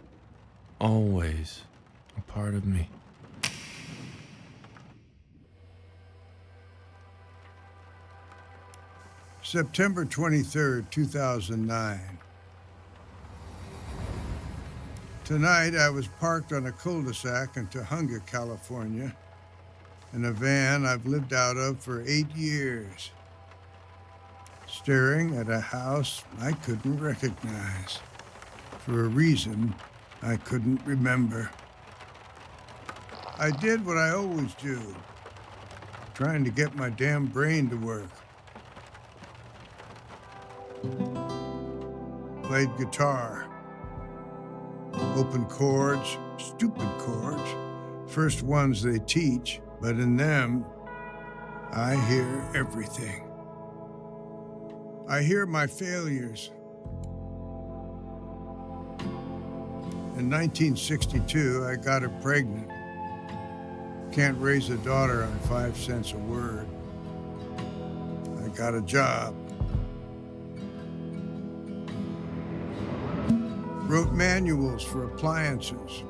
S1: always a part of me.
S2: September 23rd, 2009. Tonight, I was parked on a cul-de-sac in Tahunga, California, in a van I've lived out of for 8 years, staring at a house I couldn't recognize, for a reason I couldn't remember. I did what I always do, trying to get my damn brain to work. Played guitar. Open chords, stupid chords, first ones they teach, but in them, I hear everything. I hear my failures. In 1962, I got her pregnant. Can't raise a daughter on 5 cents a word. I got a job. Wrote manuals for appliances.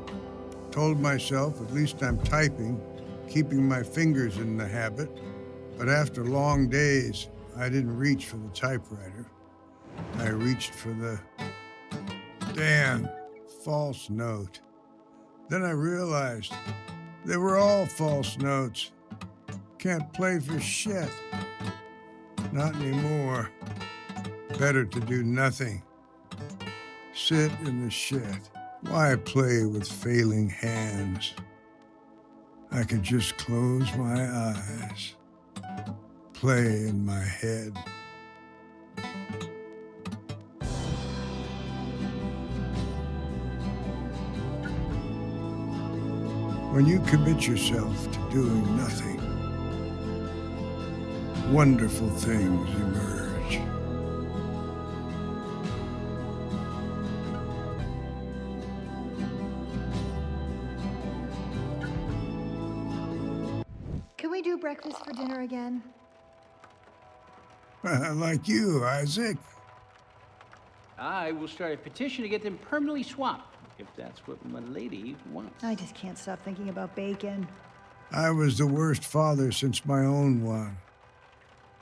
S2: Told myself at least I'm typing, keeping my fingers in the habit. But after long days, I didn't reach for the typewriter. I reached for the damn false note. Then I realized they were all false notes. Can't play for shit. Not anymore. Better to do nothing. Sit in the shit. Why play with failing hands? I could just close my eyes. Play in my head. When you commit yourself to doing nothing, wonderful things emerge.
S5: Can we do breakfast for dinner again?
S2: Like you, Isaac.
S14: I will start a petition to get them permanently swapped, if that's what my lady wants.
S5: I just can't stop thinking about bacon.
S2: I was the worst father since my own one.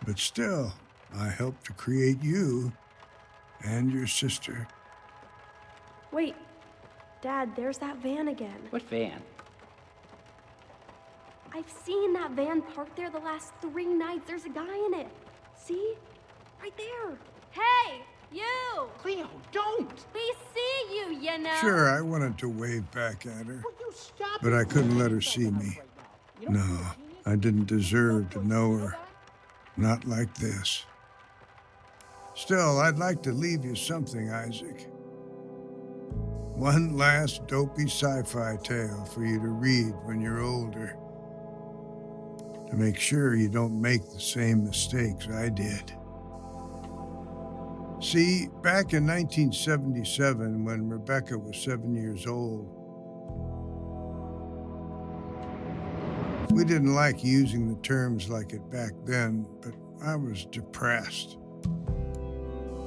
S2: But still, I helped to create you and your sister.
S13: Wait, Dad, there's that van again.
S14: What van?
S13: I've seen that van parked there the last 3 nights. There's a guy in it. See? Right there. Hey, you!
S14: Cleo, don't!
S13: We see you, you know.
S2: Sure, I wanted to wave back at her, but I couldn't let her see me. No, I didn't deserve to know her. Not like this. Still, I'd like to leave you something, Isaac. One last dopey sci-fi tale for you to read when you're older. To make sure you don't make the same mistakes I did. See, back in 1977, when Rebecca was 7 years old, we didn't like using the terms like it back then, but I was depressed.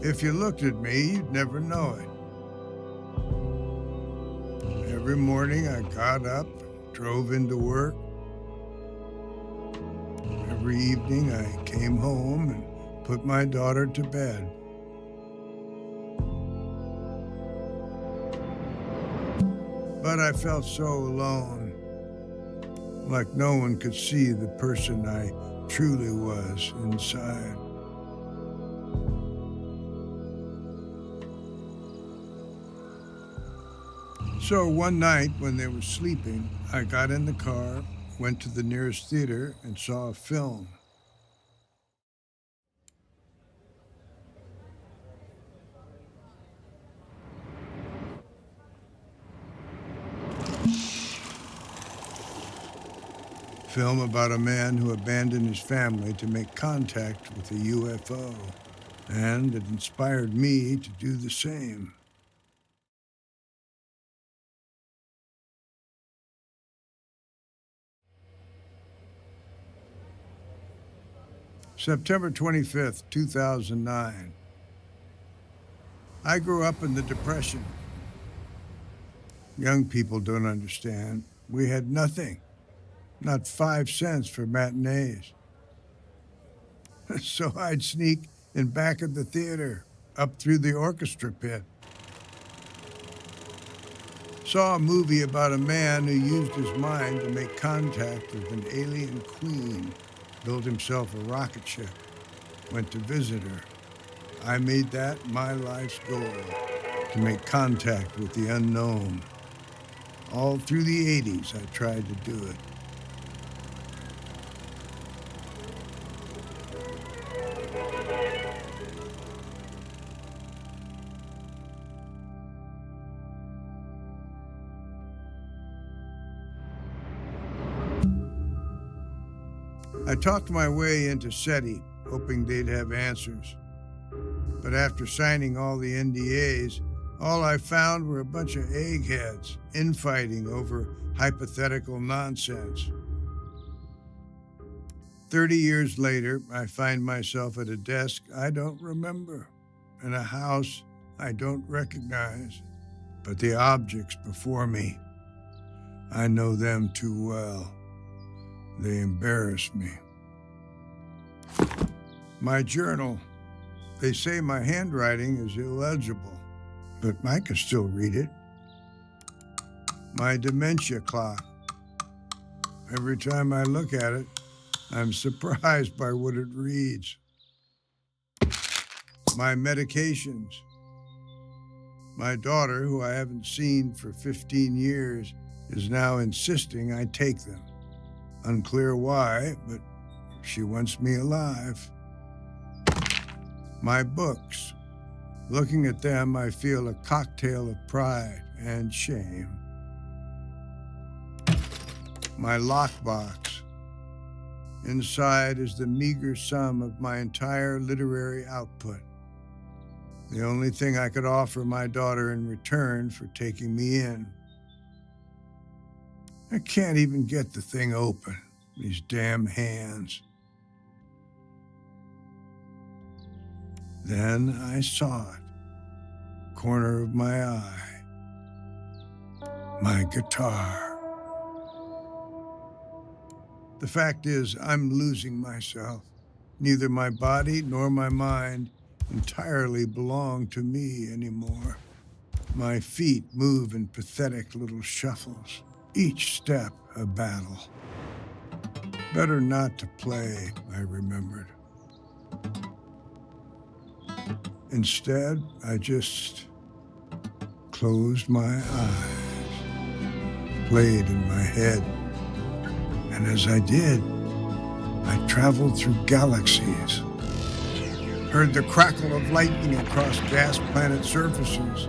S2: If you looked at me, you'd never know it. Every morning I got up, drove into work. Every evening I came home and put my daughter to bed. But I felt so alone, like no one could see the person I truly was inside. So one night when they were sleeping, I got in the car, went to the nearest theater, and saw a film. Film about a man who abandoned his family to make contact with a UFO, and it inspired me to do the same. September 25th, 2009. I grew up in the Depression. Young people don't understand. We had nothing. Not 5 cents for matinees. So I'd sneak in back of the theater, up through the orchestra pit. Saw a movie about a man who used his mind to make contact with an alien queen, built himself a rocket ship, went to visit her. I made that my life's goal, to make contact with the unknown. All through the 80s, I tried to do it. I talked my way into SETI, hoping they'd have answers. But after signing all the NDAs, all I found were a bunch of eggheads infighting over hypothetical nonsense. 30 years later, I find myself at a desk I don't remember, in a house I don't recognize. But the objects before me, I know them too well. They embarrass me. My journal, they say my handwriting is illegible, but I can still read it. My dementia clock. Every time I look at it, I'm surprised by what it reads. My medications. My daughter, who I haven't seen for 15 years, is now insisting I take them. Unclear why, but she wants me alive. My books. Looking at them, I feel a cocktail of pride and shame. My lockbox. Inside is the meager sum of my entire literary output. The only thing I could offer my daughter in return for taking me in. I can't even get the thing open, these damn hands. Then I saw it, corner of my eye, my guitar. The fact is, I'm losing myself. Neither my body nor my mind entirely belong to me anymore. My feet move in pathetic little shuffles, each step a battle. Better not to play, I remembered. Instead, I just closed my eyes, played in my head. And as I did, I traveled through galaxies, heard the crackle of lightning across gas planet surfaces,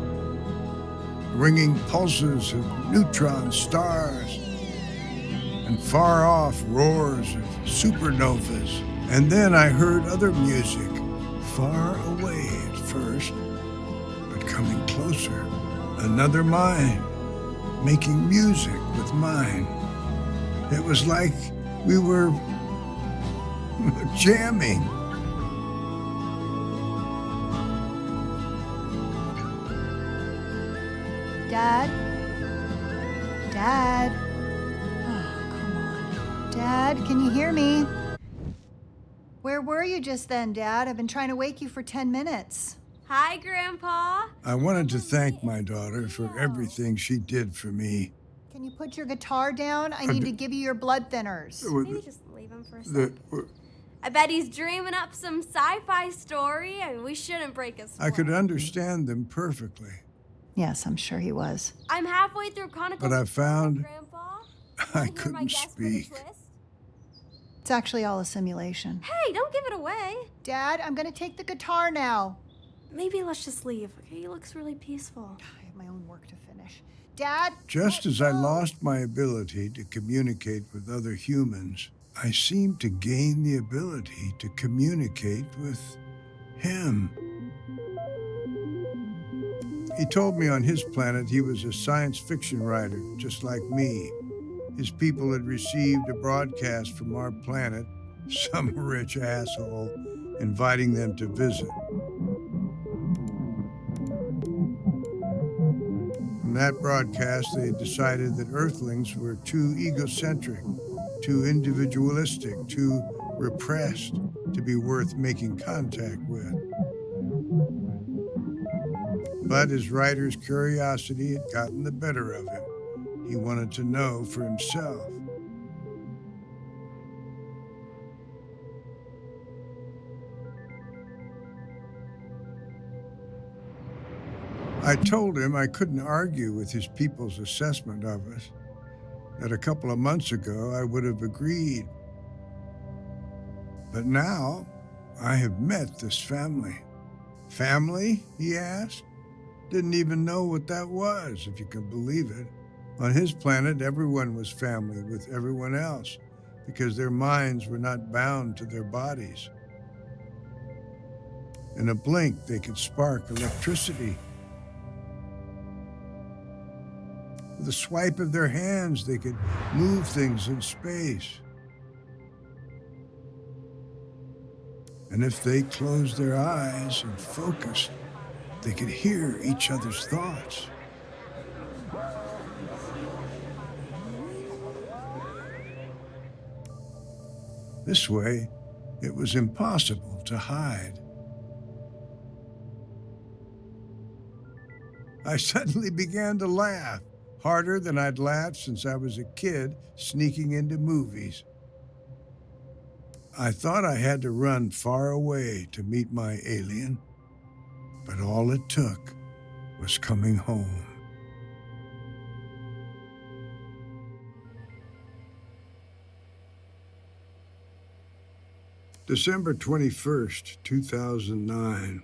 S2: ringing pulses of neutron stars, and far off roars of supernovas. And then I heard other music, far away at first, but coming closer. Another mind, making music with mine. It was like we were jamming.
S5: Dad? Dad? Oh, come on. Dad, can you hear me? Where were you just then, Dad? I've been trying to wake you for 10 minutes.
S13: Hi, Grandpa.
S2: I wanted to thank my daughter for everything she did for me.
S5: Can you put your guitar down? I need to give you your blood thinners.
S13: Maybe just leave him for a second. I bet he's dreaming up some sci-fi story. I mean, we shouldn't break his
S2: I could understand them perfectly.
S5: Yes, I'm sure he was.
S13: I'm halfway through Chronicles.
S2: But I found
S13: Grandpa.
S2: I couldn't speak.
S5: It's actually all a simulation.
S13: Hey, don't give it away.
S5: Dad, I'm gonna take the guitar now.
S13: Maybe let's just leave, okay? He looks really peaceful.
S5: I have my own work to finish. Dad?
S2: Just as I lost my ability to communicate with other humans, I seemed to gain the ability to communicate with him. He told me on his planet he was a science fiction writer, just like me. His people had received a broadcast from our planet, some rich asshole, inviting them to visit. From that broadcast, they decided that Earthlings were too egocentric, too individualistic, too repressed to be worth making contact with. But his writer's curiosity had gotten the better of him. He wanted to know for himself. I told him I couldn't argue with his people's assessment of us, that a couple of months ago I would have agreed. But now I have met this family. Family, he asked? Didn't even know what that was, if you can believe it. On his planet, everyone was family with everyone else because their minds were not bound to their bodies. In a blink, they could spark electricity. With a swipe of their hands, they could move things in space. And if they closed their eyes and focused, they could hear each other's thoughts. This way, it was impossible to hide. I suddenly began to laugh, harder than I'd laughed since I was a kid sneaking into movies. I thought I had to run far away to meet my alien, but all it took was coming home. December 21st, 2009.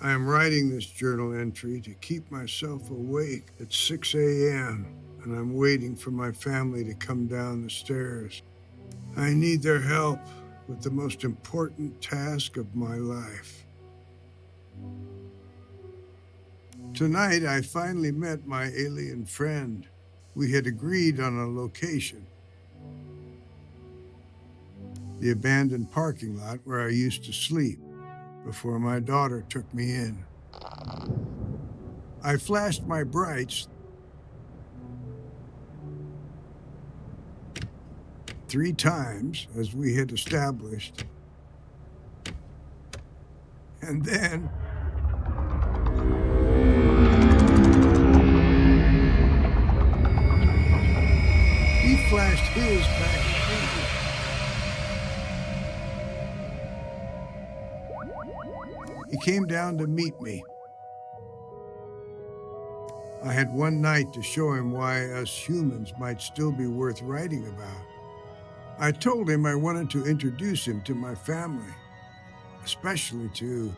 S2: I am writing this journal entry to keep myself awake at 6 a.m., and I'm waiting for my family to come down the stairs. I need their help with the most important task of my life. Tonight, I finally met my alien friend. We had agreed on a location. The abandoned parking lot where I used to sleep before my daughter took me in. I flashed my brights 3 times, as we had established. And then he flashed his back at me. He came down to meet me. I had one night to show him why us humans might still be worth writing about. I told him I wanted to introduce him to my family, especially to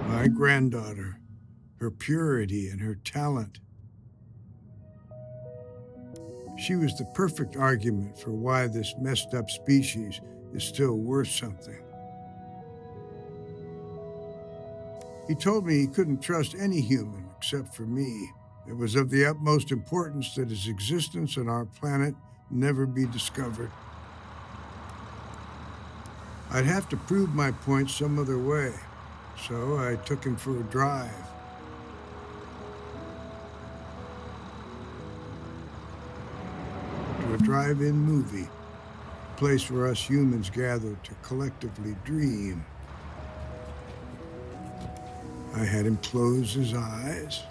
S2: my granddaughter, her purity and her talent. She was the perfect argument for why this messed up species is still worth something. He told me he couldn't trust any human except for me. It was of the utmost importance that his existence on our planet never be discovered. I'd have to prove my point some other way, so I took him for a drive. To a drive-in movie, a place where us humans gather to collectively dream. I had him close his eyes,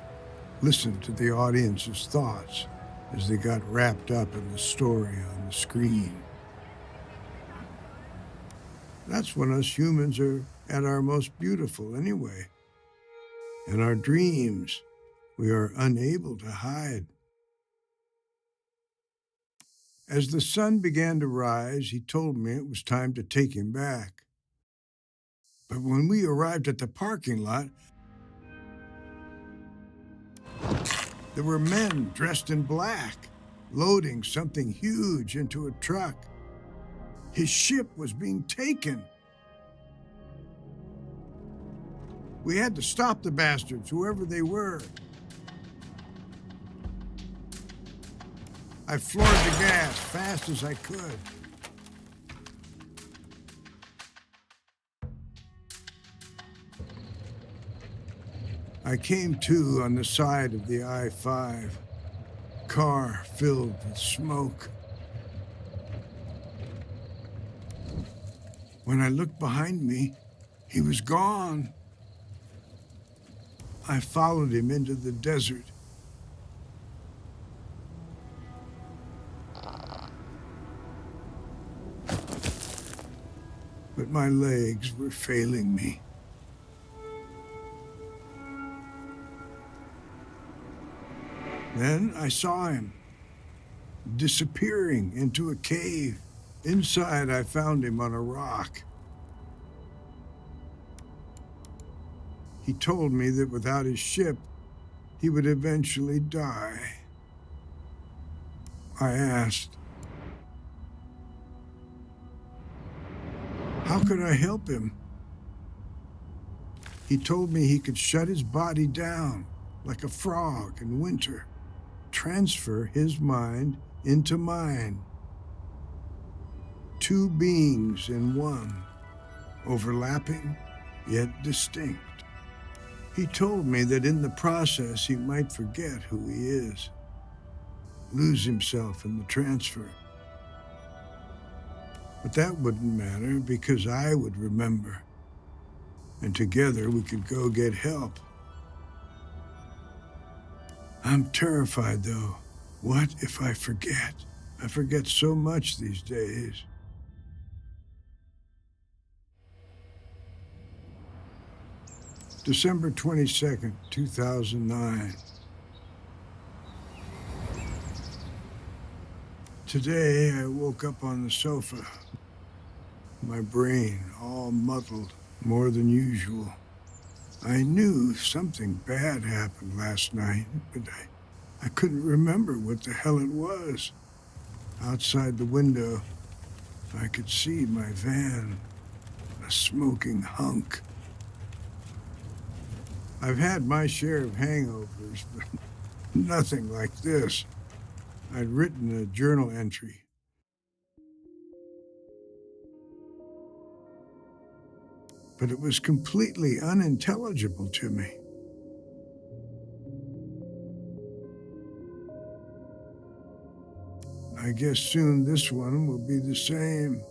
S2: listen to the audience's thoughts as they got wrapped up in the story on the screen. That's when us humans are at our most beautiful anyway. In our dreams, we are unable to hide. As the sun began to rise, he told me it was time to take him back. But when we arrived at the parking lot, there were men dressed in black, loading something huge into a truck. His ship was being taken. We had to stop the bastards, whoever they were. I floored the gas fast as I could. I came to on the side of the I-5, car filled with smoke. When I looked behind me, he was gone. I followed him into the desert. But my legs were failing me. Then I saw him disappearing into a cave. Inside, I found him on a rock. He told me that without his ship, he would eventually die. I asked, how could I help him? He told me he could shut his body down like a frog in winter, transfer his mind into mine. 2 beings in one, overlapping yet distinct. He told me that in the process he might forget who he is, lose himself in the transfer. But that wouldn't matter because I would remember, and together we could go get help. I'm terrified, though. What if I forget? I forget so much these days. December 22nd, 2009. Today, I woke up on the sofa. My brain all muddled, more than usual. I knew something bad happened last night, but I couldn't remember what the hell it was. Outside the window, I could see my van, a smoking hunk. I've had my share of hangovers, but nothing like this. I'd written a journal entry. But it was completely unintelligible to me. I guess soon this one will be the same.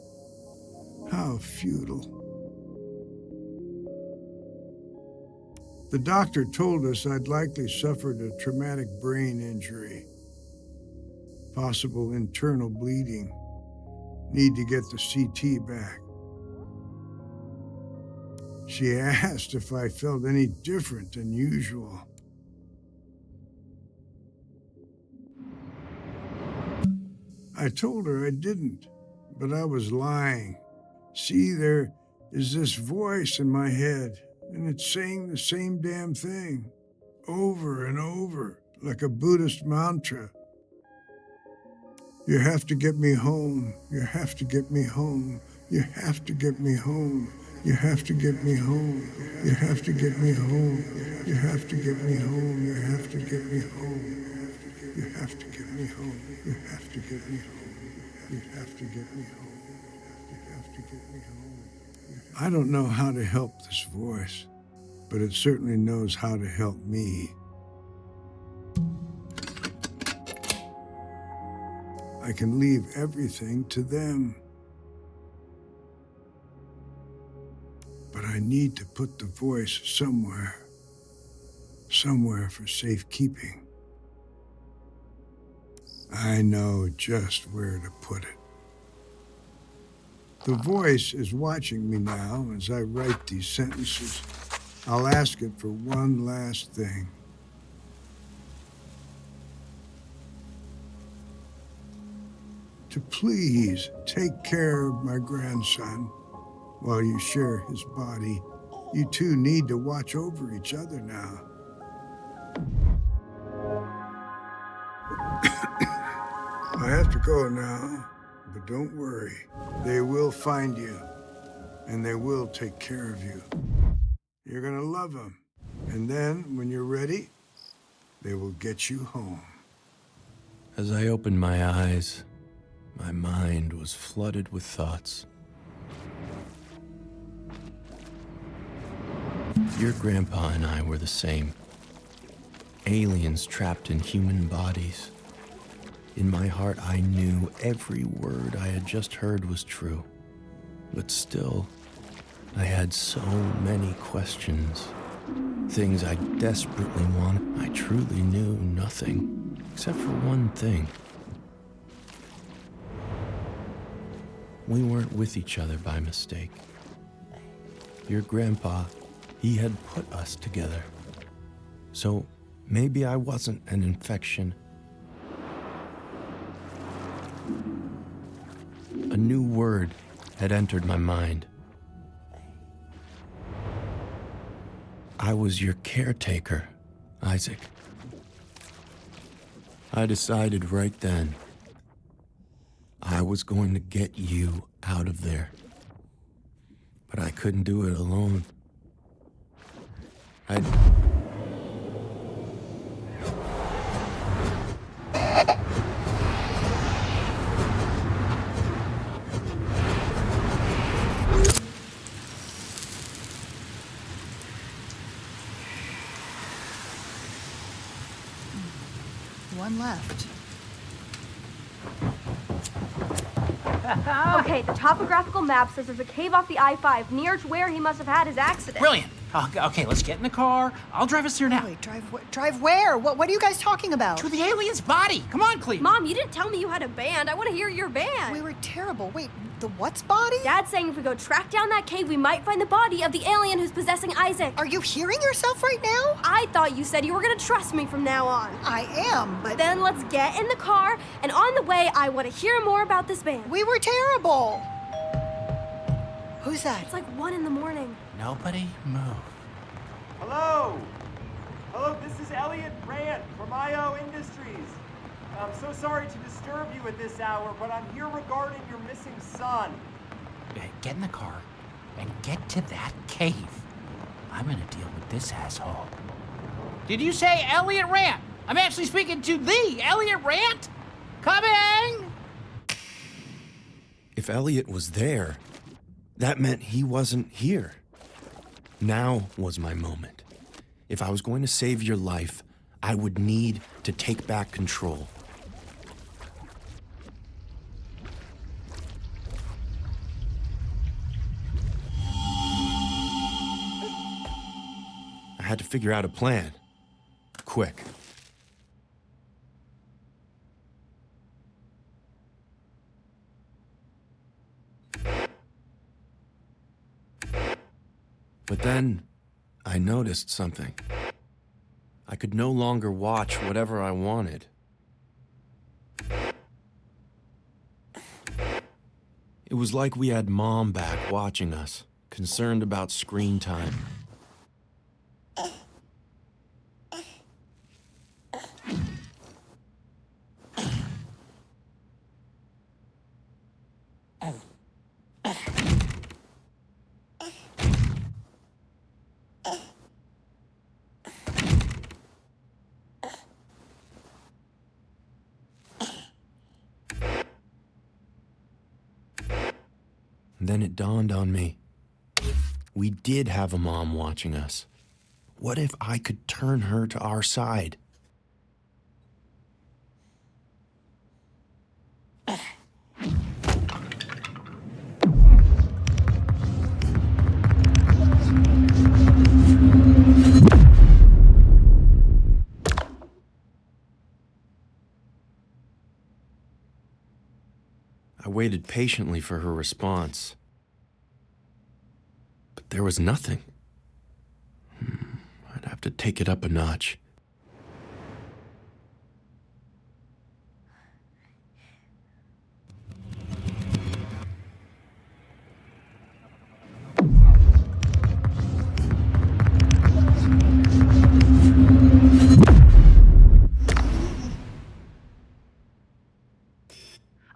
S2: How futile. The doctor told us I'd likely suffered a traumatic brain injury. Possible internal bleeding. Need to get the CT back. She asked if I felt any different than usual. I told her I didn't, but I was lying. See, there is this voice in my head, and it's saying the same damn thing, over and over, like a Buddhist mantra. You have to get me home. You have to get me home. You have to get me home. You have to get me home. You have to get me home. You have to get me home. You have to get me home. You have to get me home. You have to get me home. You have to get me home. You have to get me home. I don't know how to help this voice, but it certainly knows how to help me. I can leave everything to them. But I need to put the voice somewhere for safekeeping. I know just where to put it. The voice is watching me now as I write these sentences. I'll ask it for one last thing. To please take care of my grandson. While you share his body, you two need to watch over each other now. I have to go now, but don't worry. They will find you, and they will take care of you. You're gonna love them, and then, when you're ready, they will get you home.
S1: As I opened my eyes, my mind was flooded with thoughts. Your grandpa and I were the same. Aliens trapped in human bodies. In my heart, I knew every word I had just heard was true. But still, I had so many questions. Things I desperately wanted. I truly knew nothing, except for one thing. We weren't with each other by mistake. Your grandpa, he had put us together. So maybe I wasn't an infection. A new word had entered my mind. I was your caretaker, Isaac. I decided right then I was going to get you out of there. But I couldn't do it alone.
S5: one left.
S13: Okay, the topographical map says there's a cave off the I-5 near to where he must have had his accident.
S6: Brilliant. Okay, let's get in the car. I'll drive us there now.
S5: Wait, drive where? What are you guys talking about?
S6: To the alien's body. Come on, Cleve.
S13: Mom, you didn't tell me you had a band. I want to hear your band.
S5: We were terrible. Wait, the what's body?
S13: Dad's saying if we go track down that cave, we might find the body of the alien who's possessing Isaac.
S5: Are you hearing yourself right now?
S13: I thought you said you were going to trust me from now on.
S5: I am, but...
S13: Then let's get in the car, and on the way, I want to hear more about this band.
S5: We were terrible. Who's that?
S13: It's like 1 a.m.
S6: Nobody move.
S19: Hello! Hello, this is Elliot Rand from IO Industries. I'm so sorry to disturb you at this hour, but I'm here regarding your missing son.
S6: Get in the car and get to that cave. I'm gonna deal with this asshole. Did you say Elliot Rand? I'm actually speaking to the Elliot Rand? Coming!
S1: If Elliot was there, that meant he wasn't here. Now was my moment. If I was going to save your life, I would need to take back control. I had to figure out a plan. Quick. But then, I noticed something. I could no longer watch whatever I wanted. It was like we had Mom back watching us, concerned about screen time. Then it dawned on me. We did have a mom watching us. What if I could turn her to our side? I waited patiently for her response. But there was nothing. I'd have to take it up a notch.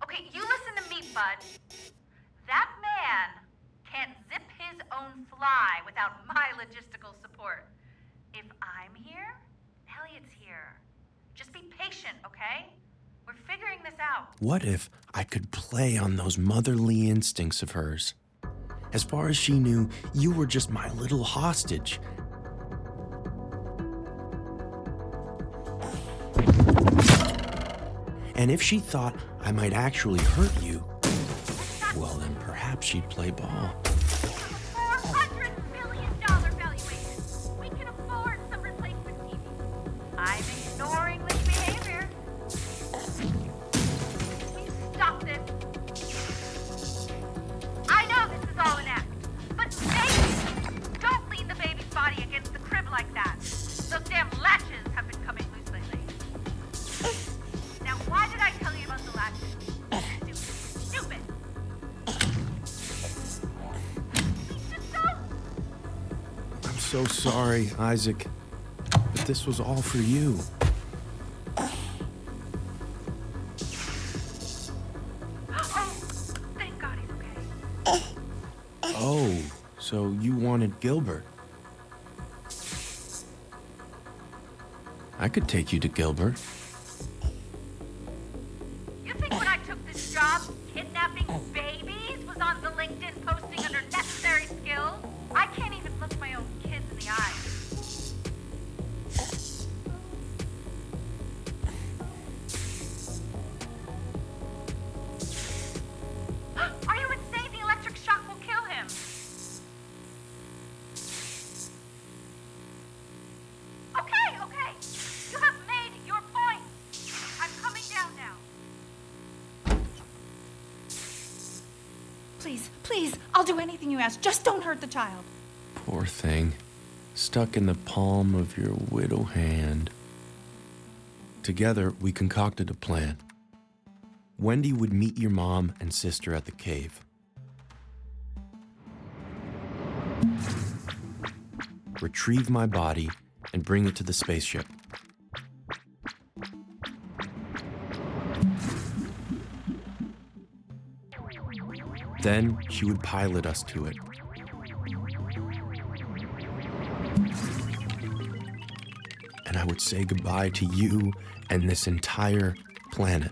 S10: Okay, you listen to me, bud. That man can't zip his own fly without my logistical support. If I'm here, Elliot's here. Just be patient, okay? We're figuring this out.
S1: What if I could play on those motherly instincts of hers? As far as she knew, you were just my little hostage. And if she thought I might actually hurt you, well then perhaps she'd play ball.
S10: $400 million valuation. We can afford some replacement TV. I'm ignoring this behavior. Please stop this. I know this is all an act, but baby, don't lean the baby's body against the crib like that. Those damn latches have been coming loose lately. Now, why did I tell you about the latches? Stupid.
S1: I'm so sorry, Isaac, but this was all for you.
S10: Oh, thank God he's okay.
S1: Oh, so you wanted Gilbert. I could take you to Gilbert.
S10: You think when I took this job, kidnapping babies was on the LinkedIn posting under necessary skills? I can't even look my own kids in the eye. Please, I'll do anything you ask. Just don't hurt the child.
S1: Poor thing. Stuck in the palm of your widow hand. Together, we concocted a plan. Wendy would meet your mom and sister at the cave. Retrieve my body and bring it to the spaceship. Then she would pilot us to it. And I would say goodbye to you and this entire planet.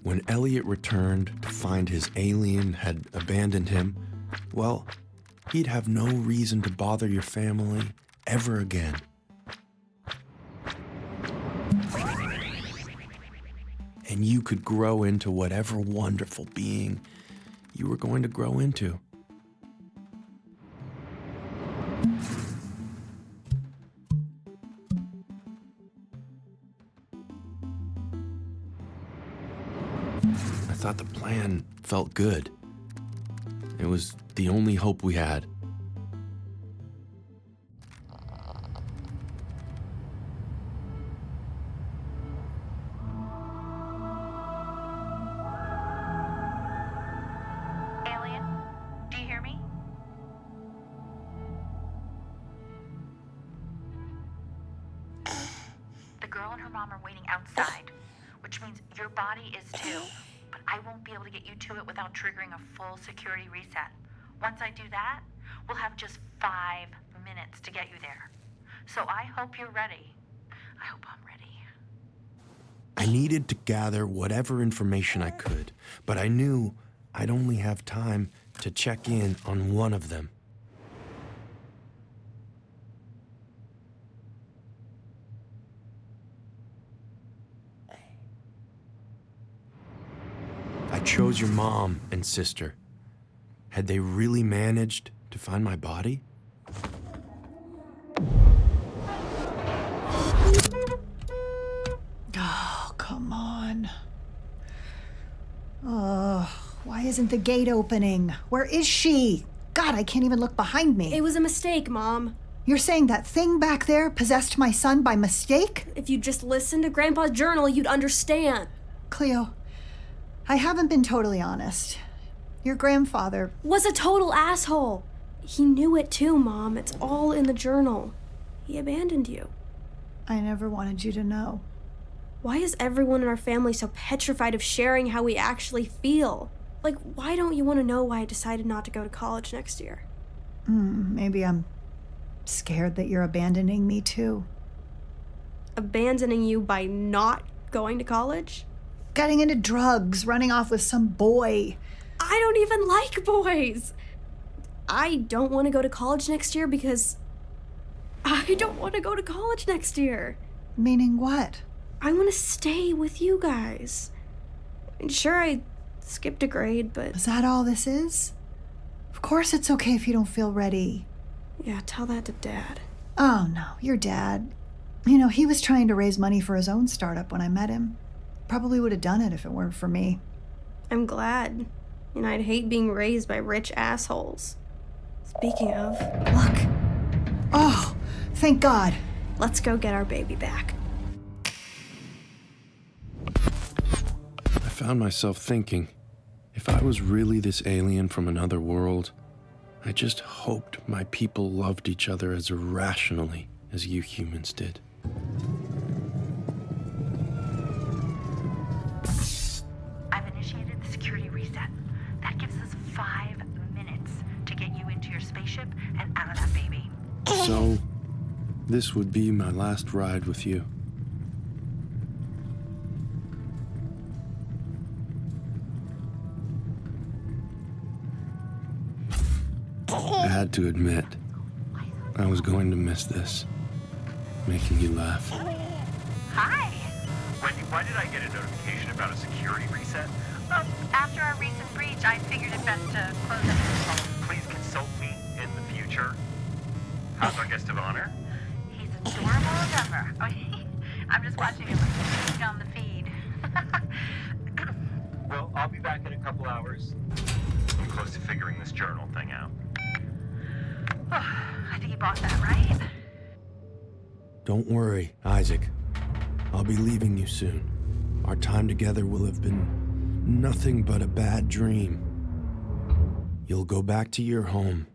S1: When Elliot returned to find his alien had abandoned him, well, he'd have no reason to bother your family ever again. And you could grow into whatever wonderful being you were going to grow into. I thought the plan felt good. It was the only hope we had.
S10: Alien, do you hear me? The girl and her mom are waiting outside, which means your body is too. But I won't be able to get you to it without triggering a full security reset. Once I do that, we'll have just 5 minutes to get you there. So I hope you're ready. I hope I'm ready.
S1: I needed to gather whatever information I could, but I knew I'd only have time to check in on one of them. I chose your mom and sister. Had they really managed to find my body?
S5: Oh, come on. Oh, why isn't the gate opening? Where is she? God, I can't even look behind me.
S13: It was a mistake, Mom.
S5: You're saying that thing back there possessed my son by mistake?
S13: If you'd just listened to Grandpa's journal, you'd understand.
S5: Cleo, I haven't been totally honest. Your grandfather
S13: was a total asshole. He knew it too, Mom. It's all in the journal. He abandoned you.
S5: I never wanted you to know.
S13: Why is everyone in our family so petrified of sharing how we actually feel? Like, why don't you want to know why I decided not to go to college next year?
S5: Maybe I'm scared that you're abandoning me too.
S13: Abandoning you by not going to college?
S5: Getting into drugs, running off with some boy.
S13: I don't even like boys. I don't want to go to college next year because I don't want to go to college next year.
S5: Meaning what?
S13: I want to stay with you guys. Sure, I skipped a grade, but...
S5: Is that all this is? Of course it's okay if you don't feel ready.
S13: Yeah, tell that to Dad.
S5: Oh, no, your dad. You know, he was trying to raise money for his own startup when I met him. Probably would have done it if it weren't for me.
S13: I'm glad. And I'd hate being raised by rich assholes. Speaking of...
S5: Look. Oh, thank God.
S13: Let's go get our baby back.
S1: I found myself thinking, if I was really this alien from another world, I just hoped my people loved each other as irrationally as you humans did.
S10: I've initiated the security reset. That gives us 5 minutes to get you into your spaceship and out of that baby.
S1: So, this would be my last ride with you. I had to admit, I was going to miss this, making you laugh.
S10: Hi.
S19: Wendy, why did I get a notification about a security reset?
S10: After our recent breach, I figured it best to close it.
S19: Please consult me in the future. How's our guest of honor?
S10: He's adorable as ever. I'm just watching him on the feed.
S19: couple hours. I'm close to figuring this journal thing out.
S10: I think you bought that, right?
S1: Don't worry, Isaac. I'll be leaving you soon. Our time together will have been nothing but a bad dream. You'll go back to your home,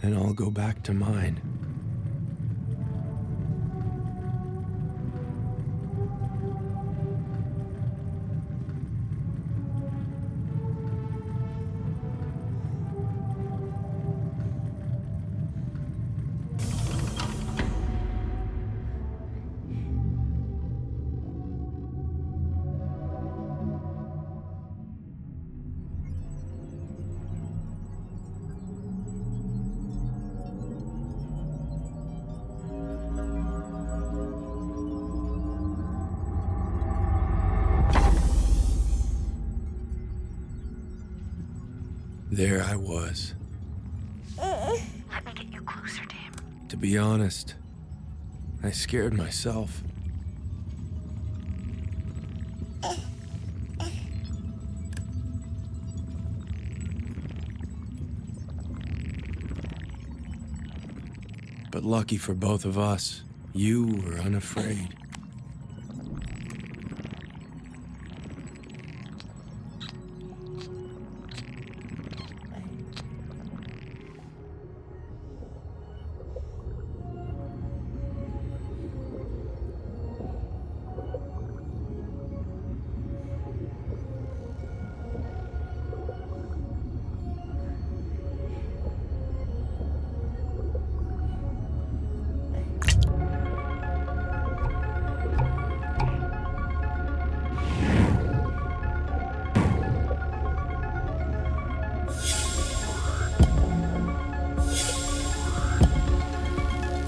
S1: and I'll go back to mine. There I was.
S10: Let me get you closer to him.
S1: To be honest, I scared myself. But lucky for both of us, you were unafraid.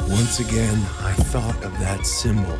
S1: Once again, I thought of that symbol.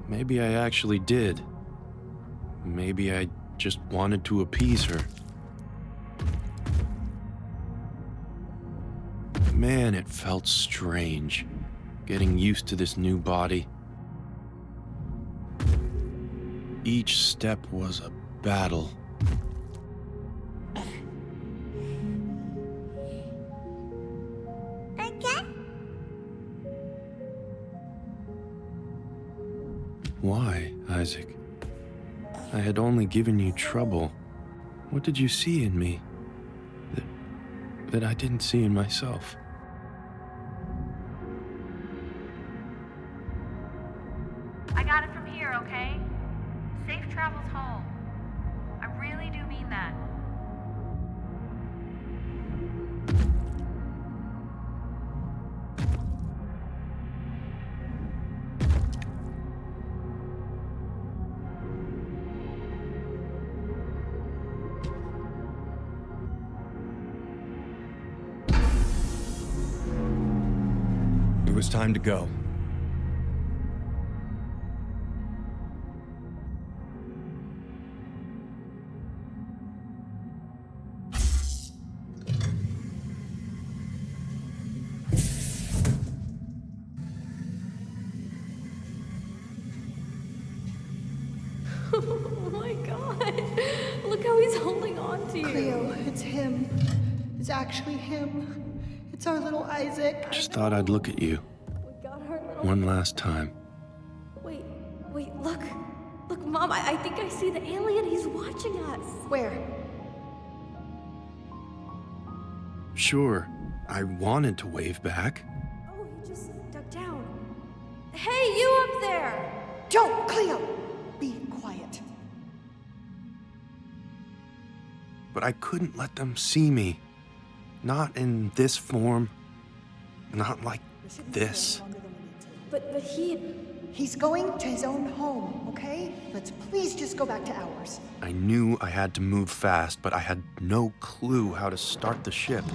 S1: Maybe I actually did. Maybe I just wanted to appease her. Man, it felt strange, getting used to this new body. Each step was a battle. Why, Isaac? I had only given you trouble. What did you see in me that I didn't see in myself?
S10: I got it from here, okay? Safe travels home. I really do mean that.
S1: It was time to go.
S13: Oh my god. Look how he's holding on to you.
S15: Cleo, it's him. It's actually him. It's our little Isaac.
S1: Just thought I'd look at you.
S13: We got our little...
S1: One last time.
S13: Wait, look. Look, Mom, I think I see the alien. He's watching us.
S15: Where?
S1: Sure, I wanted to wave back.
S13: Oh, he just dug down. Hey, you up there!
S15: Don't, Cleo! Be quiet.
S1: But I couldn't let them see me. Not in this form. Not like this.
S15: But he's going to his own home, okay? Let's please just go back to ours.
S1: I knew I had to move fast, but I had no clue how to start the ship.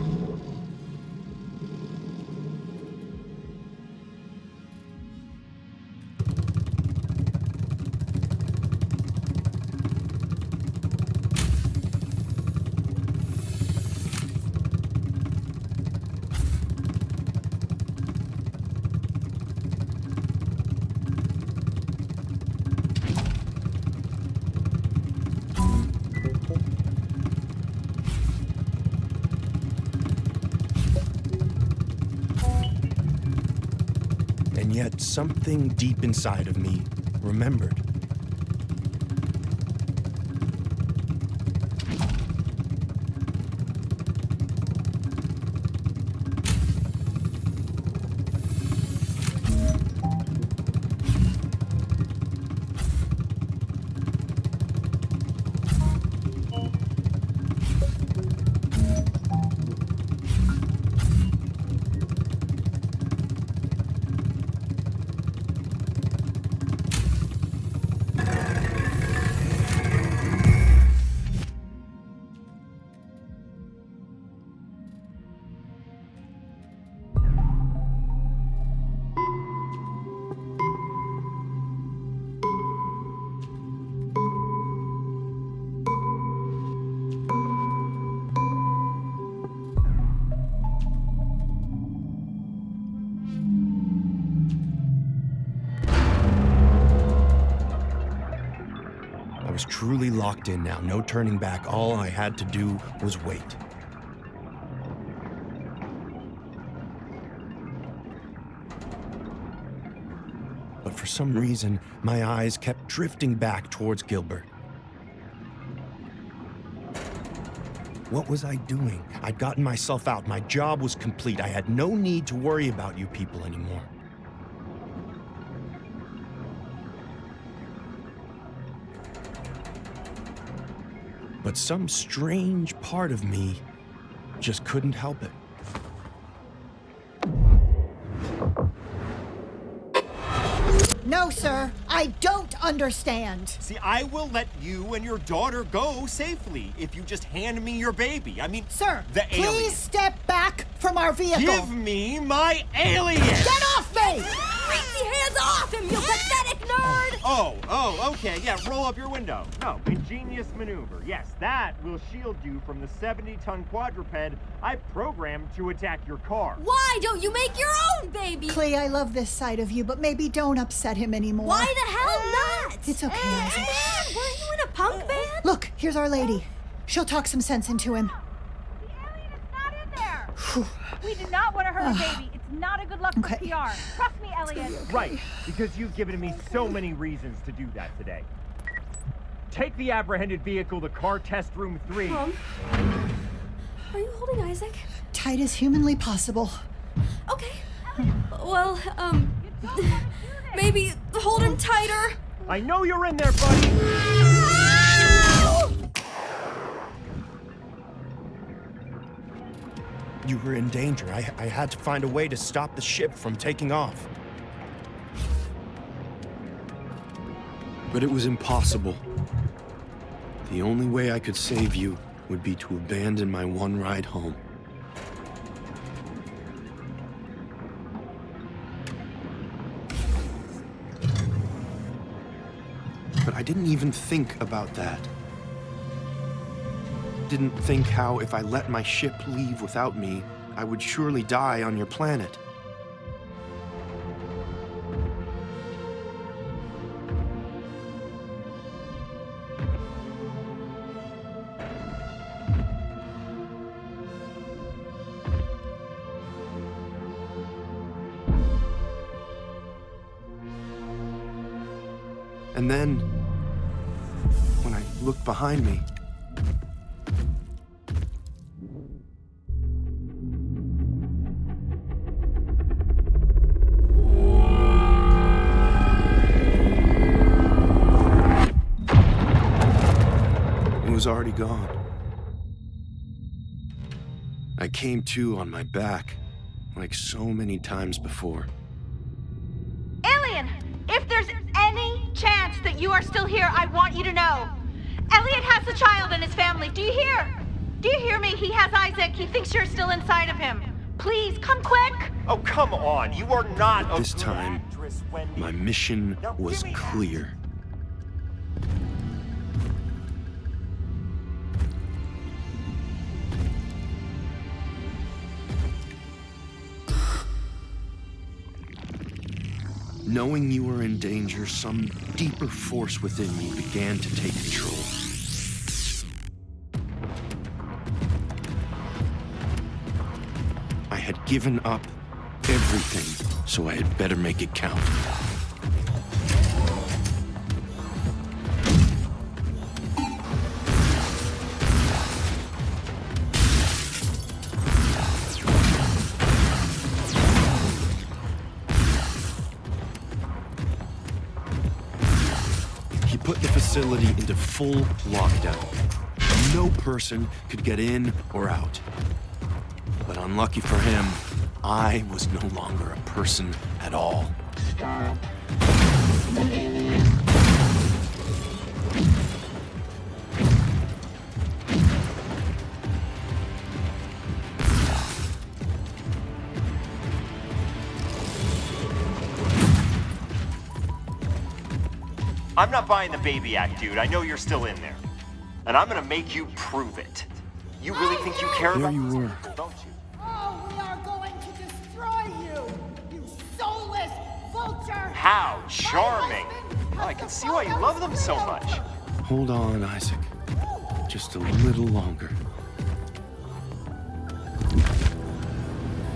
S1: And yet, something deep inside of me remembered. I was truly locked in now, no turning back. All I had to do was wait. But for some reason, my eyes kept drifting back towards Gilbert. What was I doing? I'd gotten myself out. My job was complete. I had no need to worry about you people anymore. But some strange part of me just couldn't help it.
S15: No, sir, I don't understand.
S19: See, I will let you and your daughter go safely if you just hand me your baby. I mean,
S15: sir,
S19: the alien.
S15: Please step back from our vehicle.
S19: Give me my alien!
S15: Get off me!
S3: Crazy hands off him, you pathetic nerd!
S19: Oh, okay, yeah, roll up your window. No, ingenious maneuver. Yes, that will shield you from the 70-ton quadruped I programmed to attack your car.
S3: Why don't you make your own baby?
S15: Clee, I love this side of you, but maybe don't upset him anymore.
S3: Why the hell not?
S15: It's okay, Isaac.
S3: Man, weren't you in a punk band?
S15: Look, here's Our Lady. She'll talk some sense into him.
S8: We do not want to hurt a baby. It's not a good look for PR. Trust me, Elliot.
S19: Right, because you've given me so many reasons to do that today. Take the apprehended vehicle to car test room 3.
S3: Mom, are you holding Isaac?
S15: Tight as humanly possible.
S3: Okay. Well, maybe hold him tighter.
S19: I know you're in there, buddy!
S1: You were in danger. I had to find a way to stop the ship from taking off. But it was impossible. The only way I could save you would be to abandon my one ride home. But I didn't even think about that. Didn't think how if I let my ship leave without me, I would surely die on your planet. And then, when I looked behind me, was already gone. I came to on my back, like so many times before.
S8: Alien, if there's any chance that you are still here, I want you to know. Elliot has a child and his family. Do you hear? Do you hear me? He has Isaac. He thinks you're still inside of him. Please, come quick.
S19: Oh, come on. You are not a
S1: This time,
S19: actress, Wendy.
S1: my mission was clear. Knowing you were in danger, some deeper force within me began to take control. I had given up everything, so I had better make it count. He put the facility into full lockdown. No person could get in or out. But unlucky for him, I was no longer a person at all.
S19: I'm not buying the baby act, dude. I know you're still in there. And I'm gonna make you prove it. You really think you care
S1: There
S19: about
S1: you
S19: these
S1: were.
S19: people, don't you?
S15: Oh, we are going to destroy you, you soulless vulture!
S19: How charming! Oh, I can see why you love them so much.
S1: Hold on, Isaac. Just a little longer.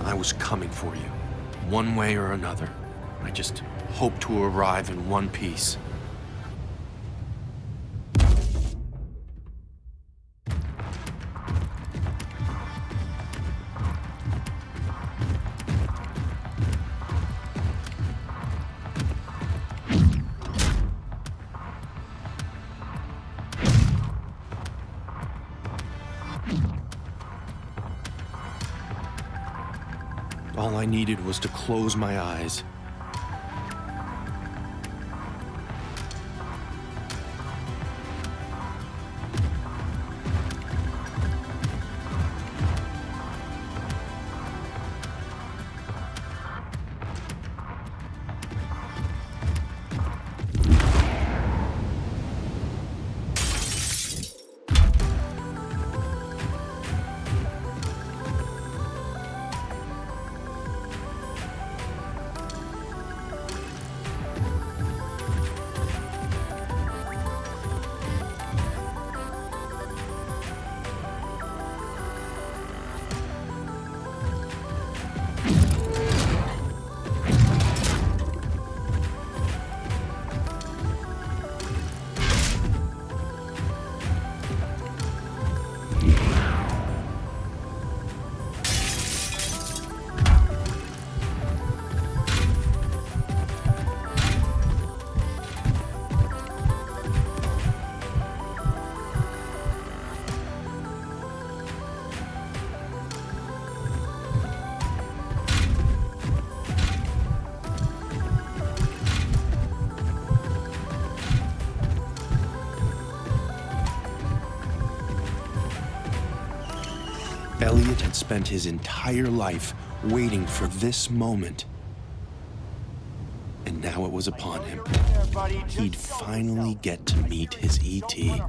S1: I was coming for you, one way or another. I just hoped to arrive in one piece. All I needed was to close my eyes. Elliot had spent his entire life waiting for this moment. And now it was upon him. He'd finally get to meet his E.T.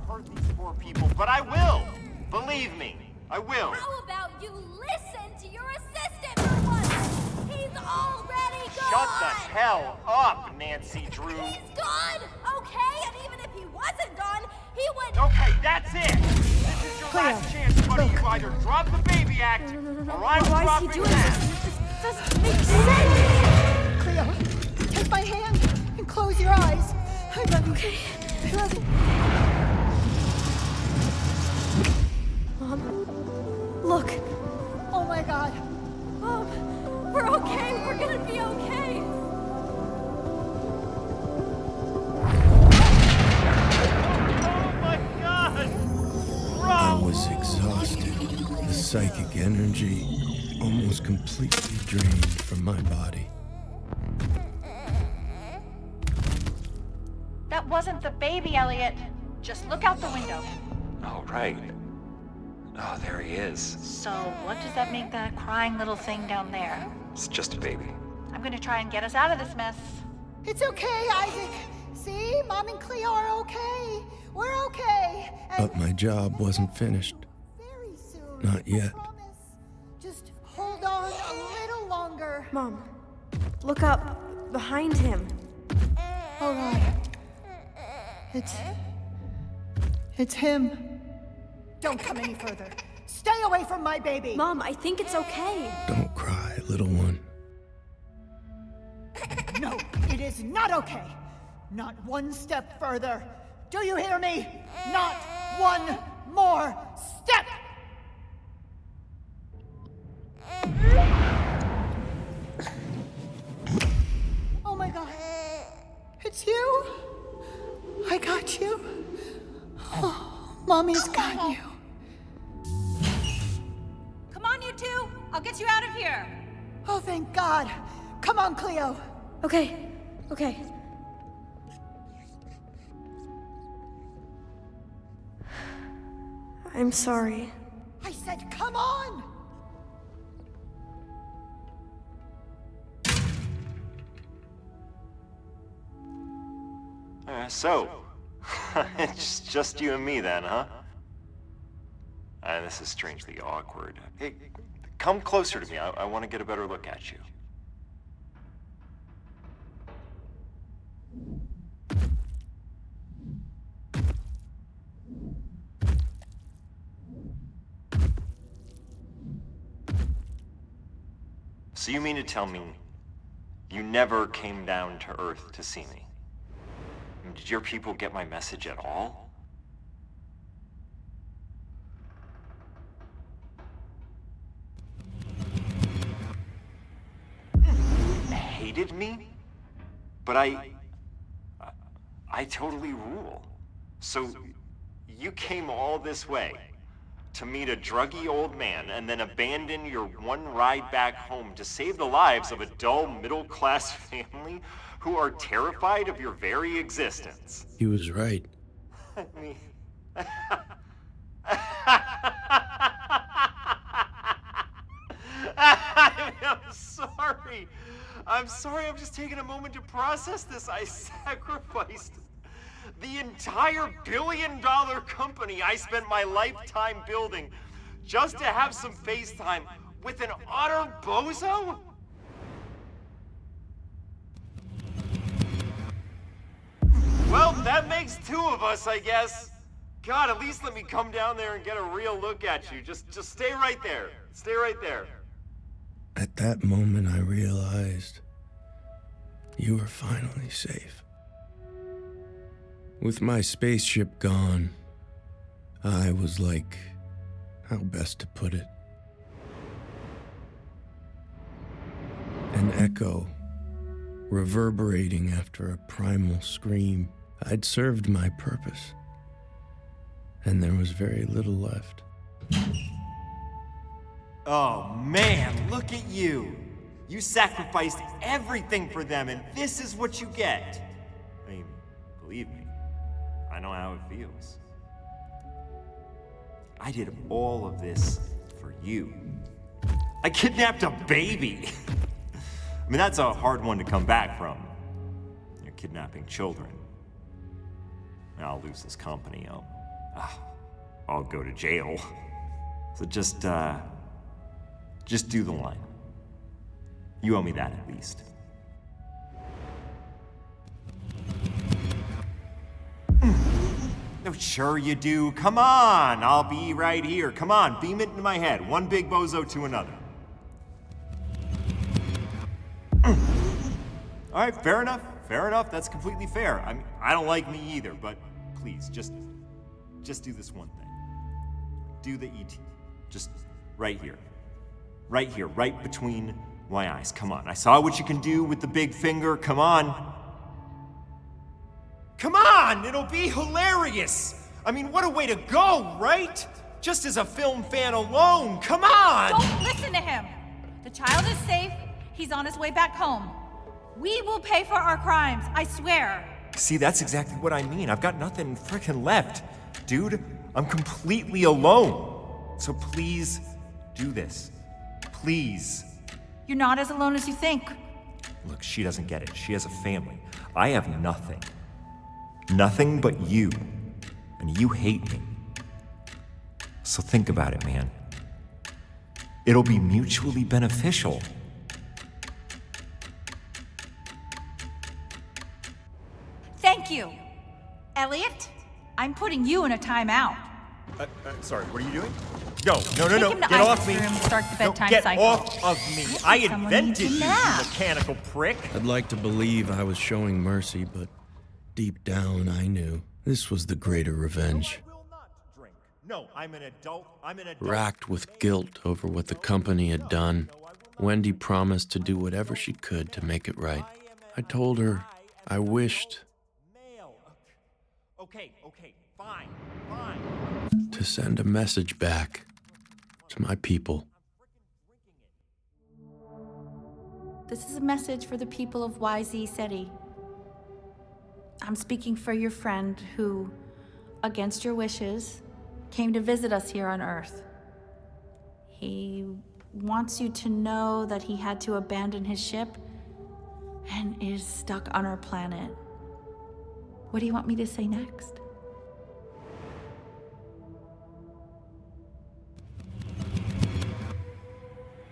S19: But I will! Believe me, I will!
S3: How about you listen to your assistant for once? He's already gone!
S19: Shut the hell up, Nancy Drew!
S3: He's gone, okay? And even if he wasn't gone, he would...
S19: Okay, that's it! This is your last chance, buddy. You either drop the baby act, or I'm dropping that!
S3: Doesn't make sense!
S15: Cleo, take my hand and close your eyes. I love you. Okay. I love you.
S3: Mom, look.
S15: Oh my God.
S3: Mom, we're okay. We're gonna be okay.
S19: Oh my God!
S2: I was exhausted. The psychic energy,
S1: almost completely drained from my body.
S8: That wasn't the baby, Elliot. Just look out the window.
S19: Oh, right. Oh, there he is.
S8: So, what does that make that crying little thing down there?
S19: It's just a baby.
S8: I'm gonna try and get us out of this mess.
S15: It's okay, Isaac. See, Mom and Cleo are okay. We're okay. And
S1: But my job wasn't finished.
S15: very soon.
S1: Not yet.
S15: Just hold on a little longer.
S13: Mom, look up behind him.
S15: All right. It's him. Don't come any further. Stay away from my baby.
S13: Mom, I think it's okay.
S1: Don't cry, little one.
S15: No, it is not okay. Not one step further. Do you hear me? Not one more step. Oh my God. It's you. I got you. Oh, Mommy's got you.
S8: Come on, you two! I'll get you out of here!
S15: Oh, thank God. Come on, Cleo.
S13: Okay. I'm sorry.
S15: I said, come on.
S19: So, it's just you and me then, huh? This is strangely awkward. Hey, come closer to me. I want to get a better look at you. So you mean to tell me you never came down to Earth to see me? Did your people get my message at all? Hated me? But I totally rule. So you came all this way to meet a druggy old man and then abandon your one ride back home to save the lives of a dull middle-class family who are terrified of your very existence.
S1: He was right.
S19: I mean... I'm sorry. I'm just taking a moment to process this. I sacrificed the entire billion-dollar company I spent my lifetime building just to have some FaceTime with an utter bozo? Well, that makes two of us, I guess. God, at least let me come down there and get a real look at you. Just stay right there. Stay right there.
S1: At that moment, I realized you were finally safe. With my spaceship gone, I was like, how best to put it? An echo, reverberating after a primal scream. I'd served my purpose, and there was very little left.
S19: Oh man, look at you. You sacrificed everything for them, and this is what you get. I mean, believe me, I know how it feels. I did all of this for you. I kidnapped a baby. I mean, that's a hard one to come back from. You're kidnapping children. I'll lose this company. I'll go to jail. So just do the line. You owe me that at least. No, sure you do. Come on, I'll be right here. Come on, beam it into my head. One big bozo to another. All right, fair enough. Fair enough. That's completely fair. I mean, I don't like me either, but please, just do this one thing. Do the ET. Just right here. Right here, right between my eyes. Come on. I saw what you can do with the big finger. Come on. Come on! It'll be hilarious! I mean, what a way to go, right? Just as a film fan alone. Come on!
S8: Don't listen to him!
S10: The child is safe. He's on his way back home. We will pay for our crimes, I swear.
S19: See, that's exactly what I mean. I've got nothing frickin' left. Dude, I'm completely alone. So please do this. Please.
S10: You're not as alone as you think.
S19: Look, she doesn't get it. She has a family. I have nothing. Nothing but you. And you hate me. So think about it, man. It'll be mutually beneficial.
S10: Thank you. Elliot, I'm putting you in a timeout.
S19: Sorry, what are you doing? No.
S10: Take him to
S19: Get off
S10: Isaac's
S19: me.
S10: room and start the bedtime
S19: Get
S10: cycle.
S19: off of me. I
S10: someone
S19: invented
S10: needs
S19: you,
S10: a
S19: you
S10: nap.
S19: mechanical prick.
S1: I'd like to believe I was showing mercy, but deep down I knew this was the greater revenge.
S19: No, I'm an adult.
S1: Racked with guilt over what the company had done, Wendy promised to do whatever she could to make it right. I told her I wished
S19: Okay, fine.
S1: to send a message back to my people.
S10: This is a message for the people of YZ City. I'm speaking for your friend who, against your wishes, came to visit us here on Earth. He wants you to know that he had to abandon his ship and is stuck on our planet. What do you want me to say next?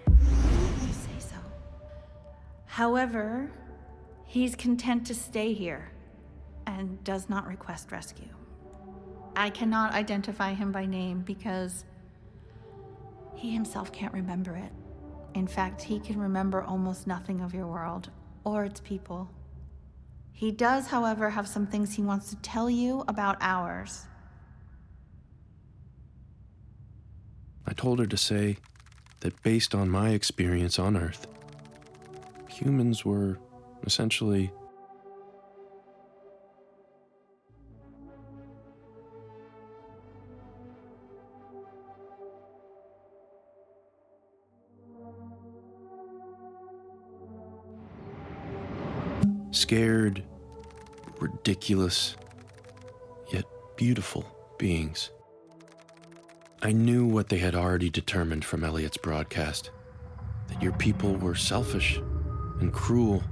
S10: You say so. However, he's content to stay here and does not request rescue. I cannot identify him by name because he himself can't remember it. In fact, he can remember almost nothing of your world or its people. He does, however, have some things he wants to tell you about ours.
S1: I told her to say that based on my experience on Earth, humans were essentially scared, ridiculous, yet beautiful beings. I knew what they had already determined from Elliot's broadcast, that your people were selfish and cruel,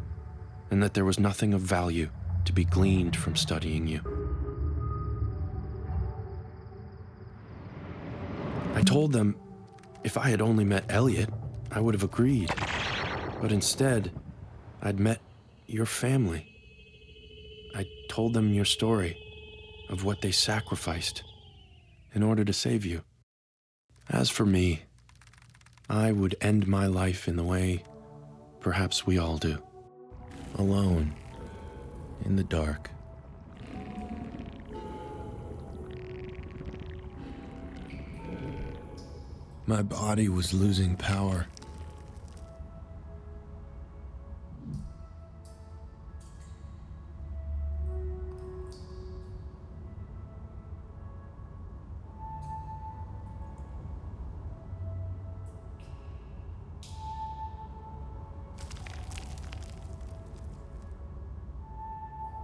S1: and that there was nothing of value to be gleaned from studying you. I told them if I had only met Elliot, I would have agreed. But instead, I'd met your family. I told them your story of what they sacrificed in order to save you. As for me, I would end my life in the way perhaps we all do. Alone, in the dark. My body was losing power.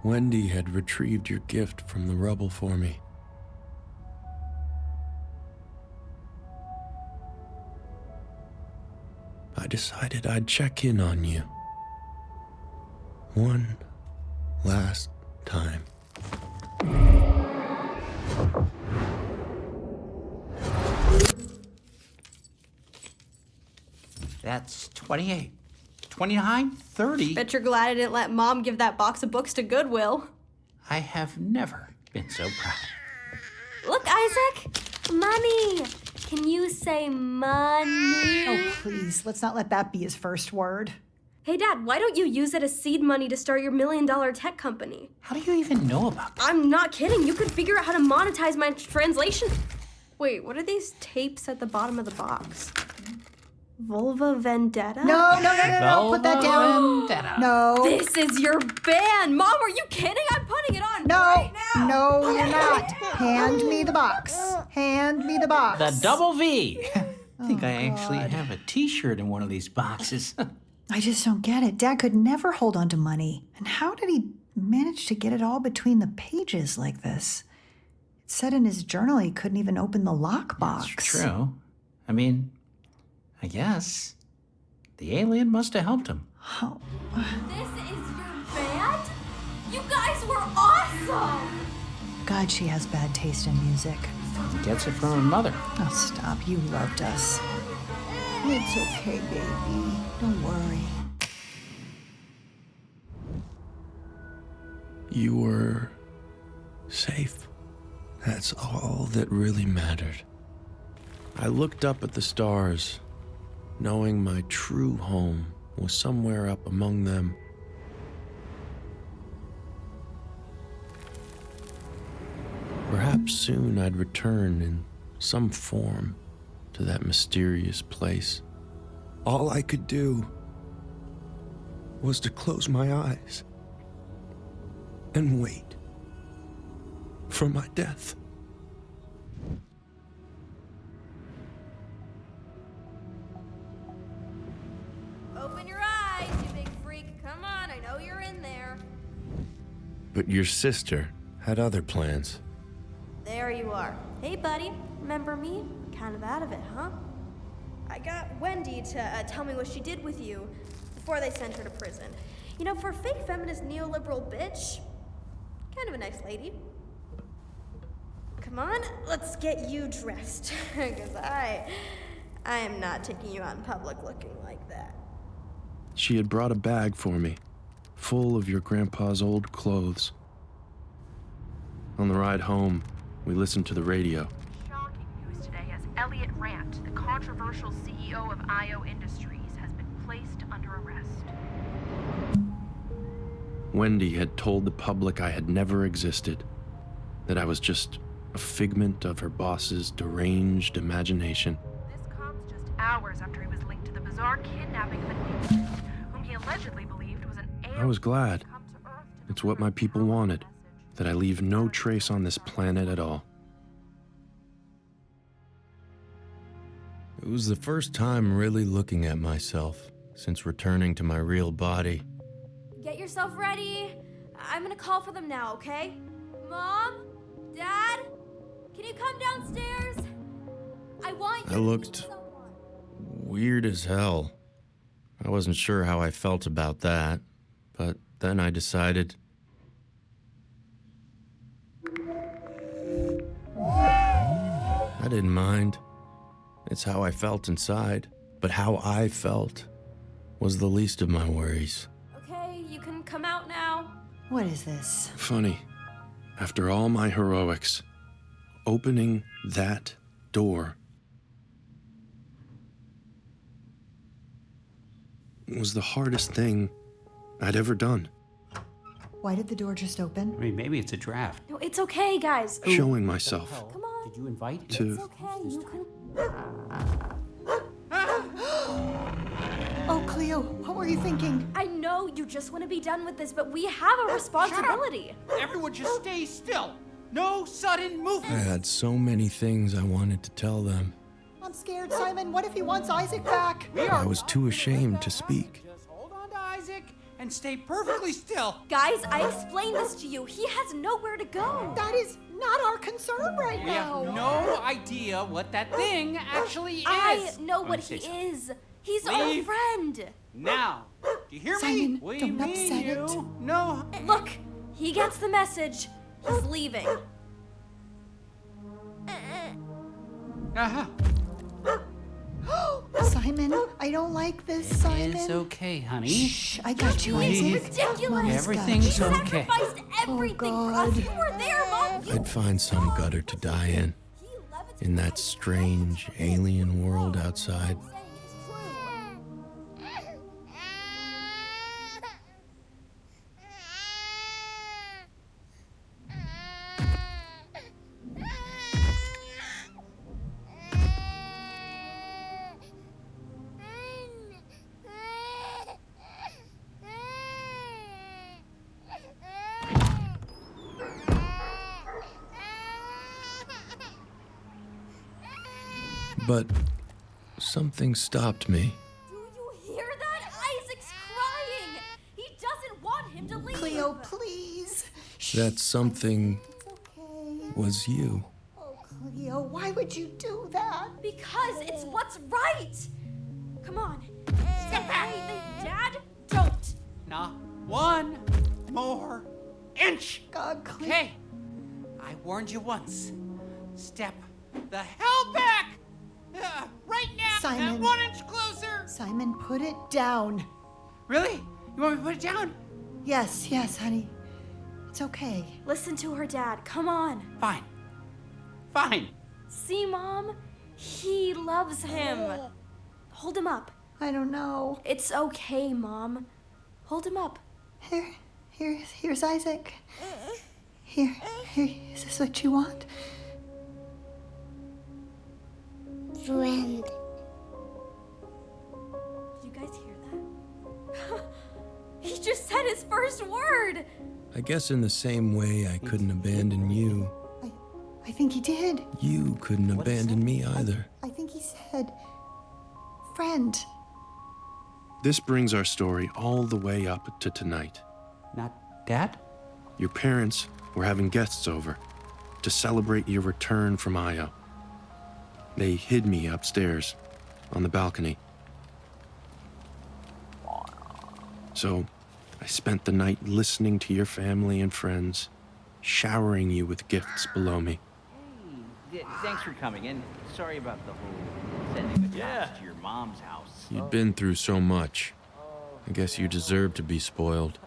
S1: Wendy had retrieved your gift from the rubble for me. I decided I'd check in on you. One last time.
S6: That's 28. 29? 30?
S13: Bet you're glad I didn't let Mom give that box of books to Goodwill.
S6: I have never been so proud.
S7: Look, Isaac! Money! Can you say money?
S15: Oh, please, let's not let that be his first word.
S13: Hey, Dad, why don't you use it as seed money to start your $1 million tech company?
S6: How do you even know about that?
S13: I'm not kidding. You could figure out how to monetize my translation. Wait, what are these tapes at the bottom of the box? Vulva Vendetta?
S15: No. Put that down.
S6: Vendetta.
S15: No.
S13: This is your band. Mom, are you kidding? I'm putting it on right now.
S15: No, you're not. Hand me the box. Hand me the box.
S6: The double V. I think
S5: Oh,
S6: I actually
S5: God.
S6: have a T-shirt in one of these boxes.
S5: I just don't get it. Dad could never hold on to money. And how did he manage to get it all between the pages like this? It said in his journal he couldn't even open the lockbox.
S6: That's true. I mean, I guess the alien must have helped him.
S5: Oh.
S3: This is your band? You guys were awesome!
S5: God, she has bad taste in music.
S6: Gets it from her mother.
S5: Oh, stop. You loved us. It's okay, baby. Don't worry.
S1: You were safe. That's all that really mattered. I looked up at the stars, knowing my true home was somewhere up among them. Perhaps soon I'd return in some form to that mysterious place. All I could do was to close my eyes and wait for my death.
S3: Open your eyes, you big freak. Come on, I know you're in there.
S1: But your sister had other plans.
S13: There you are.
S3: Hey, buddy. Remember me?
S13: Kind of out of it, huh? I got Wendy to tell me what she did with you before they sent her to prison. You know, for a fake feminist neoliberal bitch, kind of a nice lady. Come on, let's get you dressed, because I am not taking you out in public looking like that.
S1: She had brought a bag for me, full of your grandpa's old clothes. On the ride home, we listened to the radio.
S9: Shocking news today as Elliot Rant, the controversial CEO of IO Industries, has been placed under arrest.
S1: Wendy had told the public I had never existed, that I was just a figment of her boss's deranged imagination.
S9: This comes just hours after he was linked to the bizarre kidnapping of an infant, whom he allegedly believed was an alien.
S1: I was glad. It's what my people wanted, that I leave no trace on this planet at all. It was the first time really looking at myself since returning to my real body.
S3: Get yourself ready. I'm gonna call for them now, okay? Mom? Dad? Can you come downstairs? I want you
S1: I looked weird as hell. I wasn't sure how I felt about that, but then I decided. I didn't mind. It's how I felt inside, but how I felt was the least of my worries.
S3: Okay, you can come out now.
S5: What is this?
S1: Funny, after all my heroics, opening that door was the hardest thing I'd ever done.
S5: Why did the door just open?
S6: I mean, maybe it's a draft.
S3: No, it's okay, guys.
S1: Showing myself
S3: Come on.
S6: Did you invite
S1: to
S3: It's okay, you can...
S15: Oh, Cleo, what were you thinking?
S3: I know you just want to be done with this, but we have a responsibility.
S14: Everyone just stay still. No sudden
S1: I
S14: movement.
S1: had so many things I wanted to tell them.
S15: I'm scared, Simon. What if he wants Isaac back?
S1: I was too ashamed to speak.
S14: Just hold on to Isaac and stay perfectly still.
S3: Guys, I explained this to you. He has nowhere to go.
S15: That is not our concern right
S14: We
S15: now.
S14: have no idea what that thing actually is.
S3: I know what he is. He's our
S14: Leave.
S3: friend.
S14: Now, do you hear
S15: Simon,
S14: me? We
S15: don't
S14: mean
S15: upset
S14: you.
S15: it.
S14: No.
S3: Look, he gets the message. He's leaving.
S14: Uh-huh.
S15: Simon, I don't like this, Simon.
S6: It's okay, honey.
S15: Shh, I got you,
S3: It's
S15: Isaac.
S3: ridiculous.
S6: Everything's
S3: He
S6: okay.
S3: sacrificed everything for us. You were there, Mom.
S1: I'd find some gutter to die in that strange alien world outside. But Something stopped me.
S7: Do you hear that? Isaac's crying. He doesn't want him to leave.
S15: Cleo, please.
S1: That something was you.
S15: Cleo, why would you do that?
S7: Because it's what's right. Come on. Step back. Dad, don't.
S14: Not one more inch.
S15: God, Cleo.
S14: Okay. I warned you once. Step the hell back! Right now!
S15: Simon.
S14: And 1 inch closer!
S15: Simon, put it down.
S14: Really? You want me to put it down?
S15: Yes, honey. It's okay.
S13: Listen to her, Dad. Come on.
S14: Fine. Fine.
S13: See, Mom? He loves him. Hold him up.
S15: I don't know.
S13: It's okay, Mom. Hold him up.
S15: Here's Isaac. Here, is this what you want?
S16: Friend.
S13: Did you guys hear that? He just said his first word.
S1: I guess in the same way I couldn't abandon you,
S15: I think he did.
S1: you couldn't abandon me either.
S15: I think he said, friend.
S1: This brings our story all the way up to tonight.
S14: Not Dad?
S1: Your parents were having guests over to celebrate your return from Io. They hid me upstairs on the balcony. So I spent the night listening to your family and friends, showering you with gifts below me.
S4: Thanks for coming in. Sorry about the whole sending the jobs to your mom's house.
S1: You'd been through so much. I guess you deserve to be spoiled.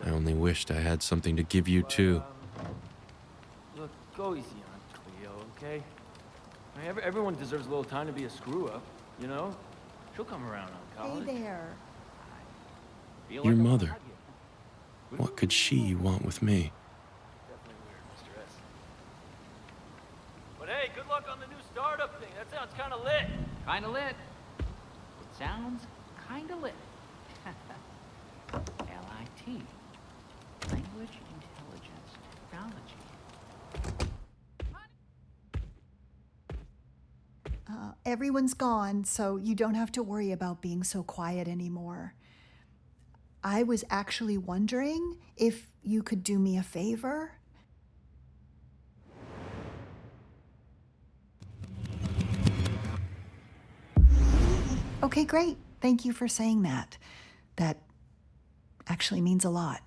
S1: I only wished I had something to give you too.
S12: Look, go easy on Cleo, okay? I mean, everyone deserves a little time to be a screw-up, you know? She'll come around on college.
S15: Hey there.
S12: Feel
S1: Your
S12: like I'm
S1: mother.
S12: not you.
S1: What could she want with me?
S12: Definitely weird, Mr. S. But hey, good luck on the new startup thing. That sounds kind of lit.
S4: Kinda lit. It sounds kinda lit. LIT. Language Intelligence Technology.
S5: Everyone's gone, so you don't have to worry about being so quiet anymore. I was actually wondering if you could do me a favor. Okay, great. Thank you for saying that. That actually means a lot.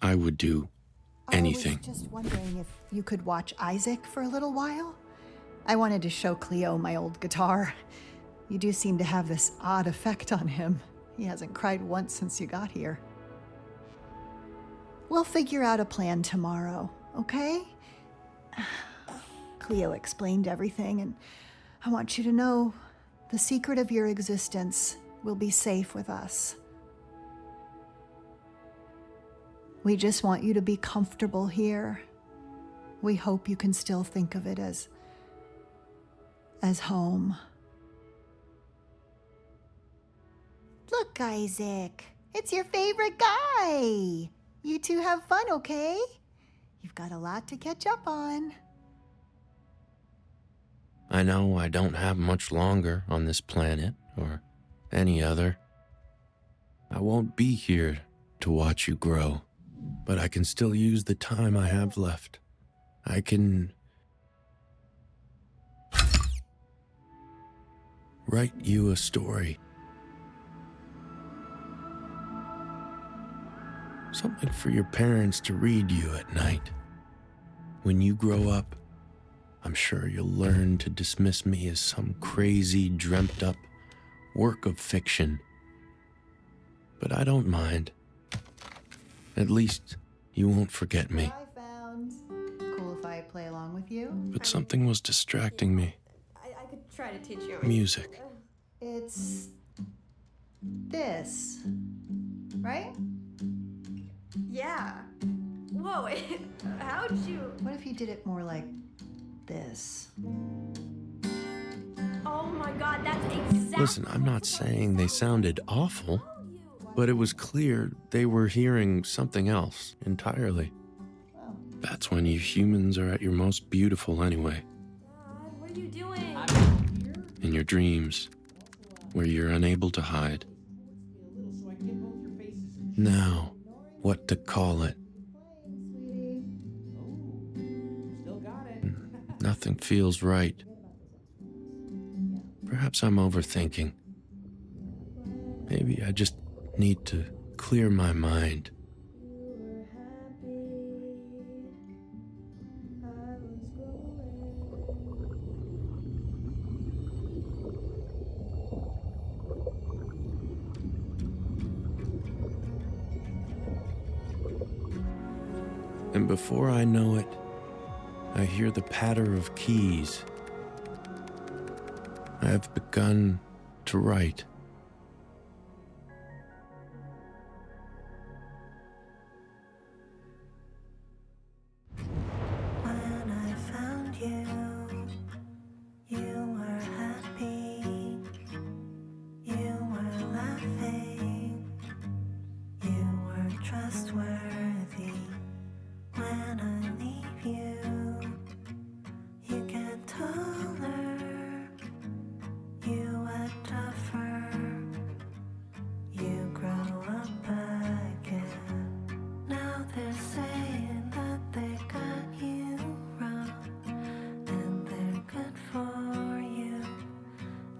S1: I would do anything.
S5: I was just wondering if you could watch Isaac for a little while. I wanted to show Cleo my old guitar. You do seem to have this odd effect on him. He hasn't cried once since you got here. We'll figure out a plan tomorrow, okay? Cleo explained everything, and I want you to know the secret of your existence will be safe with us. We just want you to be comfortable here. We hope you can still think of it as home. Look, Isaac, it's your favorite guy. You two have fun, okay? You've got a lot to catch up on.
S1: I know I don't have much longer on this planet or any other. I won't be here to watch you grow, but I can still use the time I have left. I can write you a story. Something for your parents to read you at night. When you grow up, I'm sure you'll learn to dismiss me as some crazy, dreamt-up work of fiction. But I don't mind. At least you won't forget me.
S5: I found. Cool if I play along with you?
S1: But something was distracting me.
S13: I could try to teach you.
S1: Music.
S5: It's this, right?
S13: Yeah. Whoa, how'd you...
S5: What if you did it more like this?
S13: Oh my god, that's exactly...
S1: Listen, I'm not saying they sounded awful, but it was clear they were hearing something else entirely. That's when you humans are at your most beautiful anyway.
S13: What are you doing?
S1: in your dreams, where you're unable to hide. Now, what to call it? Nothing feels right. Perhaps I'm overthinking. Maybe I just need to clear my mind. And before I know it, I hear the patter of keys. I have begun to write.
S20: When I found you, you were happy, you were laughing, you were trustworthy. When I leave you, you get taller, you act tougher, you grow up again. Now they're saying that they got you wrong, and they're good for you,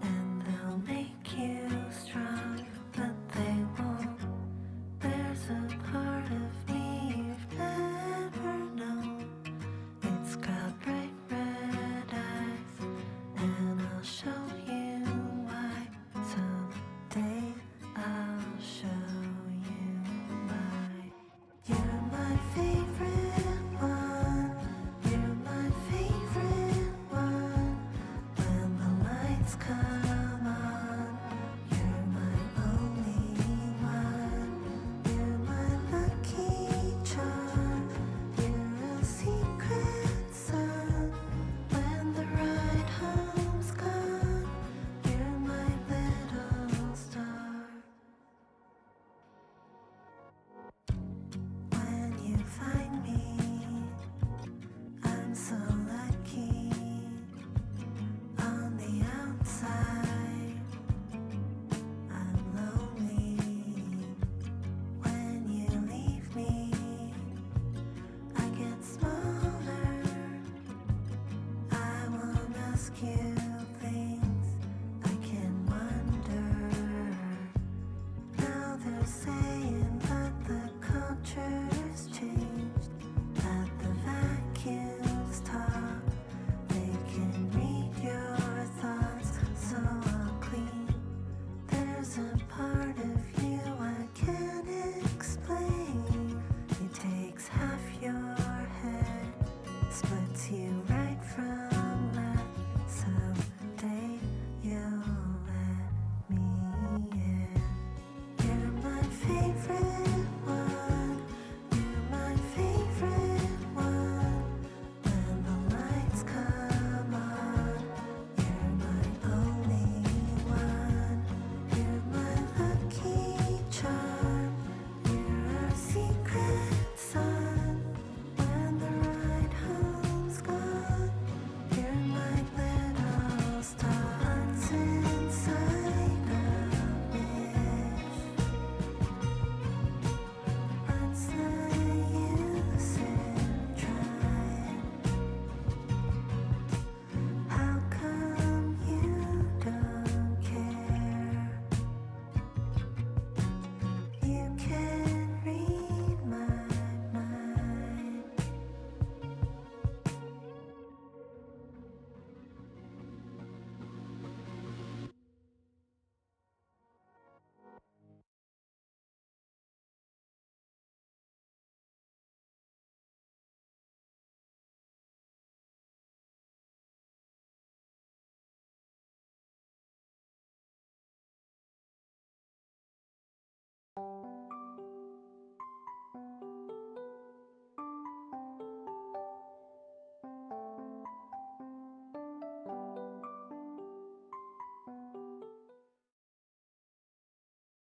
S20: and they'll make you strong, but they won't. There's a part of me you've never known. It's got bright red eyes, and I'll show you why. Someday I'll show